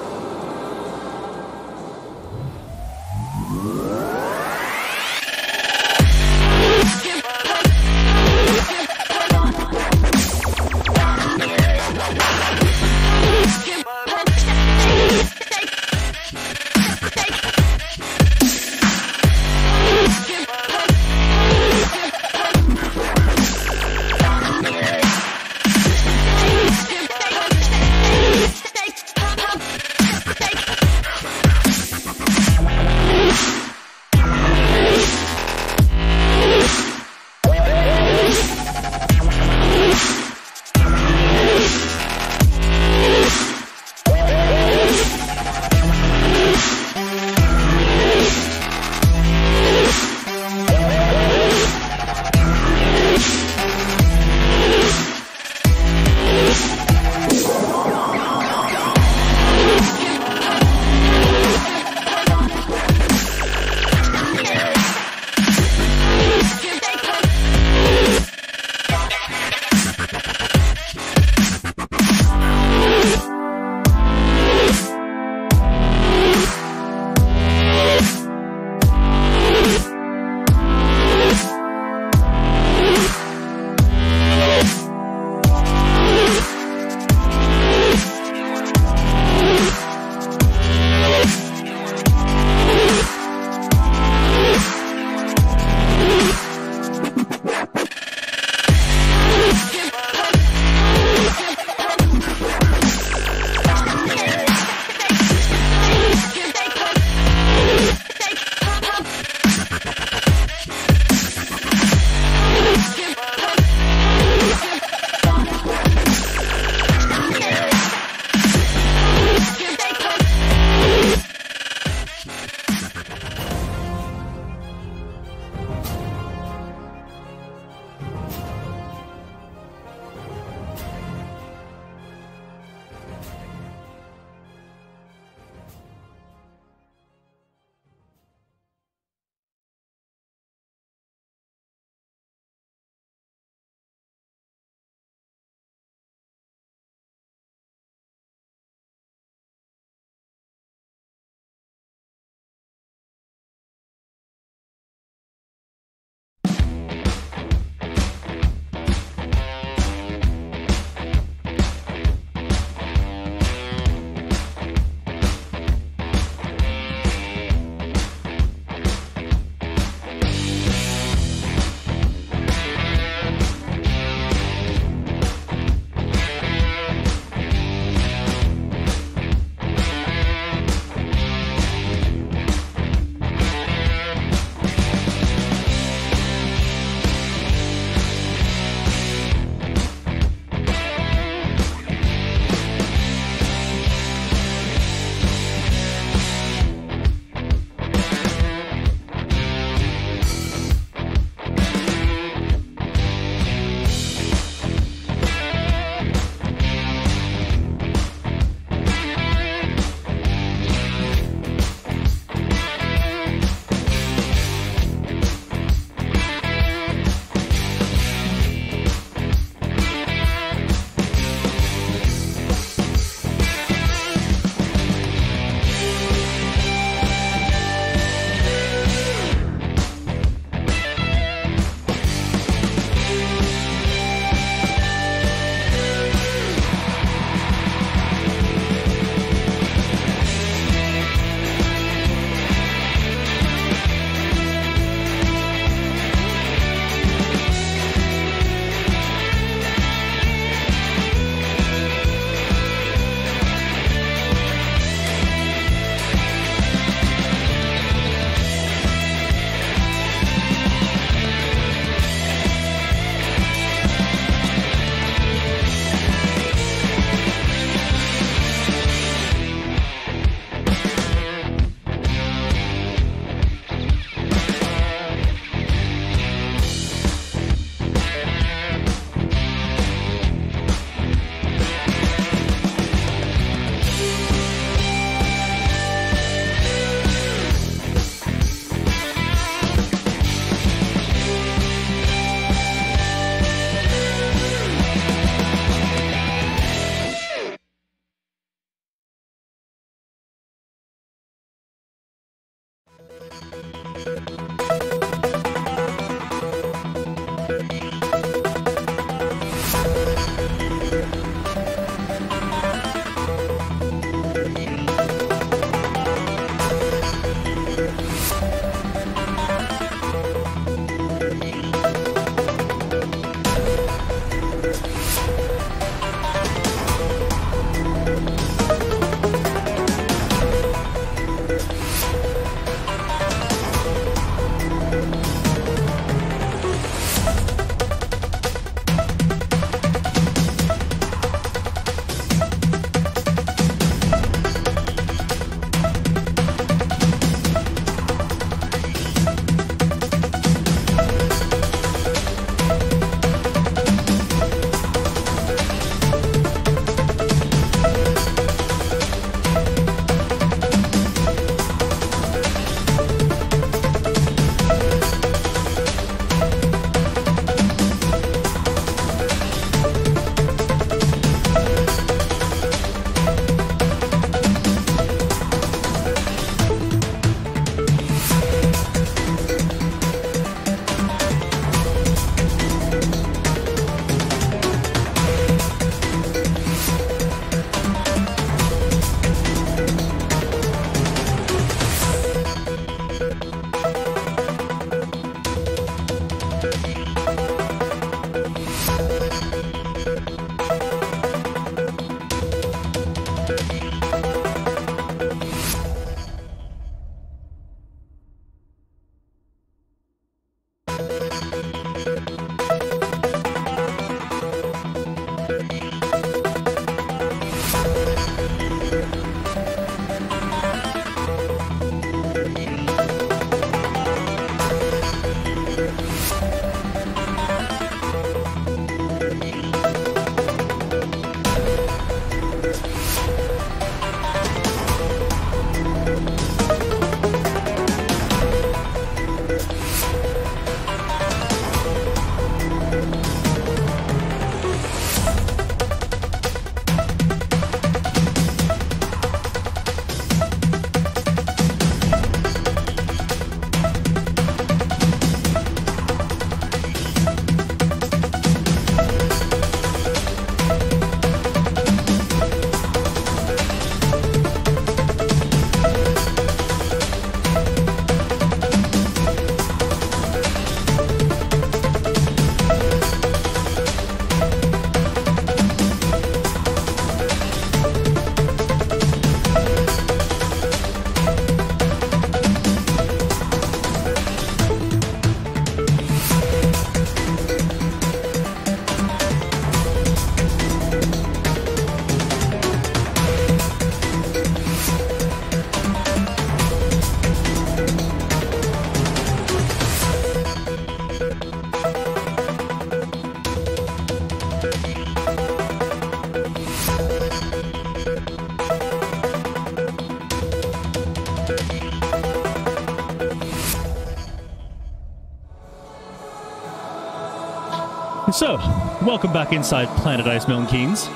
So, welcome back inside Planet Ice, Milton Keynes.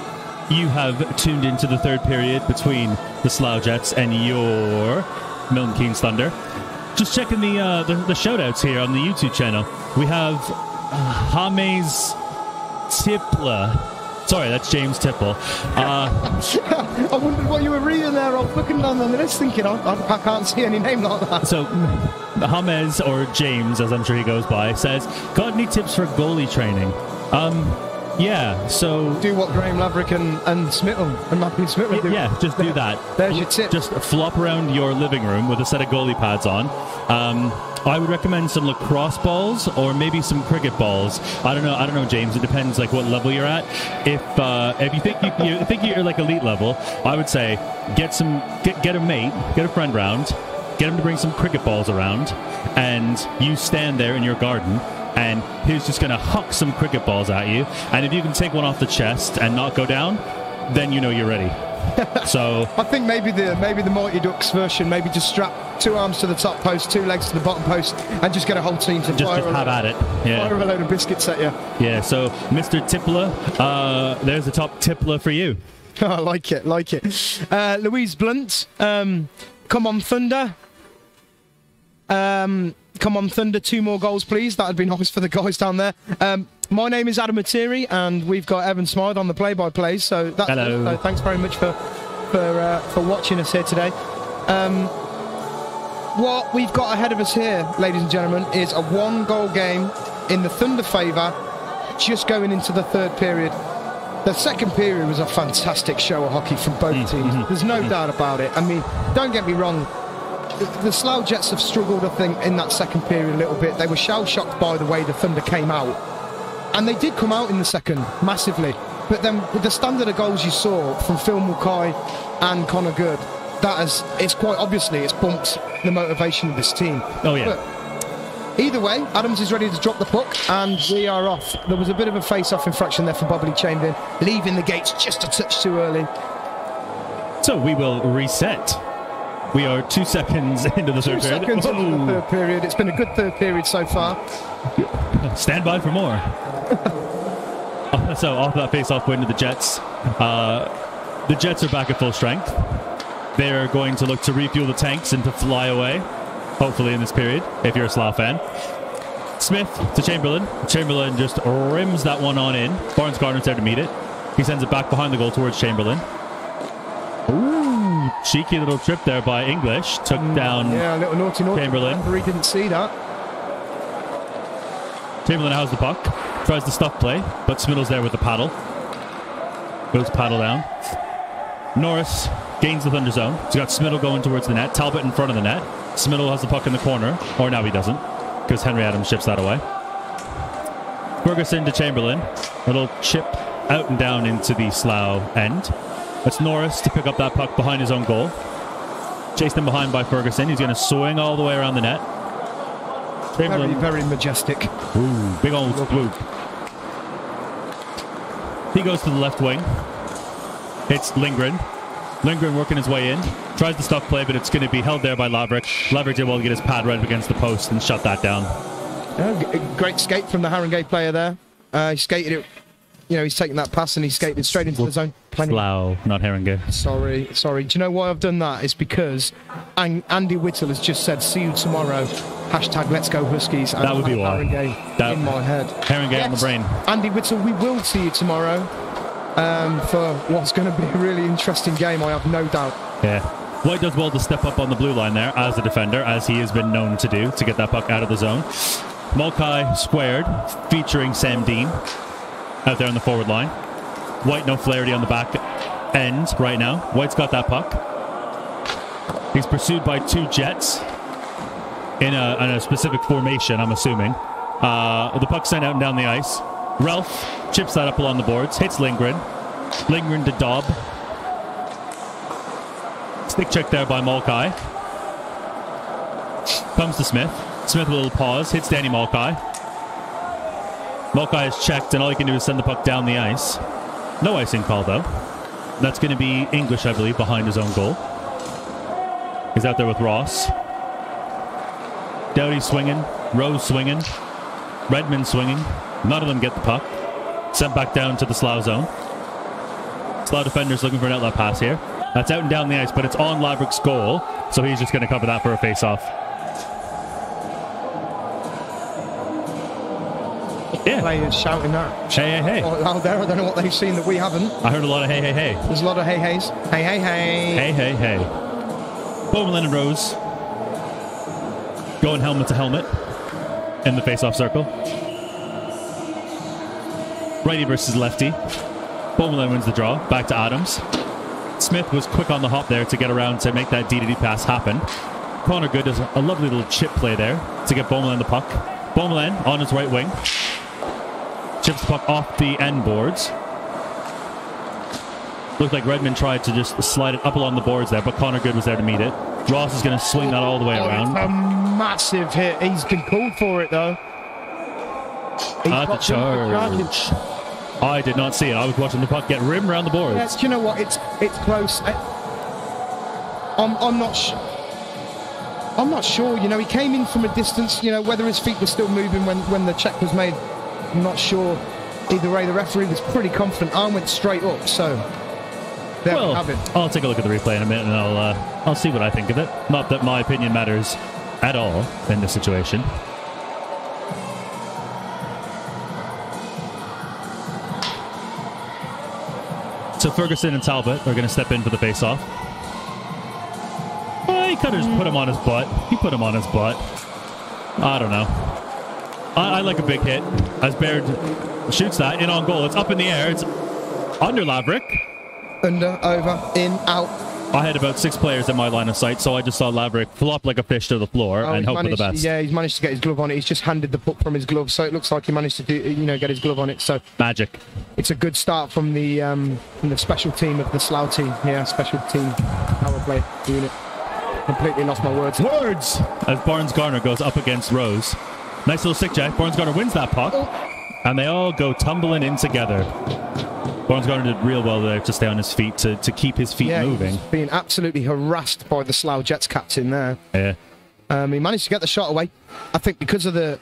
You have tuned into the third period between the Slough Jets and your Milton Keynes Thunder. Just checking the shout-outs here on the YouTube channel. We have James Tipler. Sorry, that's James Tipple. I wondered what you were reading there. I was looking down on the list thinking, I can't see any name like that. So, James, or James, as I'm sure he goes by, says, got any tips for goalie training? Yeah, so... Do what Graham Laverick and Smitham and Matthew Smitham do. Yeah, just do that. There's your tip. Just flop around your living room with a set of goalie pads on. I would recommend some lacrosse balls or maybe some cricket balls. I don't know, James. It depends like what level you're at. If you think you're like elite level, I would say get a mate, get a friend round, get him to bring some cricket balls around, and you stand there in your garden, and he's just going to huck some cricket balls at you. And if you can take one off the chest and not go down, then you know you're ready. So I think maybe the Mighty Ducks version, maybe just strap 2 arms to the top post, 2 legs to the bottom post, and just get a whole team to just have at it. Yeah. Fire a load of biscuits at you. Yeah. So Mr. Tippler, there's the top Tippler for you. I like it. Louise Blunt, come on Thunder. Come on Thunder, 2 more goals please. That'd be nice for the guys down there. My name is Adam Materi, and we've got Evan Smythe on the play-by-plays. So that's hello. So thanks very much for watching us here today. What we've got ahead of us here, ladies and gentlemen, is a 1-goal game in the Thunder favour, just going into the third period. The second period was a fantastic show of hockey from both teams. There's no doubt about it. I mean, don't get me wrong. The Slough Jets have struggled, I think, in that second period a little bit. They were shell-shocked by the way the Thunder came out. And they did come out in the second, massively. But then, with the standard of goals you saw from Phil Mulcahy and Connor Good, it's quite obviously, it's bumped the motivation of this team. Oh, yeah. But either way, Adams is ready to drop the puck, and we are off. There was a bit of a face-off infraction there for Bobbly Chamberlain, leaving the gates just a touch too early. So we will reset. We are 2 seconds into the third period. 2 seconds into the third period. It's been a good third period so far. Stand by for more. So off that face-off win to the Jets. The Jets are back at full strength. They're going to look to refuel the tanks and to fly away, hopefully in this period, if you're a Slough fan. Smith to Chamberlain. Chamberlain just rims that one on in. Barnes Gardner's there to meet it. He sends it back behind the goal towards Chamberlain. Ooh, cheeky little trip there by English. Took down a little naughty Chamberlain. He didn't see that. Chamberlain has the puck. Tries the stuff play, but Smiddle's there with the paddle. Goes paddle down. Norris gains the Thunder zone. He's got Smiddle going towards the net. Talbot in front of the net. Smiddle has the puck in the corner. Or now he doesn't, because Henry Adams chips that away. Ferguson to Chamberlain. A little chip out and down into the Slough end. It's Norris to pick up that puck behind his own goal. Chased in behind by Ferguson. He's going to swing all the way around the net. Very, very majestic. Ooh, big old swoop. He goes to the left wing. It's Lindgren. Lindgren working his way in. Tries the stuff play, but it's going to be held there by Laverick. Laverick did well to get his pad right up against the post and shut that down. Great skate from the Haringey player there. He skated it. You know, he's taken that pass and he skated straight into the zone. Slough, not Haringey. Sorry. Do you know why I've done that? It's because Andy Whittle has just said, see you tomorrow. # Let's Go Huskies. That would be why. Haringey in my head. Haringey on the brain. Andy Whittle, we will see you tomorrow for what's going to be a really interesting game, I have no doubt. Yeah. White does well to step up on the blue line there as a defender, as he has been known to do, to get that puck out of the zone. Mulcahy squared, featuring Sam Dean out there on the forward line. White, no Flaherty on the back end right now. White's got that puck. He's pursued by 2 Jets in a specific formation, I'm assuming. The puck's sent out and down the ice. Ralph chips that up along the boards, hits Lindgren. Lindgren to Dobb. Stick check there by Mulcahy. Comes to Smith. Smith with a little pause, hits Danny Mulcahy. Mulcahy is checked, and all he can do is send the puck down the ice. No icing call, though. That's going to be English, I believe, behind his own goal. He's out there with Ross. Doughty swinging. Rose swinging. Redmond swinging. None of them get the puck. Sent back down to the Slough zone. Slough defenders looking for an outlet pass here. That's out and down the ice, but it's on Laverick's goal, so he's just going to cover that for a face-off. Yeah. Players shouting that. Hey, hey, hey. Out there, I don't know what they've seen that we haven't. I heard a lot of hey, hey, hey. There's a lot of hey, heys. Hey, hey, hey. Hey, hey, hey. Bowman and Rose going helmet to helmet in the face-off circle. Righty versus lefty. Bowman wins the draw. Back to Adams. Smith was quick on the hop there to get around to make that D2D pass happen. Connor Good does a lovely little chip play there to get Bowman the puck. Bowman on his right wing. Chips the puck off the end boards. Looked like Redmond tried to just slide it up along the boards there, but Connor Good was there to meet it. Ross is going to swing that all the way around. It's a massive hit. He's been called for it, though. At the charge. I did not see it. I was watching the puck get rimmed around the boards. Yeah, do you know what? It's close. I'm not sure. You know, he came in from a distance. You know, whether his feet were still moving when the check was made, I'm not sure. Either way, the referee was pretty confident. Arm went straight up. So there we have it. I'll take a look at the replay in a minute, and I'll see what I think of it. Not that my opinion matters at all in this situation. So Ferguson and Talbot are going to step in for the face-off. He could have just put him on his butt. He put him on his butt. I don't know. I like a big hit. As Baird shoots that in on goal. It's up in the air. It's under Laverick. Under, over, in, out. I had about 6 players in my line of sight, so I just saw Laverick flop like a fish to the floor and hope for the best. Yeah, he's managed to get his glove on it. He's just handed the puck from his glove, so it looks like he managed to get his glove on it. So magic. It's a good start from the special team of the Slough team. Yeah, special team power play unit. Completely lost my words. As Barnes Garner goes up against Rose. Nice little stick check. Barnes Garner wins that puck, and they all go tumbling in together. Barnes Garner did real well there to stay on his feet, to keep his feet moving. He's being absolutely harassed by the Slough Jets captain there. Yeah. He managed to get the shot away. I think because of the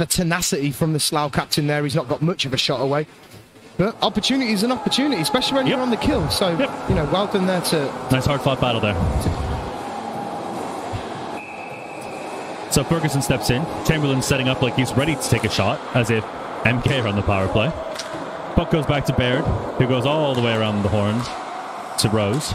tenacity from the Slough captain there, he's not got much of a shot away. But opportunity is an opportunity, especially when you're on the kill. So, you know, well done there to... Nice hard-fought battle there. So Ferguson steps in. Chamberlain's setting up like he's ready to take a shot, as if MK are on the power play. Puck goes back to Baird, who goes all the way around the horn to Rose.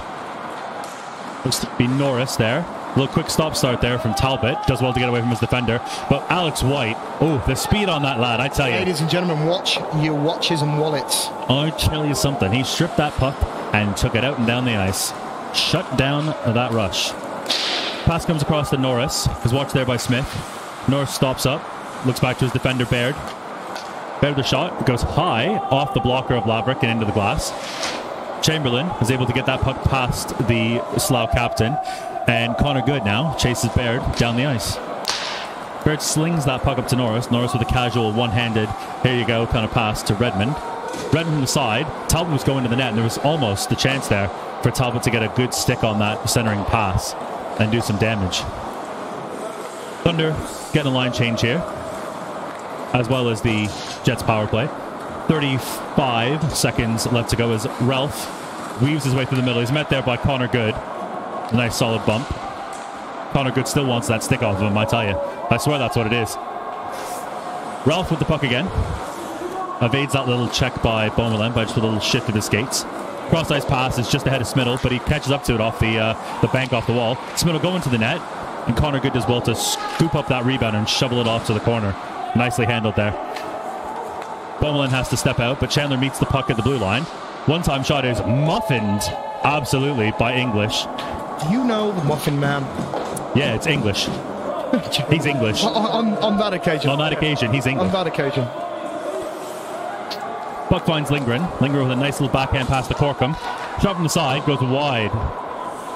Looks to be Norris there. A little quick stop-start there from Talbot. Does well to get away from his defender. But Alex White, the speed on that lad, I tell you. Ladies and gentlemen, watch your watches and wallets. I tell you something. He stripped that puck and took it out and down the ice. Shut down that rush. Pass comes across to Norris. His watch there by Smith. Norris stops up. Looks back to his defender, Baird. Baird the shot. It goes high off the blocker of Laverick and into the glass. Chamberlain is able to get that puck past the Slough captain. And Connor Good now chases Baird down the ice. Baird slings that puck up to Norris. Norris with a casual one-handed, here you go, kind of pass to Redmond. Redmond the side. Talbot was going to the net, and there was almost the chance there for Talbot to get a good stick on that centering pass and do some damage. Thunder getting a line change here, as well as the Jets power play. 35 seconds left to go as Ralph weaves his way through the middle. He's met there by Connor Good. A nice solid bump. Connor Good still wants that stick off of him, I tell you. I swear that's what it is. Ralph with the puck again. Evades that little check by Beaumoulin by just a little shift of his skates. Cross-ice pass is just ahead of Smittle, but he catches up to it off the bank off the wall. Smittle going to the net, and Connor Good does well to scoop up that rebound and shovel it off to the corner. Nicely handled there. Beaumoulin has to step out, but Chandler meets the puck at the blue line. One-time shot is muffined, absolutely, by English. You know the Muffin Man. Yeah, it's English. He's English. On that occasion. On that occasion, he's English. On that occasion. Puck finds Lindgren. Lindgren with a nice little backhand pass to Corkum. Shot from the side, goes wide.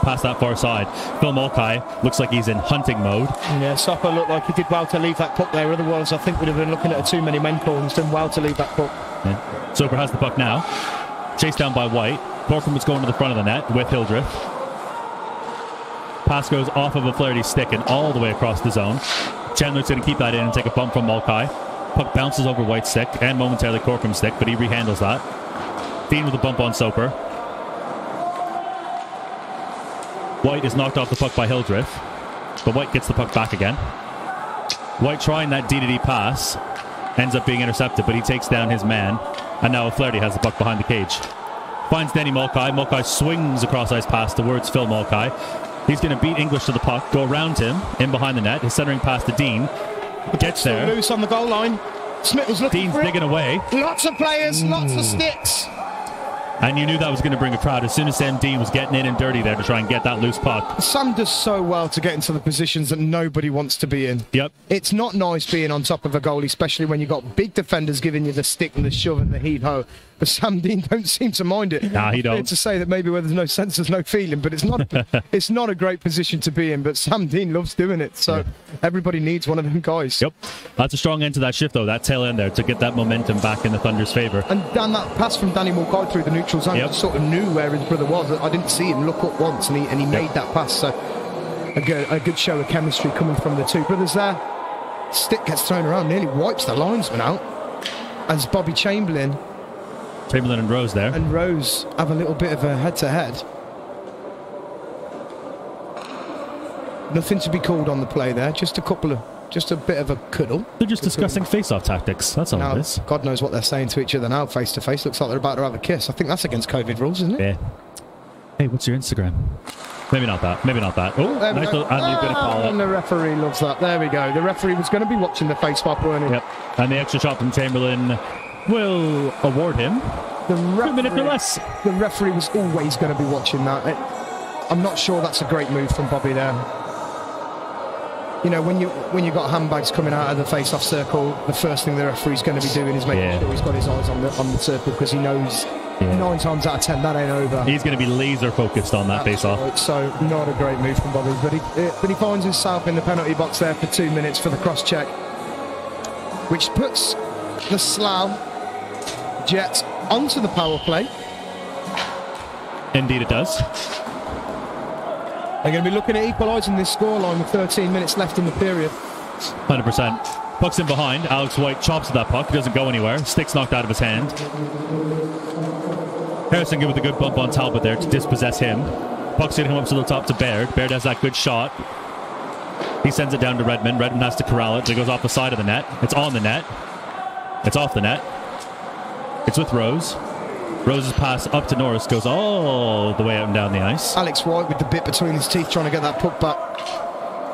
Past that far side. Phil Mulcahy looks like he's in hunting mode. Yeah, Sopper looked like he did well to leave that puck there. Otherwise, I think we'd have been looking at a too many men call. He's done well to leave that puck. Yeah. Soper has the puck now. Chased down by White. Corkum was going to the front of the net with Hildreth. Pass goes off of a Flaherty stick and all the way across the zone. Chandler's going to keep that in and take a bump from Mulcahy. Puck bounces over White's stick and momentarily Corcom's stick, but he rehandles that. Dean with a bump on Soper. White is knocked off the puck by Hildreth, but White gets the puck back again. White trying that D-to-D pass, ends up being intercepted, but he takes down his man, and now O'Flaherty has the puck behind the cage. Finds Denny Mulcahy. Mulcahy swings across ice pass towards Phil Mulcahy. He's going to beat English to the puck, go around him, in behind the net. His centering pass to Dean. Gets there. Loose on the goal line. Smith was looking Dean's for it. digging away. Lots of players, lots of sticks. And you knew that was going to bring a crowd as soon as Sam Dean was getting in and dirty there to try and get that loose puck. Sam does so well to get into the positions that nobody wants to be in. Yep. It's not nice being on top of a goalie, especially when you've got big defenders giving you the stick and the shove and the heave-ho. But Sam Dean don't seem to mind it. Nah, he don't. To say that maybe where there's no sense, there's no feeling, but it's not a great position to be in. But Sam Dean loves doing it, so everybody needs one of them guys. Yep. That's a strong end to that shift, though, that tail end there, to get that momentum back in the Thunder's favour. And Dan, that pass from Danny Mulcahy through the neutral zone, yep. Sort of knew where his brother was. I didn't see him look up once, and he made that pass. So a good show of chemistry coming from the two brothers there. Stick gets thrown around, nearly wipes the linesman out. As Bobby Chamberlain and Rose there. And Rose have a little bit of a head-to-head. Nothing to be called on the play there. Just a bit of a cuddle. They're just discussing face-off tactics. That's all it is. God knows what they're saying to each other now, face-to-face. Looks like they're about to have a kiss. I think that's against COVID rules, isn't it? Yeah. Hey, what's your Instagram? Maybe not that. Maybe not that. Oh, nice little call. And the referee loves that. There we go. The referee was going to be watching the face-swap, weren't he? Yep. And the extra shot from Chamberlain will award him 2 minutes or less. The referee was always going to be watching that. I'm not sure that's a great move from Bobby there. You know, when you got handbags coming out of the face-off circle, the first thing the referee's going to be doing is making sure he's got his eyes on the circle, because he knows 9 times out of 10 that ain't over. He's going to be laser focused on that face-off. Right, so not a great move from Bobby, but he finds himself in the penalty box there for 2 minutes for the cross-check, which puts the Slough Jets onto the power play. Indeed it does. They're going to be looking at equalising this scoreline with 13 minutes left in the period. 100%. Puck's in behind. Alex White chops at that puck. It doesn't go anywhere. Stick's knocked out of his hand. Harrison with a good bump on Talbot there to dispossess him. Puck's going to come up to the top to Baird. Baird has that good shot. He sends it down to Redmond. Redmond has to corral it. It goes off the side of the net. It's on the net. It's off the net. It's with Rose. Rose's pass up to Norris goes all the way out and down the ice. Alex White with the bit between his teeth trying to get that puck back.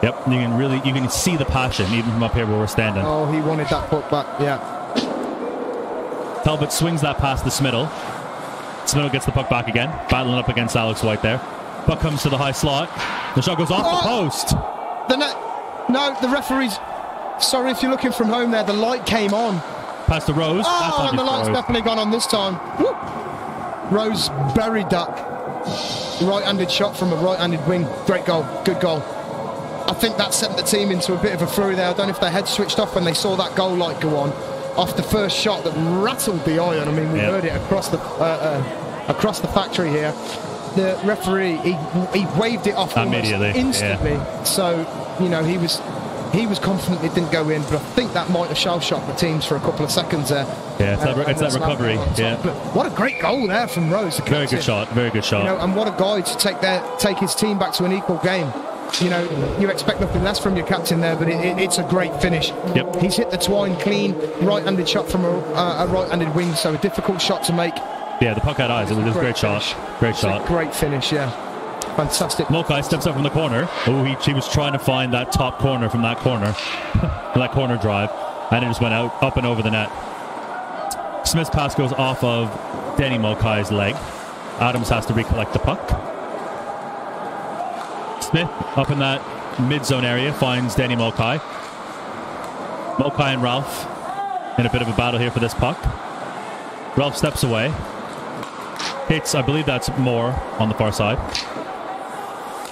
Yep, you can see the passion even from up here where we're standing. Oh, he wanted that puck back, yeah. Talbot swings that past the Smittle. Smittle gets the puck back again, battling up against Alex White there. Puck comes to the high slot. The shot goes off the post. The net. No, the referee's... Sorry if you're looking from home there, the light came on. Past to Rose. Oh, and the light's definitely gone on this time. Woo. Rose buried that right-handed shot from a right-handed wing. Great goal. Good goal. I think that sent the team into a bit of a flurry there. I don't know if their head switched off when they saw that goal light go on off the first shot that rattled the iron. I mean, we heard it across the factory here. The referee, he waved it off immediately, instantly. Yeah. So, you know, he was confident it didn't go in, but I think that might have shell-shocked the teams for a couple of seconds there. Yeah, it's that recovery. Yeah. But what a great goal there from Rose. Very good shot. Very good shot. You know, and what a guy to take his team back to an equal game. You know, you expect nothing less from your captain there, but it's a great finish. Yep. He's hit the twine clean, right-handed shot from a right-handed wing, so a difficult shot to make. Yeah, the puck had eyes. It was a great shot. Great shot. Great finish, yeah. Fantastic. Mulcahy steps up from the corner. Oh, he was trying to find that top corner from that corner. That corner drive. And it just went out, up and over the net. Smith's pass goes off of Denny Mulcahy's leg. Adams has to recollect the puck. Smith up in that mid-zone area finds Denny Mulcahy. Mulcahy and Ralph in a bit of a battle here for this puck. Ralph steps away. Hits, I believe that's Moore on the far side.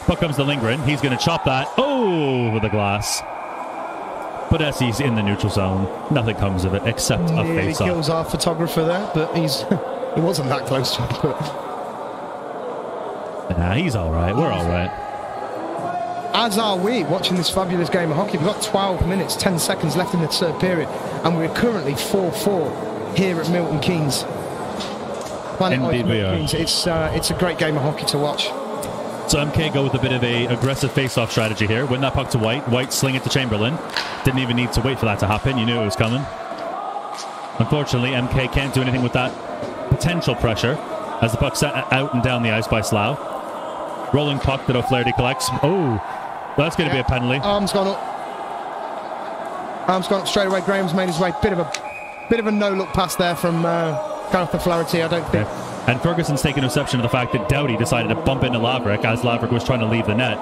Puck comes to Lindgren. He's going to chop that. Oh, with the glass. But as he's in the neutral zone, nothing comes of it except a face-off. He kills our photographer there, but he wasn't that close to it. But nah, he's all right. We're all right. as are we, watching this fabulous game of hockey. We've got 12 minutes, 10 seconds left in the third period, and we're currently 4-4 here at Milton Keynes. Indeed we are. It's a great game of hockey to watch. So MK go with a bit of a aggressive face-off strategy here. Win that puck to White. White sling it to Chamberlain. Didn't even need to wait for that to happen. You knew it was coming. Unfortunately, MK can't do anything with that potential pressure as the puck's out and down the ice by Slough. Rolling puck that O'Flaherty collects. Oh, that's going to be a penalty. Arms gone up. Arms gone up straight away. Graham's made his way. Bit of a no-look pass there from Gareth O'Flaherty, I don't think. Yeah. And Ferguson's taken exception to the fact that Doughty decided to bump into Laverick as Laverick was trying to leave the net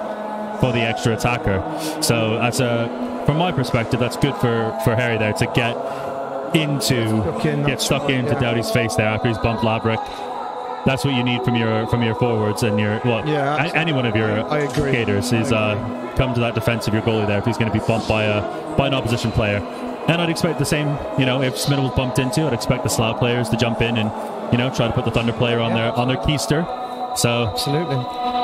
for the extra attacker. So that's from my perspective, that's good for Harry there to get stuck into Doughty's face there after he's bumped Laverick. That's what you need from your forwards and any one of your skaters is come to that defense of your goalie there if he's going to be bumped by an opposition player. And I'd expect the same, if Smith was bumped into, I'd expect the Slough players to jump in and try to put the Thunder player on their keister. So absolutely,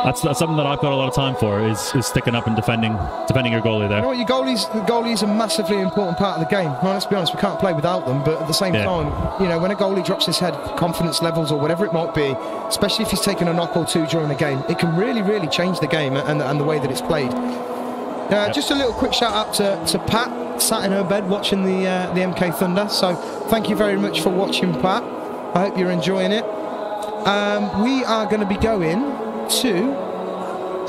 that's something that I've got a lot of time for is sticking up and defending your goalie there. Your goalie is a massively important part of the game. Well, let's be honest, we can't play without them. But at the same time, when a goalie drops his head, confidence levels or whatever it might be, especially if he's taken a knock or two during the game, it can really, really change the game and the way that it's played. Just a little quick shout out to Pat, sat in her bed watching the MK Thunder. So thank you very much for watching, Pat. I hope you're enjoying it. We are going to be going to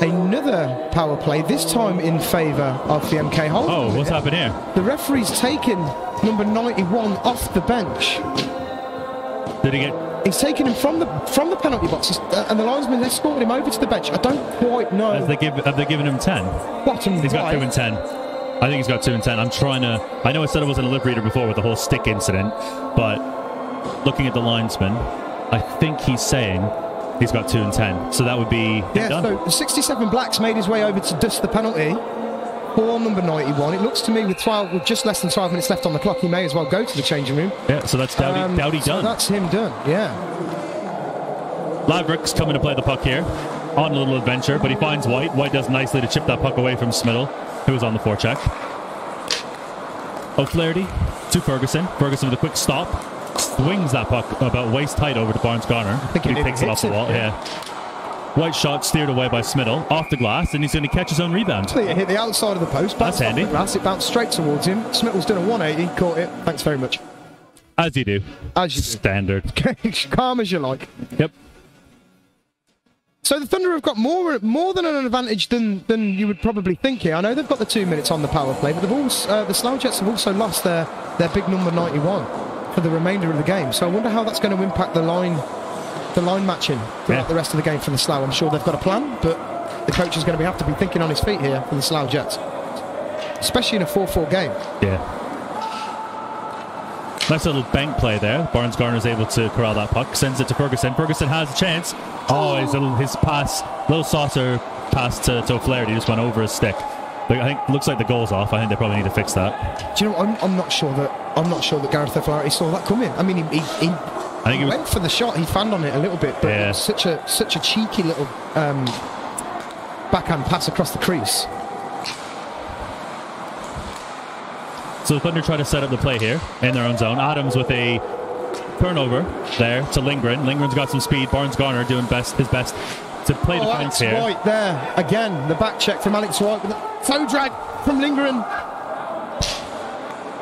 another power play, this time in favour of the MK Hold. Oh, what's happened here? The referee's taken number 91 off the bench. Did he get... He's taken him from the penalty box, and the linesman escorted him over to the bench. I don't quite know. Have they given him 10? He's got 2 and 10. I think he's got 2 and 10. I know I said it wasn't a lip reader before with the whole stick incident, but looking at the linesman, I think he's saying he's got 2 and 10. So that would be done. So 67 Blacks made his way over to dust the penalty for number 91. It looks to me with just less than 12 minutes left on the clock, he may as well go to the changing room. Yeah, so that's Doughty done. So that's him done, yeah. Laverick's coming to play the puck here on a little adventure, but he finds White. White does nicely to chip that puck away from Smittle, who was on the forecheck. O'Flaherty to Ferguson. Ferguson with a quick stop. Swings that puck about waist height over to Barnes Garner. I think he picks it off the wall. Yeah. White shot steered away by Smittle off the glass, and he's going to catch his own rebound. It hit the outside of the post. That's handy. Glass, it bounced straight towards him. Smittle's done a 180, caught it. Thanks very much. As you do. Standard. Calm as you like. Yep. So the Thunder have got more than an advantage than you would probably think here. I know they've got the 2 minutes on the power play, but the Slough Jets have also lost their big number 91 for the remainder of the game. So I wonder how that's going to impact the line matching throughout the rest of the game for the Slough. I'm sure they've got a plan, but the coach is going to have to be thinking on his feet here for the Slough Jets, especially in a 4-4 game. Yeah. Nice little bank play there. Barnes Garner's able to corral that puck, sends it to Ferguson. Ferguson has a chance. His pass, little saucer pass to O'Flaherty just went over his stick. I think it looks like the goal's off. I think they probably need to fix that. Do you know what? I'm not sure that Gareth O'Flaherty saw that coming. I mean, he went for the shot. He fanned on it a little bit, but it was such a cheeky little backhand pass across the crease. So the Thunder try to set up the play here in their own zone. Adams with a turnover there to Lindgren. Lindgren's got some speed. Barnes Garner doing his best to play defense here. Alex White there again. The back check from Alex White with a toe drag from Lindgren.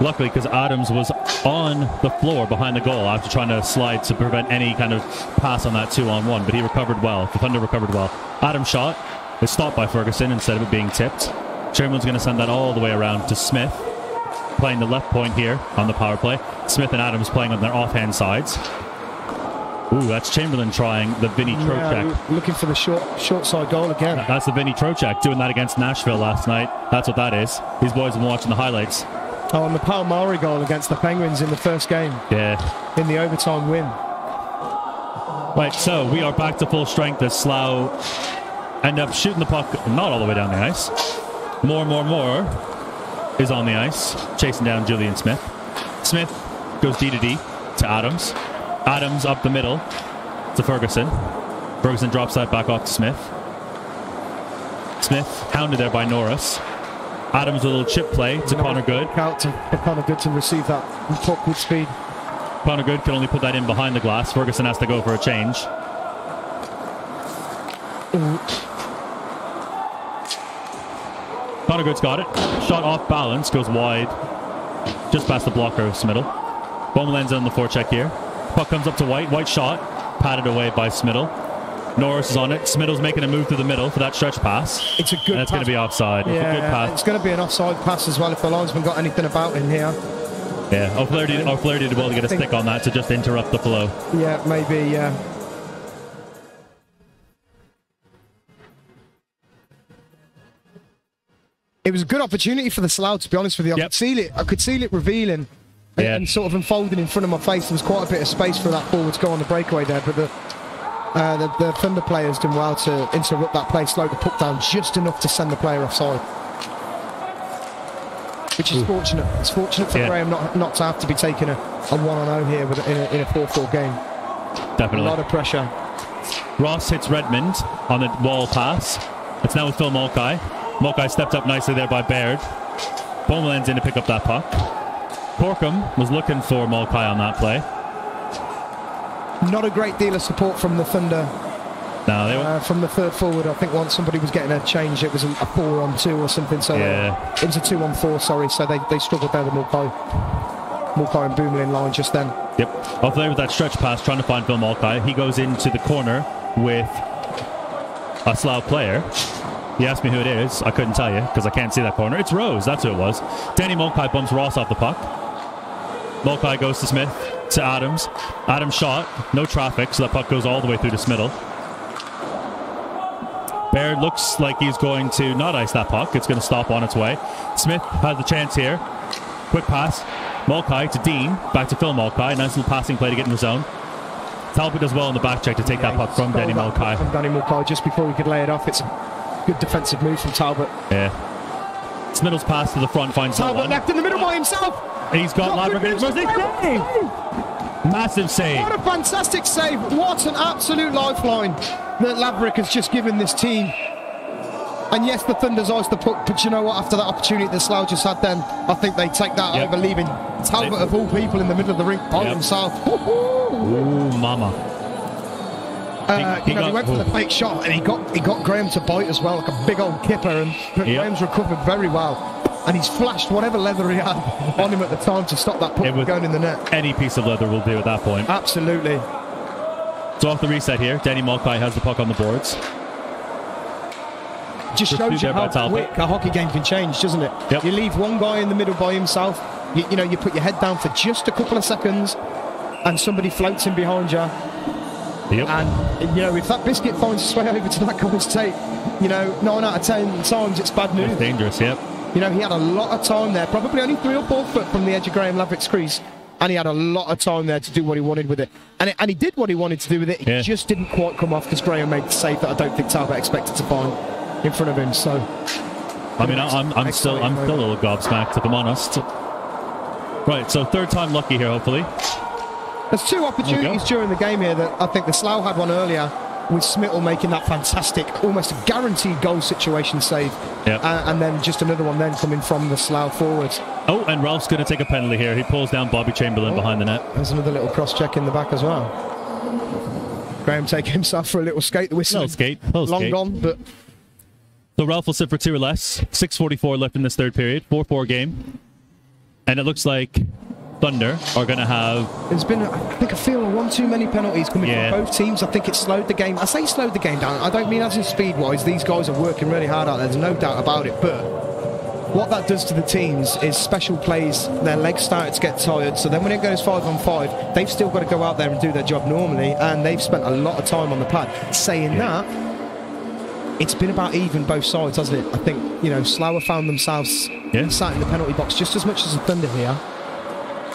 Luckily, because Adams was on the floor behind the goal after trying to slide to prevent any kind of pass on that 2-on-1, but he recovered well. The Thunder recovered well. Adams' shot is stopped by Ferguson instead of it being tipped. Sherman's going to send that all the way around to Smith, playing the left point here on the power play. Smith and Adams playing on their offhand sides. Ooh, that's Chamberlain trying the Vinny Trocheck. Looking for the short side goal again. That's the Vinny Trocheck doing that against Nashville last night. That's what that is. These boys have been watching the highlights. Oh, and the Palmieri goal against the Penguins in the first game. Yeah. In the overtime win. Right, so we are back to full strength as Slough end up shooting the puck not all the way down the ice. More is on the ice, chasing down Julian Smith. Smith goes D-to-D to Adams. Adams up the middle to Ferguson. Ferguson drops that back off to Smith. Smith hounded there by Norris. Adams with a little chip play to Connor Good. Out to Connor Good to receive that puck with speed. Connor Good can only put that in behind the glass. Ferguson has to go for a change. Connor Good's got it. Shot off balance, goes wide. Just past the blocker of Smittle. Bowman's on the forecheck here. Puck comes up to White. White shot. Patted away by Smittle. Norris is on it. Smittle's making a move through the middle for that stretch pass. It's a good pass. It's going to be offside. Yeah, it's a good pass. It's going to be an offside pass as well if the linesman got anything about him here. Yeah, O'Flaherty did well to get a stick on that to just interrupt the flow. Yeah, maybe, yeah. It was a good opportunity for the Slough, to be honest with you. I could see it revealing and sort of unfolding in front of my face. There was quite a bit of space for that forward to go on the breakaway there, but the Thunder players did well to interrupt that play, slow the puck down just enough to send the player offside. Which is fortunate. It's fortunate for Graham not to have to be taking a 1-0 here in a 4-4 game. Definitely. A lot of pressure. Ross hits Redmond on the wall pass. It's now with Phil Mulcahy. Mulcahy stepped up nicely there by Baird. Bowman's in to pick up that puck. Corkum was looking for Mulcahy on that play. Not a great deal of support from the Thunder. No, they were from the third forward. I think once somebody was getting a change, it was a 4-on-2 or something. So it was a 2-on-4. Sorry, so they struggled there. The Mulcahy and Boomerlin line just then. Yep. Off there with that stretch pass, trying to find Phil Mulcahy. He goes into the corner with a Slough player. He asked me who it is. I couldn't tell you because I can't see that corner. It's Rose. That's who it was. Danny Mulcahy bumps Ross off the puck. Mulcahy goes to Smith, to Adams. Adams shot. No traffic, so that puck goes all the way through to Smittle. Baird looks like he's going to not ice that puck. It's going to stop on its way. Smith has the chance here. Quick pass. Mulcahy to Dean. Back to Phil Mulcahy. Nice little passing play to get in the zone. Talbot does well on the back check to take that puck from Danny Mulcahy. From Danny Mulcahy just before he could lay it off. It's a good defensive move from Talbot. Yeah. Smittle's pass to the front finds Talbot left in the middle by himself. He's got Laverick in his save. Massive save. What a fantastic save. What an absolute lifeline that Laverick has just given this team. And yes, the Thunder's iced the puck, but you know what? After that opportunity that Slough just had then, I think they take that over, leaving Talbot of all people in the middle of the rink by himself. Ooh, mama. He went for the fake shot and he got Graham to bite as well, like a big old kipper, and Graham's recovered very well. And he's flashed whatever leather he had on him at the time to stop that puck from going in the net. Any piece of leather will do at that point. Absolutely. So off the reset here, Danny Mulcahy has the puck on the boards. Just shows you how quick a hockey game can change, doesn't it? Yep. You leave one guy in the middle by himself, you put your head down for just a couple of seconds and somebody floats in behind you. Yep. And, if that biscuit finds its way over to that guy's tape, 9 out of 10 times it's bad news. It's dangerous, yep. He had a lot of time there, probably only 3 or 4 foot from the edge of Graham Laverick's crease, and he had a lot of time there to do what he wanted with it. And he did what he wanted to do with it. It just didn't quite come off because Graham made the save that I don't think Talbot expected to find in front of him. So, I mean, I'm still a little gobsmacked, if I'm honest. Right, so third time lucky here, hopefully. There's 2 opportunities during the game here that I think the Slough had one earlier with Smittle making that fantastic, almost a guaranteed goal situation save. Yep. And then just another one then coming from the Slough forwards. Oh, and Ralph's going to take a penalty here. He pulls down Bobby Chamberlain behind the net. There's another little cross-check in the back as well. Graham taking himself for a little skate. The whistle long gone, but... So Ralph will sit for 2 or less. 6:44 left in this third period. 4-4 game. And it looks like Thunder are going to have... There's been, I feel one too many penalties coming from both teams. I think it slowed the game. I say slowed the game down. I don't mean as in speed-wise. These guys are working really hard out there. There's no doubt about it. But what that does to the teams is special plays. Their legs started to get tired. So then when it goes 5-on-5, they've still got to go out there and do their job normally. And they've spent a lot of time on the pad. Saying that, it's been about even both sides, hasn't it? I think, Slough have found themselves sat in the penalty box just as much as the Thunder here.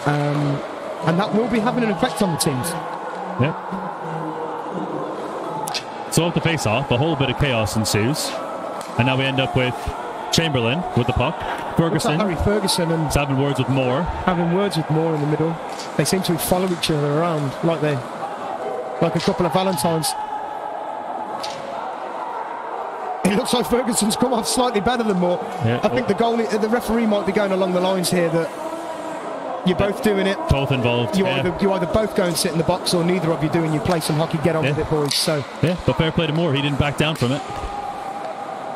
And that will be having an effect on the teams. Yep. So off the face-off, a whole bit of chaos ensues. And now we end up with Chamberlain with the puck. Ferguson. Harry Ferguson and having words with Moore. Having words with Moore in the middle. They seem to follow each other around like a couple of Valentines. looks like Ferguson's come off slightly better than Moore. Yeah. I think the referee might be going along the lines here that you're both doing it. Both involved. You either both go and sit in the box, or neither of you do and you play some hockey. Get on with it, boys. So yeah, but fair play to Moore. He didn't back down from it.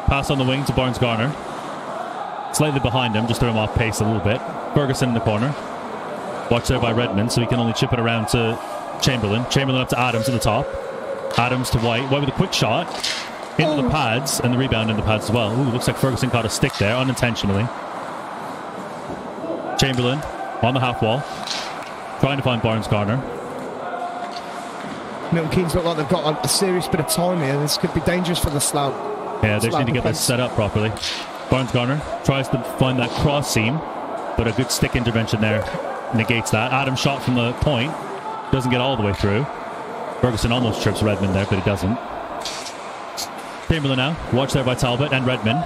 Pass on the wing to Barnes-Garner. Slightly behind him, just threw him off pace a little bit. Ferguson in the corner. Watched there by Redmond, so he can only chip it around to Chamberlain. Chamberlain up to Adams at the top. Adams to White. White with a quick shot into the pads, and the rebound in the pads as well. Ooh, looks like Ferguson caught a stick there unintentionally. Chamberlain on the half wall, trying to find Barnes-Garner. Milton Keynes look like they've got a serious bit of time here. This could be dangerous for the Slough. Yeah, they just need to get this set up properly. Barnes-Garner tries to find that cross seam, but a good stick intervention there negates that. Adams shot from the point, doesn't get all the way through. Ferguson almost trips Redmond there, but he doesn't. Chamberlain now, watch there by Talbot and Redmond.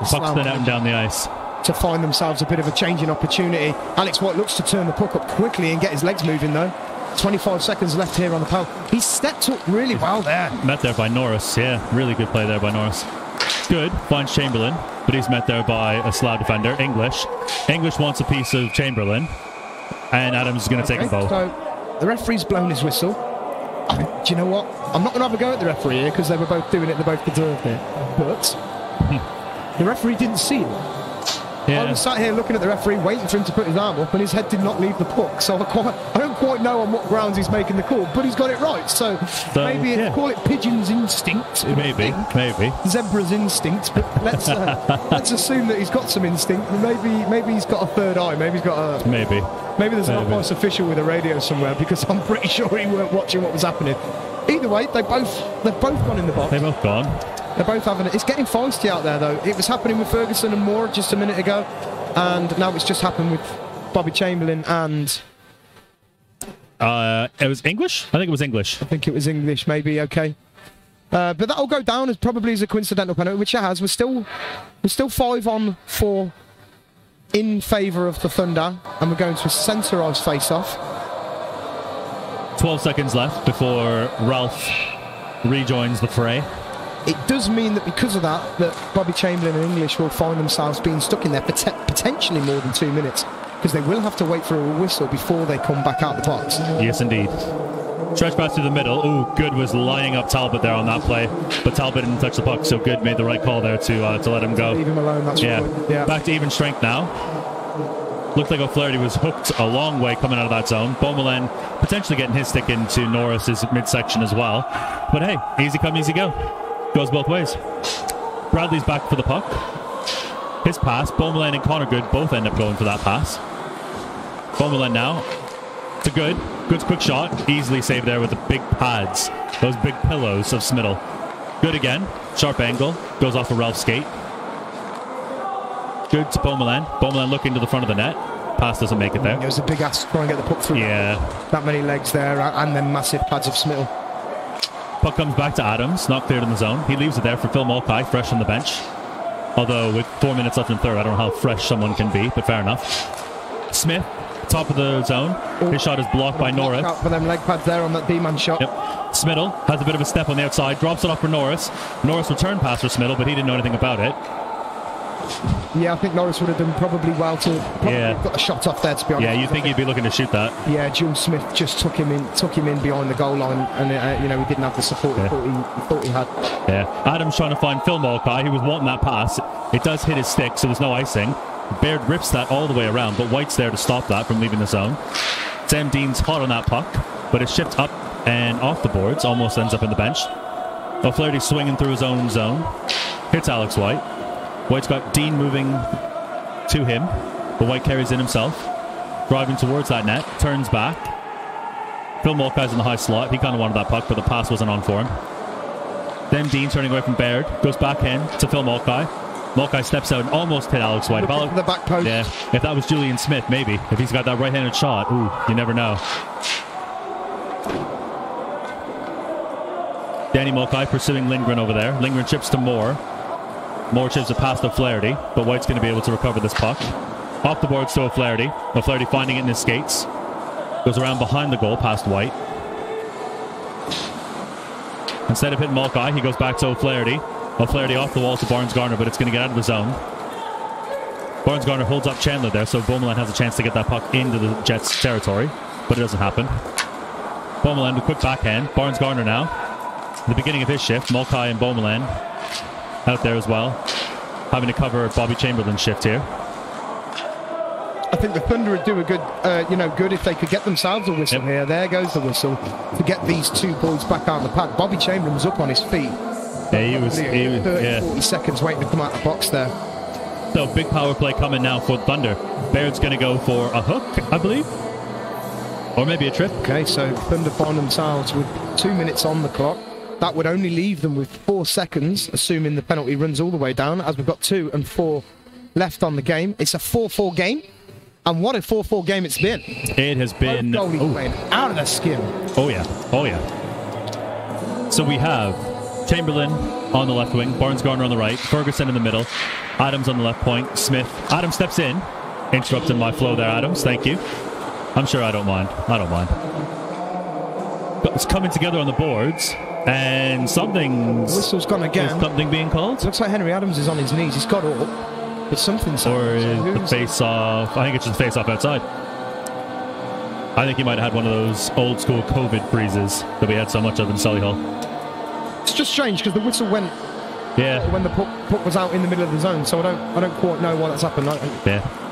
Puck's then out and down the ice. To find themselves a bit of a changing opportunity. Alex White looks to turn the puck up quickly and get his legs moving though. 25 seconds left here on the power. He stepped up really well there. Met there by Norris, yeah. Really good play there by Norris. Good, finds Chamberlain, but he's met there by a Slough defender, English. English wants a piece of Chamberlain, and Adams is going to take a both. So the referee's blown his whistle. Do you know what? I'm not going to have a go at the referee here because they were both doing it, they both deserved it. But the referee didn't see it. Yeah. I was sat here looking at the referee, waiting for him to put his arm up, and his head did not leave the puck. So I don't quite know on what grounds he's making the call, but he's got it right. So maybe call it pigeon's instinct. Maybe. Zebra's instinct. But let's assume that he's got some instinct. Maybe he's got a third eye. Maybe he's got a maybe there's an umpire official with a radio somewhere, because I'm pretty sure he weren't watching what was happening. Either way, they've both gone in the box. They've both gone. They're both having it. It's getting feisty out there, though. It was happening with Ferguson and Moore just a minute ago, and now it's just happened with Bobby Chamberlain and... it was English? I think it was English. I think it was English, maybe, okay. But that'll go down as probably as a coincidental penalty, which it has. We're still 5-on-4 in favour of the Thunder, and we're going to a centre-ice face-off. 12 seconds left before Ralph rejoins the fray. It does mean that because of that Bobby Chamberlain and English will find themselves being stuck in there for potentially more than 2 minutes, because they will have to wait for a whistle before they come back out the box. Yes, indeed. Stretch pass through the middle. Ooh, Good was lining up Talbot there on that play, but Talbot didn't touch the puck, so Good made the right call there to let him go. Leave him alone, that's right. Yeah. Back to even strength now. Looked like O'Flaherty was hooked a long way coming out of that zone. Beaumoulin potentially getting his stick into Norris's midsection as well. But hey, easy come, easy go. Goes both ways. Bradley's back for the puck. His pass. Beaumoulin and Connor Good both end up going for that pass. Beaumoulin now to Good. Good's quick shot. Easily saved there with the big pads. Those big pillows of Smittle. Good again. Sharp angle. Goes off a Ralph skate. Good to Beaumoulin. Beaumoulin looking to the front of the net. Pass doesn't make it there. It was a big ass to try and get the puck through. Yeah. That many legs there, and then massive pads of Smittle. Puck comes back to Adams, not cleared in the zone. He leaves it there for Phil Mulcahy, fresh on the bench. Although with 4 minutes left in third, I don't know how fresh someone can be, but fair enough. Smith, top of the zone. His shot is blocked by Norris. Out for them leg pads there on that D-man shot. Yep. Smittle has a bit of a step on the outside, drops it off for Norris. Norris returned pass for Smittle, but he didn't know anything about it. Yeah, I think Norris would have done probably well to got the shot off there, to be honest. Yeah, you'd think he'd be looking to shoot that. Yeah, Jules Smith just took him in behind the goal line, and he didn't have the support he thought he had. Yeah, Adams trying to find Phil Mulcahy. He was wanting that pass. It does hit his stick, so there's no icing. Baird rips that all the way around, but White's there to stop that from leaving the zone. Sam Dean's hot on that puck, but it's shipped up and off the boards, almost ends up in the bench. O'Flaherty swinging through his own zone. Hits Alex White. White's got Dean moving to him, but White carries in himself. Driving towards that net, turns back. Phil Mulcahy's in the high slot. He kind of wanted that puck, but the pass wasn't on for him. Then Dean turning away from Baird, goes back in to Phil Mulcahy. Mulcahy steps out and almost hit Alex White. The back post. Yeah, if that was Julian Smith, maybe. If he's got that right-handed shot, ooh, you never know. Danny Mulcahy pursuing Lindgren over there. Lindgren chips to Moore. Moore chips it past O'Flaherty, but White's going to be able to recover this puck. Off the boards to O'Flaherty. O'Flaherty finding it in his skates. Goes around behind the goal past White. Instead of hitting Mulcahy, he goes back to O'Flaherty. O'Flaherty off the wall to Barnes-Garner, but it's going to get out of the zone. Barnes-Garner holds up Chandler there, so Beaumoulin has a chance to get that puck into the Jets' territory, but it doesn't happen. Beaumoulin with a quick backhand. Barnes-Garner now. The beginning of his shift. Mulcahy and Beaumoulin out there as well, having to cover Bobby Chamberlain's shift here. I think the Thunder would do a good, good if they could get themselves a whistle here. There goes the whistle to get these two boys back out of the pack. Bobby Chamberlain was up on his feet. Yeah, he was 40 seconds waiting to come out of the box there. So big power play coming now for Thunder. Baird's going to go for a hook, I believe, or maybe a trip. Okay, so Thunder find themselves with 2 minutes on the clock. That would only leave them with 4 seconds, assuming the penalty runs all the way down, as we've got 2 and 4 left on the game. It's a 4-4 game, and what a 4-4 game it's been. It has been playing out of their skin. Oh yeah. So we have Chamberlain on the left wing, Barnes-Garner on the right, Ferguson in the middle, Adams on the left point, Smith. Adams steps in, interrupting my flow there, Adams. Thank you. I'm sure I don't mind. But it's coming together on the boards, and whistle's gone again. Is something being called? Looks like Henry Adams is on his knees. He's got up, but something's... Or is the face-off... I think it's just face-off outside. I think he might have had one of those old-school COVID freezes that we had so much of in Solihull. It's just strange because the whistle went when the puck was out in the middle of the zone, so I don't quite know why that's happened.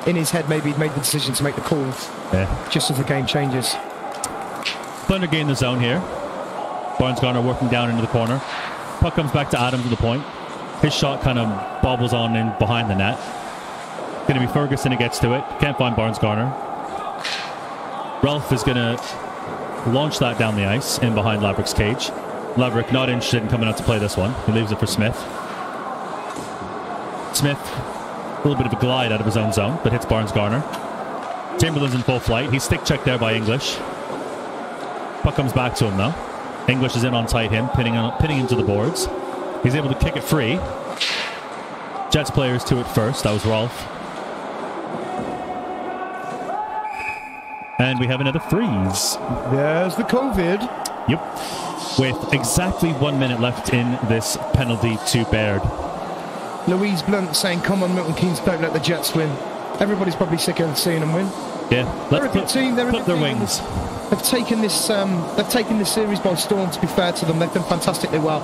In his head, maybe he'd made the decision to make the call just as the game changes. Thunder gain the zone here. Barnes-Garner working down into the corner. Puck comes back to Adams at the point. His shot kind of bobbles on in behind the net. Going to be Ferguson who gets to it. Can't find Barnes-Garner. Ralph is going to launch that down the ice in behind Laverick's cage. Laverick not interested in coming out to play this one. He leaves it for Smith. Smith, a little bit of a glide out of his own zone, but hits Barnes-Garner. Chamberlain's in full flight. He's stick checked there by English. Puck comes back to him though. English is in on tight him, pinning him to the boards. He's able to kick it free. Jets players to it first. That was Rolf. And we have another freeze. There's the COVID. Yep. With exactly 1 minute left in this penalty to Baird. Louise Blunt saying, come on, Milton Keynes, don't let the Jets win. Everybody's probably sick of seeing them win. Yeah, let's clip their wings. They've taken this series by storm, to be fair to them. They've done fantastically well.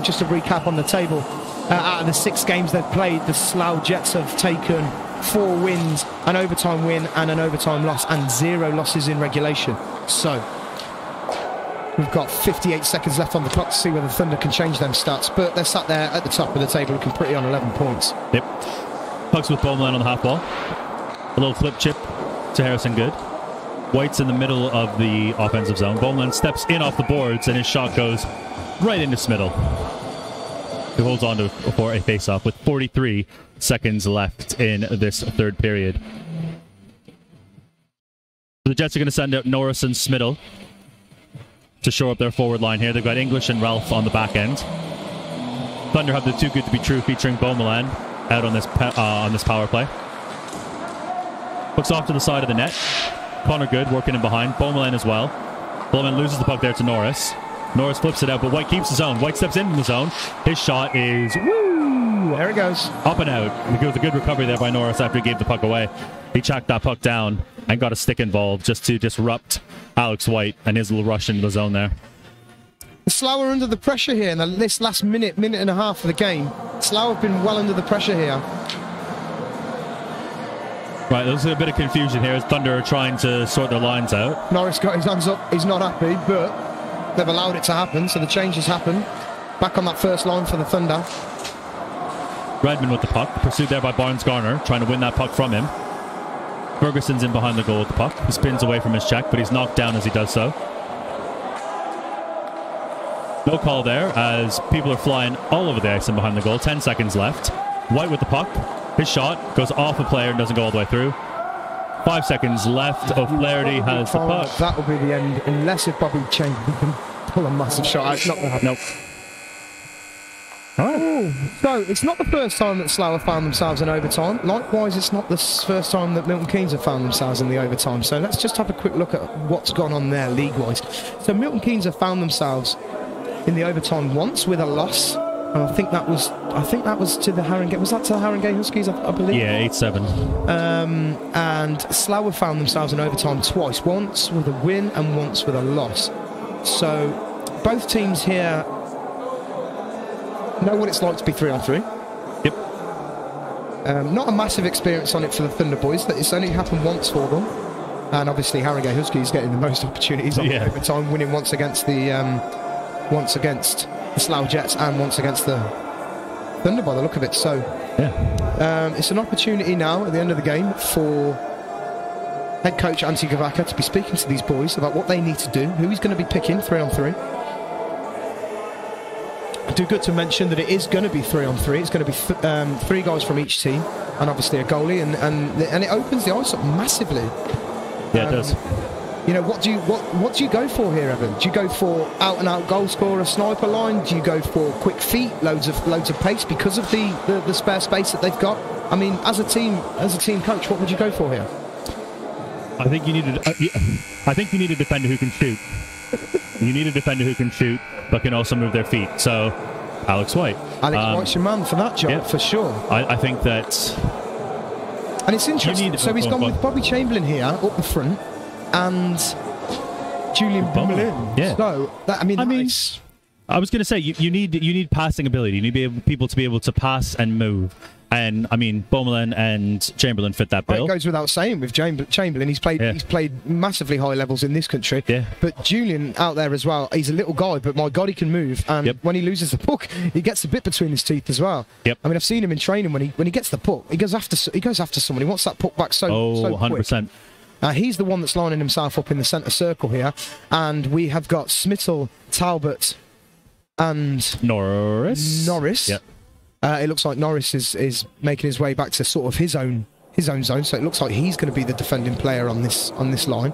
Just to recap on the table, out of the 6 games they've played, the Slough Jets have taken 4 wins, an overtime win and an overtime loss, and 0 losses in regulation. So we've got 58 seconds left on the clock to see whether Thunder can change them stats, but they're sat there at the top of the table looking pretty on 11 points. Yep. Pucks with Beaumoulin on the half wall. A little flip chip to Harrison Good. White's in the middle of the offensive zone. Beaumoulin steps in off the boards and his shot goes right into Smiddle, who holds on to for a face-off with 43 seconds left in this third period. The Jets are going to send out Norris and Smiddle to shore up their forward line here. They've got English and Ralph on the back end. Thunder have the too good to be true featuring Beaumoulin out on this power play. Looks off to the side of the net. Connor Good working in behind. Beaumoulin as well. Beaumoulin loses the puck there to Norris. Norris flips it out, but White keeps the zone. White steps into the zone. His shot is there it goes. Up and out. It was a good recovery there by Norris after he gave the puck away. He tracked that puck down and got a stick involved just to disrupt Alex White and his little rush into the zone there. Slough are under the pressure here in this last minute and a half of the game. Slough have been well under the pressure here. Right, there's a bit of confusion here as Thunder are trying to sort their lines out. Norris got his hands up. He's not happy, but they've allowed it to happen, so the change has happened. Back on that first line for the Thunder. Redmond with the puck, pursued there by Barnes-Garner, trying to win that puck from him. Ferguson's in behind the goal with the puck. He spins away from his check, but he's knocked down as he does so. No call there as people are flying all over the ice and behind the goal. 10 seconds left. White with the puck. His shot goes off a player and doesn't go all the way through. 5 seconds left. O'Flaherty has the puck. That will be the end, unless if Bobby Chamberlain can pull a massive shot. It's not going to happen. Nope. Oh, so it's not the first time that Slough have found themselves in overtime. Likewise, it's not the first time that Milton Keynes have found themselves in the overtime. So let's just have a quick look at what's gone on there league-wise. So Milton Keynes have found themselves in the overtime once with a loss. I think that was to the Haringey. Was that to the Haringey Huskies? I believe. Yeah, 8-7. And Slough found themselves in overtime twice. Once with a win and once with a loss. So both teams here know what it's like to be 3-on-3. Yep. Not a massive experience on it for the Thunder boys. It's only happened once for them. And obviously Haringey Huskies getting the most opportunities on overtime, winning once against the Slough Jets and once against the Thunder by the look of it. So it's an opportunity now at the end of the game for head coach Antti Gavaka to be speaking to these boys about what they need to do, who he's going to be picking 3-on-3. Do good to mention that it is going to be 3-on-3. It's going to be 3 guys from each team and obviously a goalie, and it opens the ice up massively. Yeah, it does. You know, what do you go for here, Evan? Do you go for out and out goal scorer, sniper line? Do you go for quick feet, loads of pace because of the spare space that they've got? I mean, as a team coach, what would you go for here? I think you need a defender who can shoot. You need a defender who can shoot, but can also move their feet. So, Alex White. White's your man for that job, for sure. I think that. And it's interesting. So he's gone with Bobby Chamberlain here up the front, and Julian Bummelin. Yeah. So I was going to say you need passing ability. You need people to be able to pass and move. And I mean, Bummelin and Chamberlain fit that bill. It goes without saying with Chamberlain. He's played massively high levels in this country. Yeah. But Julian out there as well. He's a little guy, but my God, he can move. And when he loses the puck, he gets a bit between his teeth as well. Yep. I mean, I've seen him in training when he gets the puck. He goes after someone. He wants that puck back so 100%. quick. He's the one that's lining himself up in the centre circle here. And we have got Smittle, Talbot, and Norris. Yep. It looks like Norris is making his way back to sort of his own zone. So it looks like he's going to be the defending player on this line.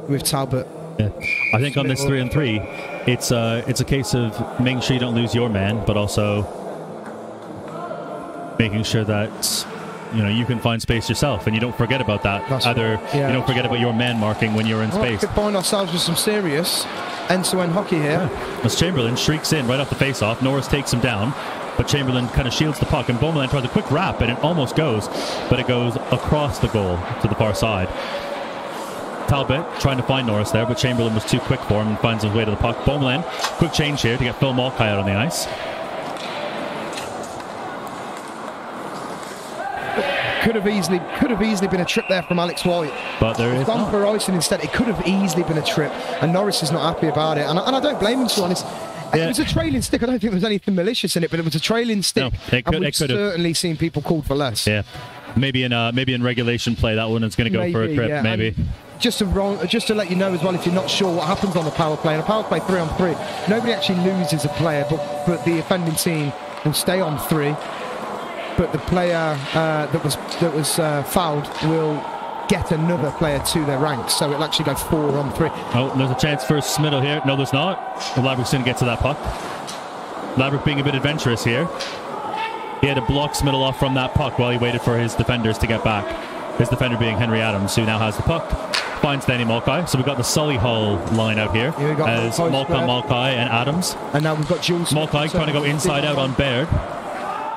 With Talbot. Yeah. I think on this 3-on-3, it's a case of making sure you don't lose your man, but also making sure that you can find space yourself and you don't forget about that. You don't forget about your man marking when you're in space. We could find ourselves with some serious end-to-end hockey here. As Chamberlain shrieks in right off the face-off, Norris takes him down, but Chamberlain kind of shields the puck, and Bowman tries a quick wrap, and it almost goes, but it goes across the goal to the far side. Talbot trying to find Norris there, but Chamberlain was too quick for him and finds his way to the puck. Bowman, quick change here to get Phil Malkai out on the ice. Could have easily been a trip there from Alex White. But there is gone for icing instead. It could have easily been a trip, and Norris is not happy about it. And I don't blame him, to be honest. Yeah. It was a trailing stick. I don't think there was anything malicious in it, but it was a trailing stick. No, we've certainly seen people called for less. Yeah, maybe in regulation play that one is going to go for a trip. Yeah. Maybe. And just to let you know as well, if you're not sure what happens on the power play, in a power play 3-on-3, nobody actually loses a player, but the offending team will stay on 3. But the player that was fouled will get another player to their ranks, so it'll actually go 4-on-3. Oh, there's a chance for Smittle here. No, there's not. Laverick's going to get to that puck. Laverick being a bit adventurous here. He had to block Smittle off from that puck while he waited for his defenders to get back. His defender being Henry Adams, who now has the puck. Finds Danny Malkai. So we've got the Solihull line out here. As Malkai and Adams. And now we've got Jules Malkai trying to go inside out on Baird.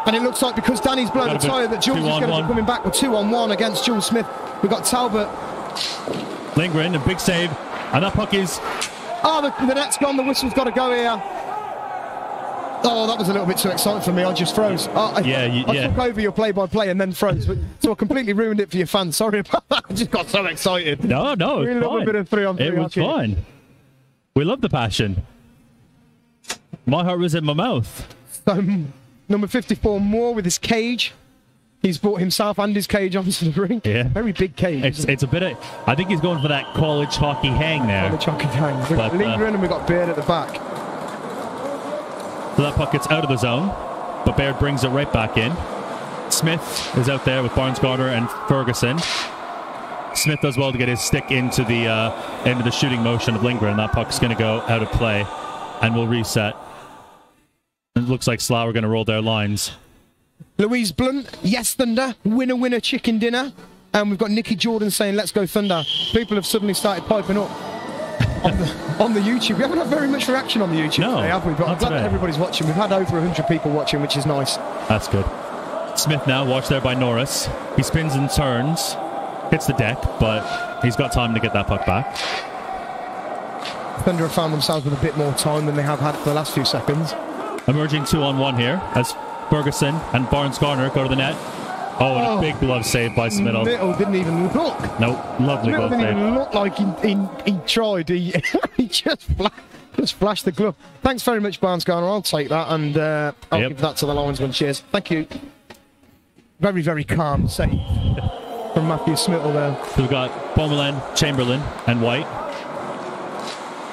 And it looks like because Danny's blown the tyre that Jules is going to be coming back with 2-on-1 against Jules Smith. We've got Talbot. Lindgren, a big save. And that puck is... Oh, the net's gone. The whistle's got to go here. Oh, that was a little bit too exciting for me. I just froze. I took over your play-by-play and then froze. So I completely ruined it for your fans. Sorry about that. I just got so excited. No, it's fine. We love a bit of 3-on-3. It was fine. We love the passion. My heart was in my mouth. Number 54, Moore with his cage. He's brought himself and his cage onto the rink. Yeah. Very big cage. It's a bit of... I think he's going for that college hockey hang there. College hockey hang. We've got Lindgren and we've got Baird at the back. So that puck gets out of the zone, but Baird brings it right back in. Smith is out there with Barnes-Gardner and Ferguson. Smith does well to get his stick into the shooting motion of Lindgren. That puck's going to go out of play and will reset. It looks like Slough are going to roll their lines. Louise Blunt, yes Thunder, winner chicken dinner. And we've got Nikki Jordan saying let's go Thunder. People have suddenly started piping up. on the YouTube. We haven't had very much reaction on the YouTube today, have we? But I'm glad that everybody's watching. We've had over 100 people watching, which is nice. That's good. Smith now, watched there by Norris. He spins and turns, hits the deck, but he's got time to get that puck back. Thunder have found themselves with a bit more time than they have had for the last few seconds. Emerging 2-on-1 here as Ferguson and Barnes-Garner go to the net. Oh, and a big glove save by Smittle. Smittle didn't even look. Nope, lovely glove save. Didn't even look like he tried. He just flashed the glove. Thanks very much, Barnes-Garner. I'll take that, and I'll give that to the linesman. Cheers. Thank you. Very, very calm save from Matthew Smittle there. So we've got Beaumoulin, Chamberlain, and White.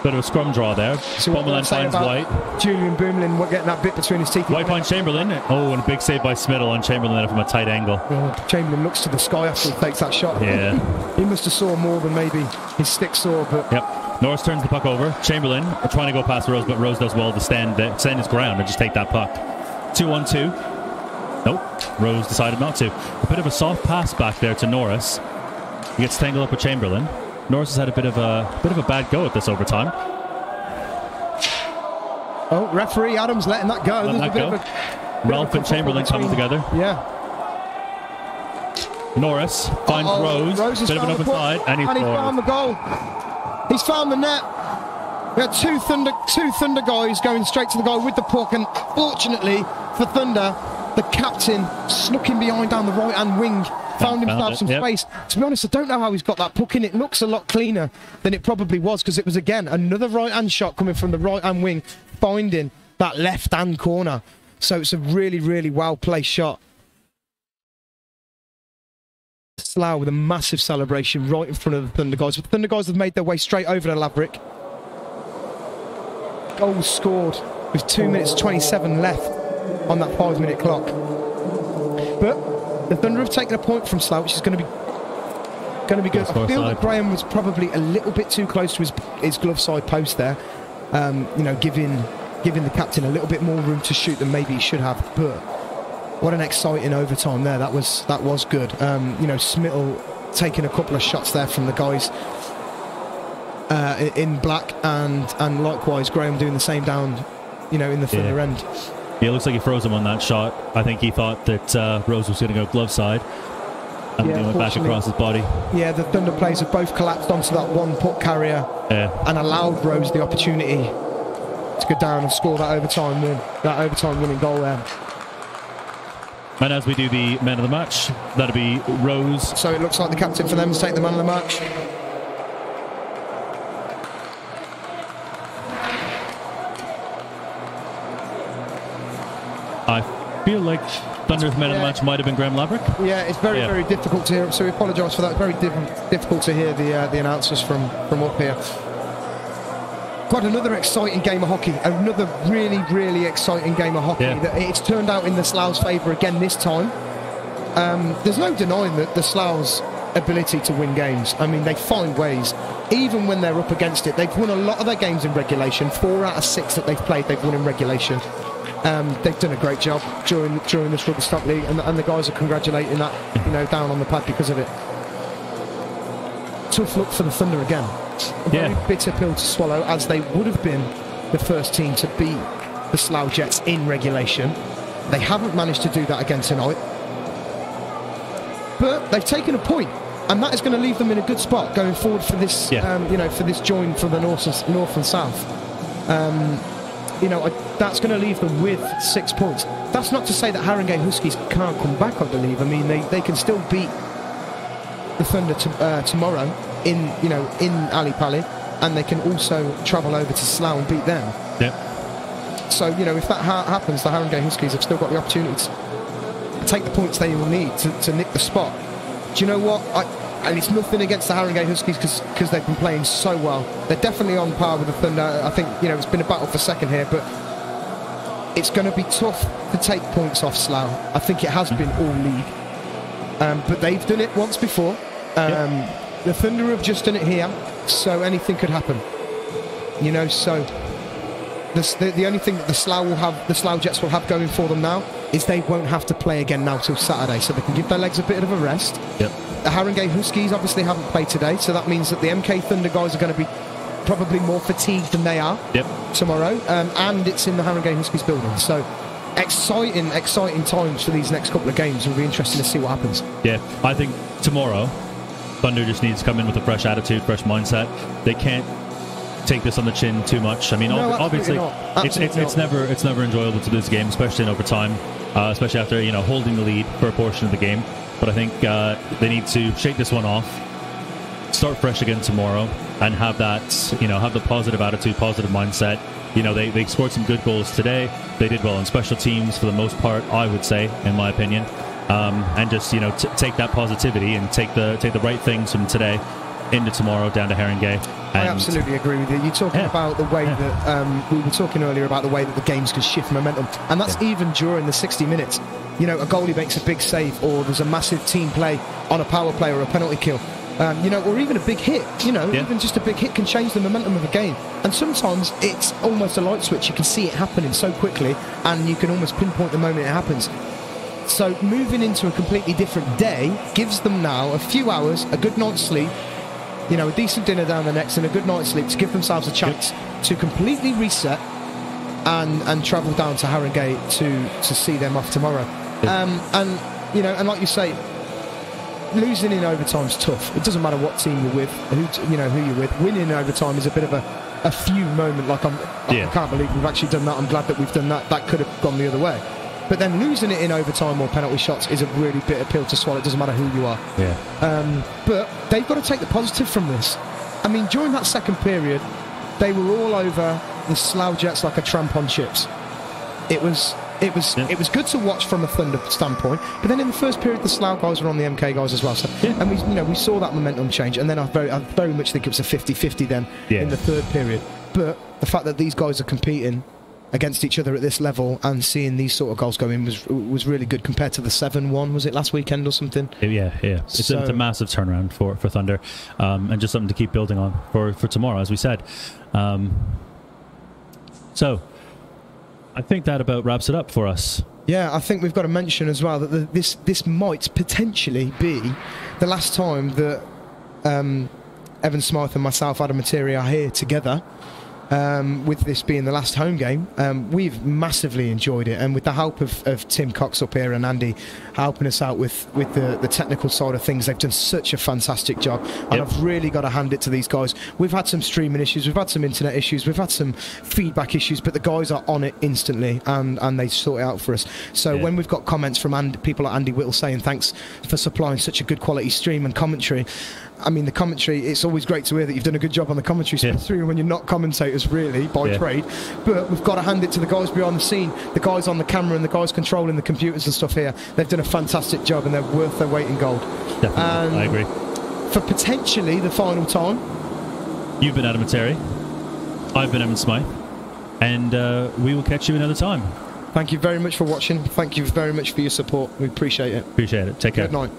Bit of a scrum draw there. So Beaumoulin finds White. Julian Beaumoulin getting that bit between his teeth. White finds Chamberlain. Oh, and a big save by Smittle on Chamberlain from a tight angle. Oh, Chamberlain looks to the sky after he takes that shot. Yeah. He must have saw more than maybe his stick saw. But yep. Norris turns the puck over. Chamberlain trying to go past Rose, but Rose does well to stand his ground and just take that puck. 2-on-2. Nope. Rose decided not to. A bit of a soft pass back there to Norris. He gets tangled up with Chamberlain. Norris has had a bit of a bad go at this overtime. Oh, referee Adams letting that go. Letting that go. Ralph and Chamberlain coming together. Yeah. Norris finds Rose. Bit of an open side, and he found the goal. He's found the net. We had two Thunder guys going straight to the goal with the puck, and fortunately for Thunder, the captain snuck in behind down the right-hand wing. Found himself some space. To be honest, I don't know how he's got that puck in. It looks a lot cleaner than it probably was, because it was, again, another right-hand shot coming from the right-hand wing, finding that left-hand corner. So it's a really, really well-placed shot. Slough with a massive celebration right in front of the Thunder guys. But the Thunder guys have made their way straight over to Laverick. Goal scored with 2 minutes 27 left on that 5-minute clock. But the Thunder have taken a point from Slough, which is going to be good. I feel that Graham was probably a little bit too close to his glove side post there. You know, giving the captain a little bit more room to shoot than maybe he should have. But what an exciting overtime there. That was good. You know, Smittle taking a couple of shots there from the guys in black, and likewise Graham doing the same down, you know, in the Thunder end. Yeah, it looks like he froze him on that shot. I think he thought that Rose was going to go glove side, and then went back across his body. Yeah, the Thunder players have both collapsed onto that one puck carrier and allowed Rose the opportunity to go down and score that overtime winning goal there. And as we do the man of the match, that'll be Rose. So it looks like the captain for them to take the man of the match. I feel like Thunder's man of the match might have been Graham Laverick. Yeah, it's very, very difficult to hear. So we apologise for that. It's very difficult to hear the announcers from up here. Got another exciting game of hockey. Another really, really exciting game of hockey. It's turned out in the Slough's favour again this time. There's no denying that the Slough's ability to win games. I mean, they find ways. Even when they're up against it, they've won a lot of their games in regulation. 4 out of 6 that they've played, they've won in regulation. They've done a great job during this Ruggedstock League, and the guys are congratulating that, you know, down on the pad because of it. Tough look for the Thunder again. A very bitter pill to swallow, as they would have been the first team to beat the Slough Jets in regulation. They haven't managed to do that again tonight, but they've taken a point, and that is going to leave them in a good spot going forward for this, you know, for this join for the north and south. You know, that's going to leave them with 6 points. That's not to say that Haringey Huskies can't come back, I believe. I mean, they can still beat the Thunder tomorrow in Ali Pali, and they can also travel over to Slough and beat them. Yep. So, you know, if that happens, the Haringey Huskies have still got the opportunity to take the points they will need to nick the spot. Do you know what? And it's nothing against the Haringey Huskies because they've been playing so well. They're definitely on par with the Thunder. I think, you know, it's been a battle for second here, but it's going to be tough to take points off Slough. I think it has been all league. But they've done it once before. The Thunder have just done it here, so anything could happen. You know, so the only thing that the Slough Jets will have going for them now is they won't have to play again now till Saturday, so they can give their legs a bit of a rest. Yep. The Haringey Huskies obviously haven't played today, so that means that the MK Thunder guys are going to be probably more fatigued than they are tomorrow, and it's in the Haringey Huskies building. So exciting times for these next couple of games. It'll be interesting to see what happens. Yeah, I think tomorrow Thunder just needs to come in with a fresh attitude, fresh mindset. They can't take this on the chin too much. I mean, No, obviously, it's never enjoyable to lose a game, especially in overtime, especially after holding the lead for a portion of the game. But I think they need to shake this one off, start fresh again tomorrow, and have that have the positive attitude, positive mindset. They scored some good goals today. They did well on special teams for the most part, I would say, in my opinion. And just take that positivity and take the right things from today into tomorrow down to Haringey. I absolutely agree with you. You're talking about the way that we were talking earlier about the way that the games can shift momentum, and that's even during the 60 minutes. A goalie makes a big save, or there's a massive team play on a power play or a penalty kill. Or even a big hit. Even just a big hit can change the momentum of a game. And sometimes it's almost a light switch. You can see it happening so quickly, and you can almost pinpoint the moment it happens. So moving into a completely different day gives them now a few hours, a good night's sleep, a decent dinner down the next, and a good night's sleep to give themselves a chance to completely reset and travel down to Haringey to see them off tomorrow. And like you say, losing in overtime's tough. It doesn't matter what team you're with, who you're with. Winning in overtime is a bit of a few moment. I can't believe we've actually done that. I'm glad that we've done that. That could have gone the other way. But then losing it in overtime or penalty shots is a really bitter pill to swallow. It doesn't matter who you are. But they've got to take the positive from this. I mean, during that second period, they were all over the Slough Jets like a tramp on chips. It was good to watch from a Thunder standpoint, but then in the first period the Slough guys were on the MK guys as well. So and we saw that momentum change, and then I very much think it was a 50-50 then in the third period. But the fact that these guys are competing against each other at this level and seeing these sort of goals go in was really good compared to the 7-1, was it last weekend or something? It's a massive turnaround for Thunder, and just something to keep building on for tomorrow, as we said. So I think that about wraps it up for us. Yeah, I think we've got to mention as well that this might potentially be the last time that Evan Smythe and myself, Adam Materi, are here together. With this being the last home game, we've massively enjoyed it, and with the help of Tim Cox up here and Andy helping us out with the technical side of things, they've done such a fantastic job. And I've really got to hand it to these guys. We've had some streaming issues, we've had some internet issues, we've had some feedback issues, but the guys are on it instantly, and they sort it out for us. So when we've got comments from people like Andy Whittle saying thanks for supplying such a good quality stream and commentary, I mean, the commentary, it's always great to hear that you've done a good job on the commentary, especially when you're not commentators really by trade. But we've got to hand it to the guys behind the scene, the guys on the camera and the guys controlling the computers and stuff here. They've done a fantastic job, and they're worth their weight in gold. Definitely, I agree. For potentially the final time, you've been Adam Materi, I've been Evan Smythe, and we will catch you another time. Thank you very much for watching. Thank you very much for your support. We appreciate it. Take care. Good night.